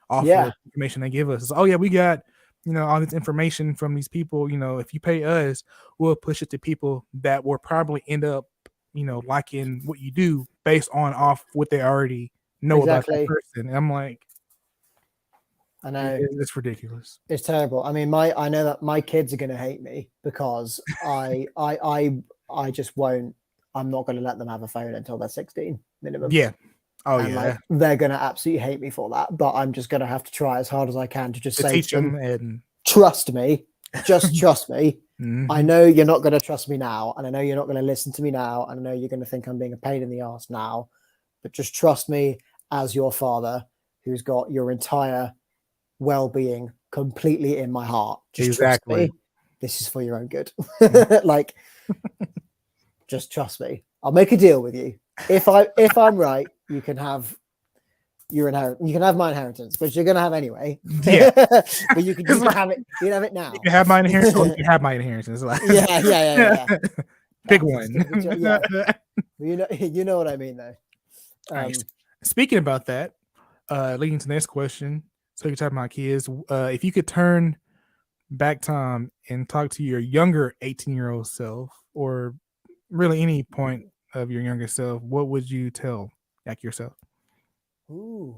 off of yeah, the information they give us. It's, oh yeah, we got all this information from these people. If you pay us, we'll push it to people that will probably end up liking what you do based on off what they already know about that exactly. person. And I'm like, I know. it's ridiculous. It's terrible. I mean, I know that my kids are going to hate me because I just won't. I'm not going to let them have a phone until they're 16 minimum, Yeah. Oh and like yeah. they're going to absolutely hate me for that. But I'm just going to have to try as hard as I can to just To say to teach them them, and trust me, just trust me. I Mhm. know you're not going to trust me now, and I know you're not going to listen to me now, and I know you're going to think I'm being a pain in the ass now, but just trust me as your father, who's got your entire well-being completely in my heart. Just trust Exactly. me. This is for your own good. Mhm. Like, just trust me. I'll make a deal with you. If I'm right, you can have your inheritance. You can have my inheritance, which you're gonna have anyway. Yeah. But you It's can like, have it. You can have it you now. can have my inheritance, or you can have my inheritance. It's like, Yeah. pick That's one. yeah. You know what I mean, though. All right. Speaking about that, leading to the next question. So you're talking about kids. If you could turn back time and talk to your younger 18-year-old self, or really any point of your younger self, what would you tell like yourself? Ooh,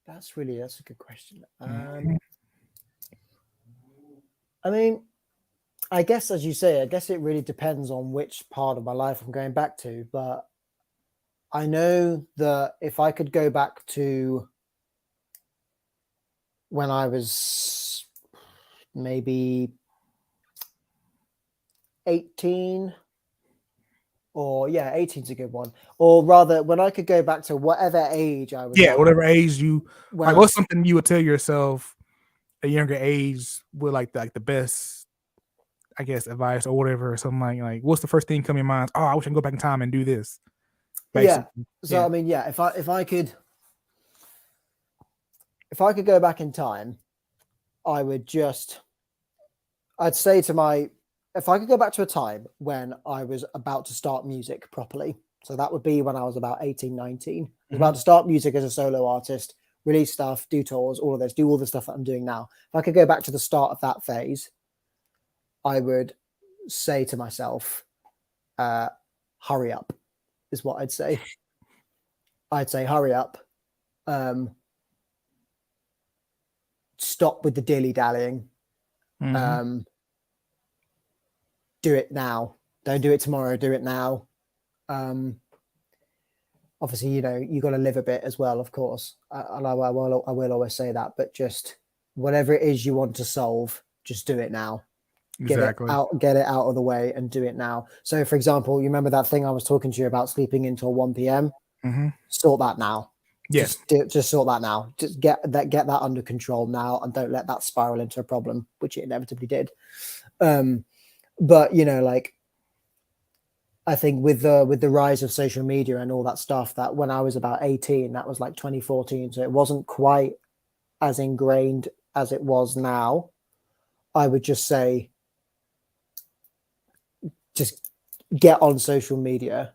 that's a good question. Mhm. I mean, I guess, as you say, I guess it really depends on which part of my life I'm going back to. But I know that if I could go back to when I was maybe 18, or yeah, 18 is a good one. Or rather, when I could go back to whatever age I was Yeah, at, whatever age you when like, I what's was, something you would tell yourself at a younger age with like the best, I guess, advice or whatever, or something like what's the first thing come in your mind? Oh, I wish I could go back in time and do this. yeah. Basically. So, Yeah. I mean, yeah, if I could go back in time, I would just, I'd say to my, if I could go back to a time when I was about to start music properly, so that would be when I was about 18, 19. I was Mhm. about to start music as a solo artist, release stuff, do tours, all of this, do all the stuff that I'm doing now. If I could go back to the start of that phase, I would say to myself, hurry up, is what I'd say. I'd say, hurry up. Um, Stop with the dilly dallying. Mhm. Um, do it now. Don't do it tomorrow. Do it now. Um, Obviously, you got to live a bit as well, of course. And I will always say that, but just whatever it is you want to solve, just do it now. Exactly. Get it out of the way and do it now. So, for example, you remember that thing I was talking to you about, sleeping until 1 p.m.? Mhm. Sort that now. Yeah. Just sort that now. Just get that under control now, and don't let that spiral into a problem, which it inevitably did. But like, I think with the rise of social media and all that stuff, that when I was about 18, that was like 2014, so it wasn't quite as ingrained as it was now. I would just say, just get on social media,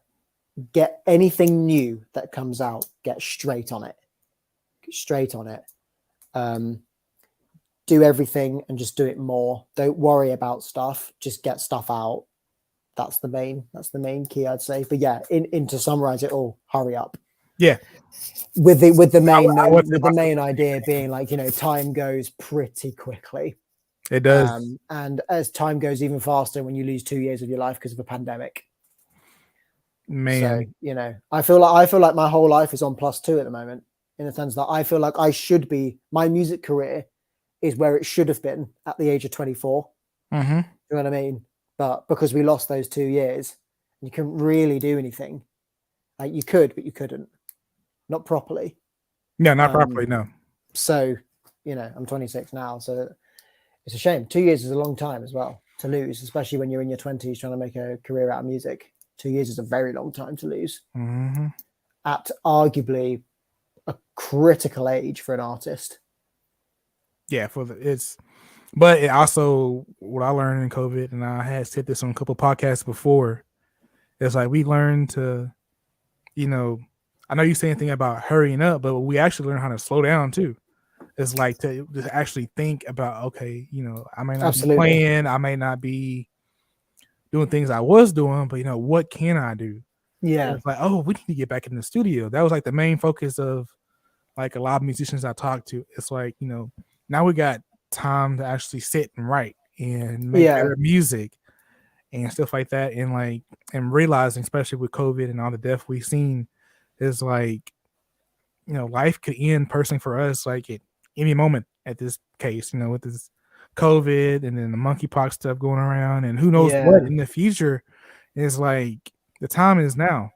get anything new that comes out, get straight on it. Um, do everything and just do it more. Don't worry about stuff. Just get stuff out. That's the main key, I'd say. But yeah, in to summarize it all, hurry up. Yeah. With the main I note, would say with the myself, main idea being like, time goes pretty quickly. it does. And as time goes even faster when you lose 2 years of your life because of a pandemic. So, Man. I feel like my whole life is on +2 at the moment, in the sense that I feel like my music career is where it should have been at the age of 24. Mm-hmm. You know what I mean? But because we lost those 2 years, you couldn't really do anything. Like you could, but you couldn't, not properly. Yeah, not properly, no. So, I'm 26 now, so it's a shame. 2 years is a long time as well to lose, especially when you're in your 20s trying to make a career out of music. 2 years is a very long time to lose Mm-hmm. at arguably a critical age for an artist. Yeah, but it also, what I learned in COVID, and I had said this on a couple of podcasts before, it's like we learned to, I know you say anything about hurrying up, but we actually learn how to slow down too. It's like to just actually think about, okay, I may not be Absolutely. playing, I may not be doing things I was doing, but what can I do? Yeah. It's like, oh, we need to get back in the studio. That was like the main focus of like a lot of musicians I talked to. It's like, now we got time to actually sit and write and make better music and stuff like that. And realizing, especially with COVID and all the death we've seen, is like, life could end personally for us like at any moment at this case, with this COVID and then the monkeypox stuff going around and who knows what in the future. Is like the time is now,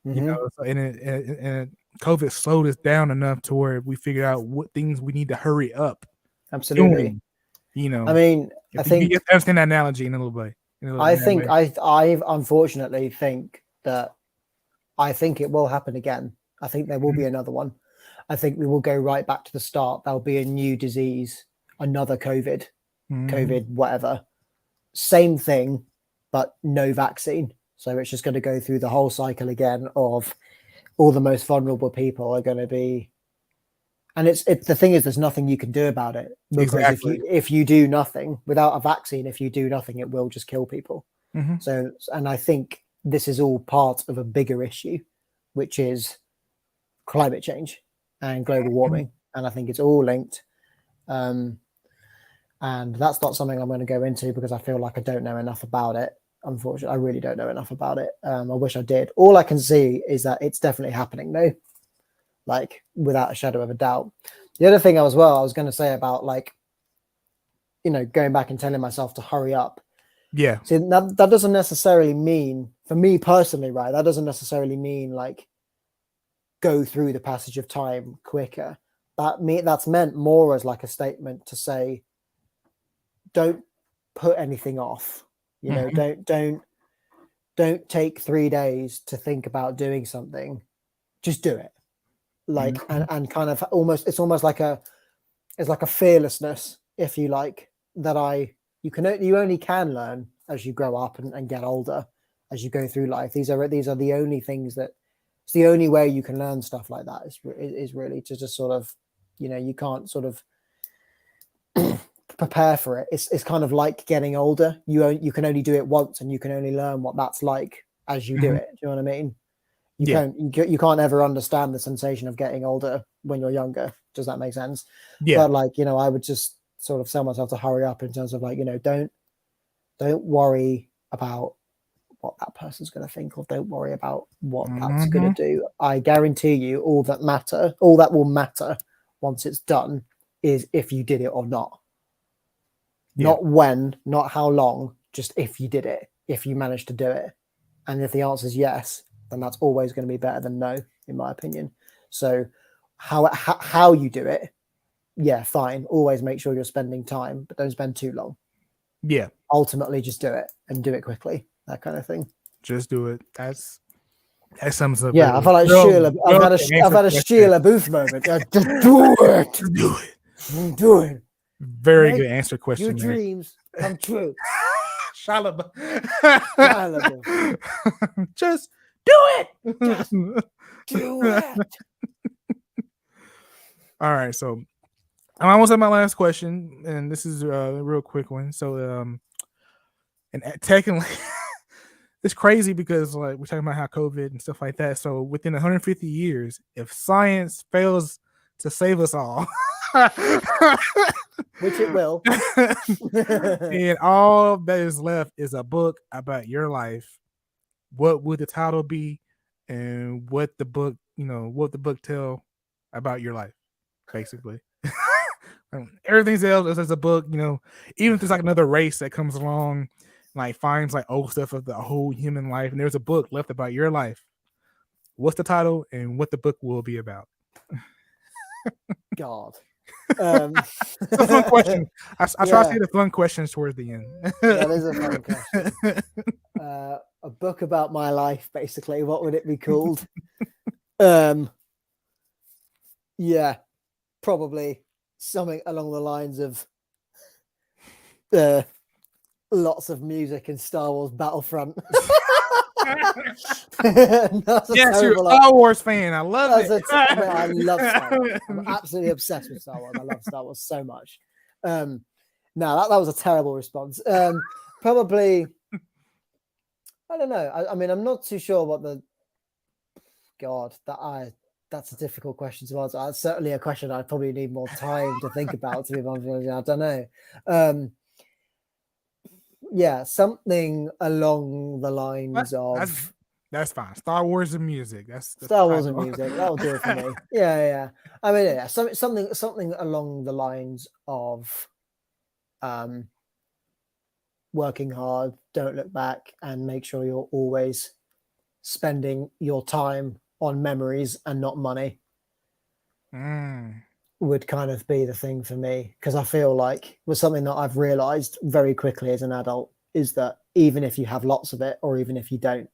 so, and COVID slowed us down enough to where we figured out what things we need to hurry up Absolutely. doing. I mean, If you understand that analogy in a little way. I unfortunately think that it will happen again. I think there will be another one. I think we will go right back to the start. There'll be a new disease, another COVID, whatever. Same thing, but no vaccine. So it's just going to go through the whole cycle again of all the most vulnerable people are going to be. And the thing is, there's nothing you can do about it, because if you do nothing without a vaccine, if you do nothing, it will just kill people. Mm-hmm. So, and I think this is all part of a bigger issue, which is climate change and global warming. And I think it's all linked. And that's not something I'm going to go into because I feel like I don't know enough about it. Unfortunately, I really don't know enough about it. I wish I did. All I can see is that it's definitely happening though, like without a shadow of a doubt. The other thing I was going to say about going back and telling myself to hurry up. Yeah. See, that doesn't necessarily mean, for me personally, right? That doesn't necessarily mean like go through the passage of time quicker. That's meant more as like a statement to say, don't put anything off. Don't take 3 days to think about doing something. Just do it. Like, and kind of it's almost like it's like a fearlessness, if you like, that you only can learn as you grow up and get older, as you go through life. These are the only things that, it's the only way you can learn stuff like that is really to just sort of, you can't sort of prepare for it. It's kind of like getting older. You can only do it once, and you can only learn what that's like as you do it. Do you know what I mean? You can't ever understand the sensation of getting older when you're younger. Does that make sense? Yeah. But I would just sort of tell myself to hurry up in terms of don't worry about what that person's going to think, or don't worry about what that's going to do. I guarantee you all that will matter once it's done is if you did it or not. Not when, not how long, just if you did it, if you managed to do it. And if the answer is yes, then that's always going to be better than no, in my opinion. So how you do it, fine. Always make sure you're spending time, but don't spend too long. Yeah. Ultimately, just do it and do it quickly. That kind of thing. Just do it. That sums up. Yeah, I feel like I've had a Sheila Booth moment. Just do it. Do it. Do it. Very good answer question. Your dreams come true. Shalaba. Just do it. Just do it. All right, so I'm almost at my last question, and this is a real quick one. So, and technically, it's crazy because like we're talking about how COVID and stuff like that. So within 150 years, if science fails to save us all, Which it will. and all that is left is a book about your life, what would the title be, and what the book, what the book tell about your life, basically. Everything else is a book, even if there's like another race that comes along, like finds like old stuff of the whole human life, and there's a book left about your life. What's the title and what the book will be about? God. It's a fun question. I try to say the fun questions towards the end. That is a fun question. A book about my life, basically. What would it be called? Yeah, probably something along the lines of lots of music in Star Wars Battlefront. Yes, you're a Star Wars fan. I love it. I love Star Wars. I'm absolutely obsessed with Star Wars. I love Star Wars so much. No, that was a terrible response. Probably, I don't know. I mean, I'm not too sure what the God that's a difficult question to answer. That's certainly a question I probably need more time to think about. To be honest, I don't know. Yeah, something along the lines of that's fine. Star Wars and music. That's Star Wars and music. That'll do it for me. Yeah. I mean, yeah, something along the lines of working hard, don't look back, and make sure you're always spending your time on memories and not money. Would kind of be the thing for me, because I feel like was something that I've realized very quickly as an adult is that even if you have lots of it, or even if you don't,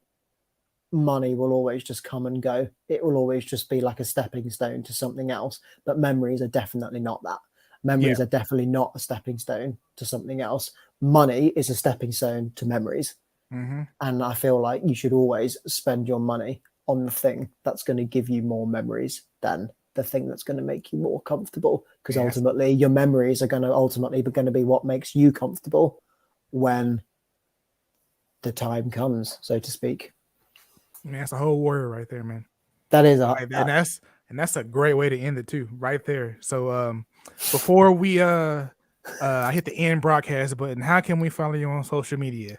money will always just come and go. It will always just be like a stepping stone to something else. But memories are definitely not that. Memories are definitely not a stepping stone to something else. Money is a stepping stone to memories. Mm-hmm. And I feel like you should always spend your money on the thing that's going to give you more memories than the thing that's going to make you more comfortable, because ultimately your memories are going to be what makes you comfortable when the time comes, so to speak. Man, that's a whole word right there, man. That is and that's a great way to end it too, right there. So before we hit the end broadcast button, how can we follow you on social media?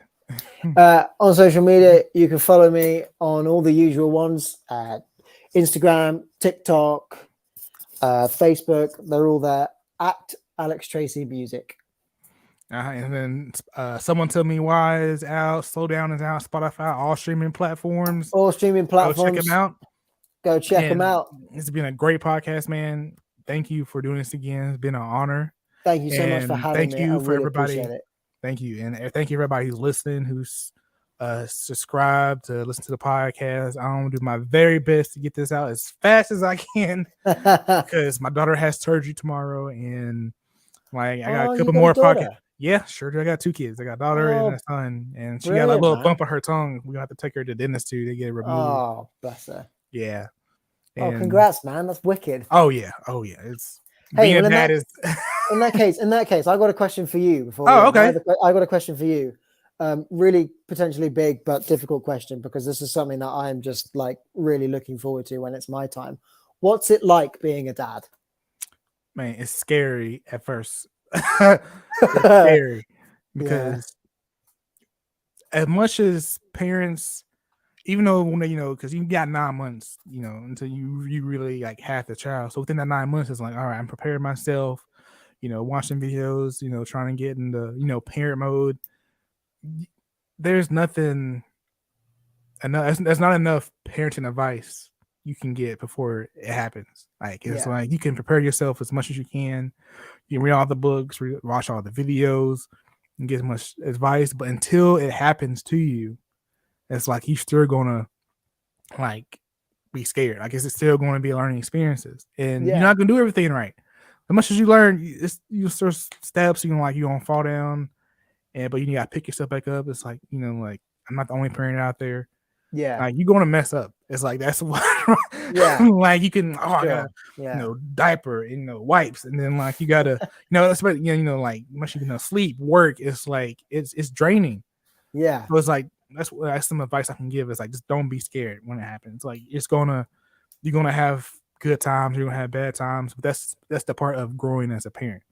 On social media, you can follow me on all the usual ones: Instagram, TikTok, Facebook. They're all there at Alex Tracey Music. And then someone tell me why is out. Slow Down is out. Spotify, all streaming platforms. All streaming platforms. Go check them out. Go check them out. It's been a great podcast, man. Thank you for doing this again. It's been an honor. Thank you so much for having me. Thank you for really everybody. Appreciate it. Thank you. And thank you everybody who's listening, who's subscribed to listen to the podcast. I'm gonna do my very best to get this out as fast as I can because my daughter has surgery tomorrow, and like I got a couple more podcasts. Yeah, sure. I got 2 kids. I got a daughter and a son, and she got a little bump on her tongue. We have to take her to the dentist too to get it removed. Oh, bless her. Yeah. And, congrats, man. That's wicked. Oh yeah. It's being a dad is. in that case, I got a question for you. Before okay. I got a question for you. Really potentially big but difficult question, because this is something that I'm just like really looking forward to when it's my time. What's it like being a dad? Man, it's scary at first. It's scary because as much as parents, even though when because you got 9 months, until you really like have the child. So within that 9 months, it's like, all right, I'm preparing myself, watching videos, trying to get into parent mode. There's nothing enough. There's not enough parenting advice you can get before it happens. Like it's like you can prepare yourself as much as you can. You can read all the books, watch all the videos, and get as much advice. But until it happens to you, it's like you're still gonna like be scared. I guess it's still going to be learning experiences, and you're not gonna do everything right. As much as you learn, you sort of steps. You're gonna fall down, but you gotta pick yourself back up. It's like like I'm not the only parent out there. Yeah, like you're gonna mess up. It's like that's what. Like you can. I got diaper and wipes, and then like you gotta that's what like much sleep, work. It's like it's draining. Yeah, so it's like that's some advice I can give. Is like just don't be scared when it happens. Like you're gonna have good times, you're gonna have bad times, but that's the part of growing as a parent,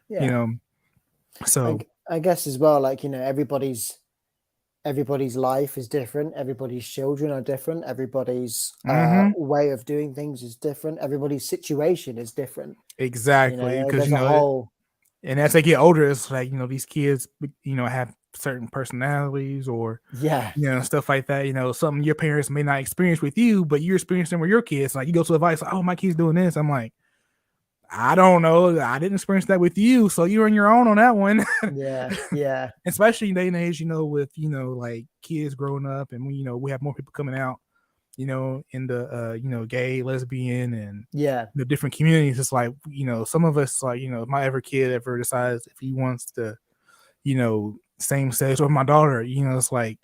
you Yeah. know. So I guess as well, like, you know, everybody's life is different, everybody's children are different, everybody's way of doing things is different, everybody's situation is different. You exactly, know, because there's a whole and as they get older, it's like these kids, have certain personalities or yeah, stuff like that. Something your parents may not experience with you, but you're experiencing with your kids. Like you go to advice, like, oh, my kid's doing this. I'm like, I don't know. I didn't experience that with you, so you're on your own on that one. yeah, yeah, Especially in day and age, with like kids growing up, and we have more people coming out, in the gay, lesbian, and yeah, the different communities. It's like some of us, like if my ever kid ever decides if he wants to, same sex, or my daughter, it's like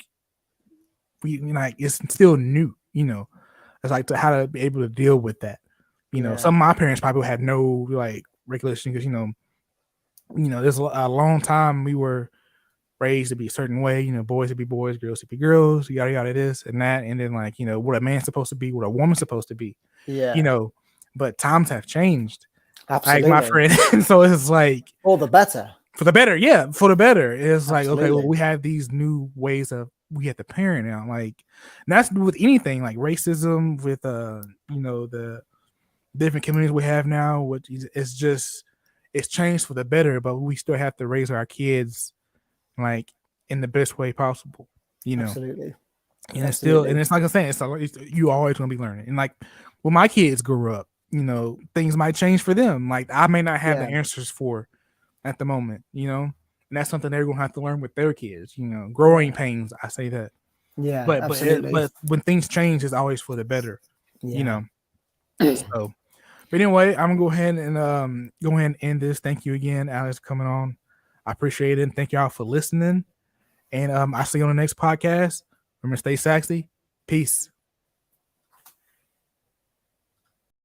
like it's still new, it's like to how to be able to deal with that. yeah, Some of my parents probably had no like regulation because there's a long time we were raised to be a certain way, boys to be boys, girls to be girls, yada yada, this and that, and then like what a man's supposed to be, what a woman's supposed to be, you yeah, know. But times have changed, like my absolutely. friend. So it's like All the better. for the better, yeah, for the better. It's like, okay, well, Absolutely. we have these new ways of we have to parent now, like, and that's with anything like racism, with the different communities we have now, which is just it's changed for the better, but we still have to raise our kids like in the best way possible, you know. Absolutely. And it's still, and Absolutely. it's like I'm saying, you always gonna be learning. And like when my kids grew up, things might change for them. Like I may not have the Yeah. answers for at the moment, and that's something they're gonna have to learn with their kids. Growing Yeah. pains. I say that, Yeah. but Absolutely. when things change, it's always for the better, you Yeah. know. So, but anyway, I'm gonna go ahead and end this. Thank you again, Alex, for coming on. I appreciate it. And thank y'all for listening. And I'll see you on the next podcast. Remember, stay sexy. Peace.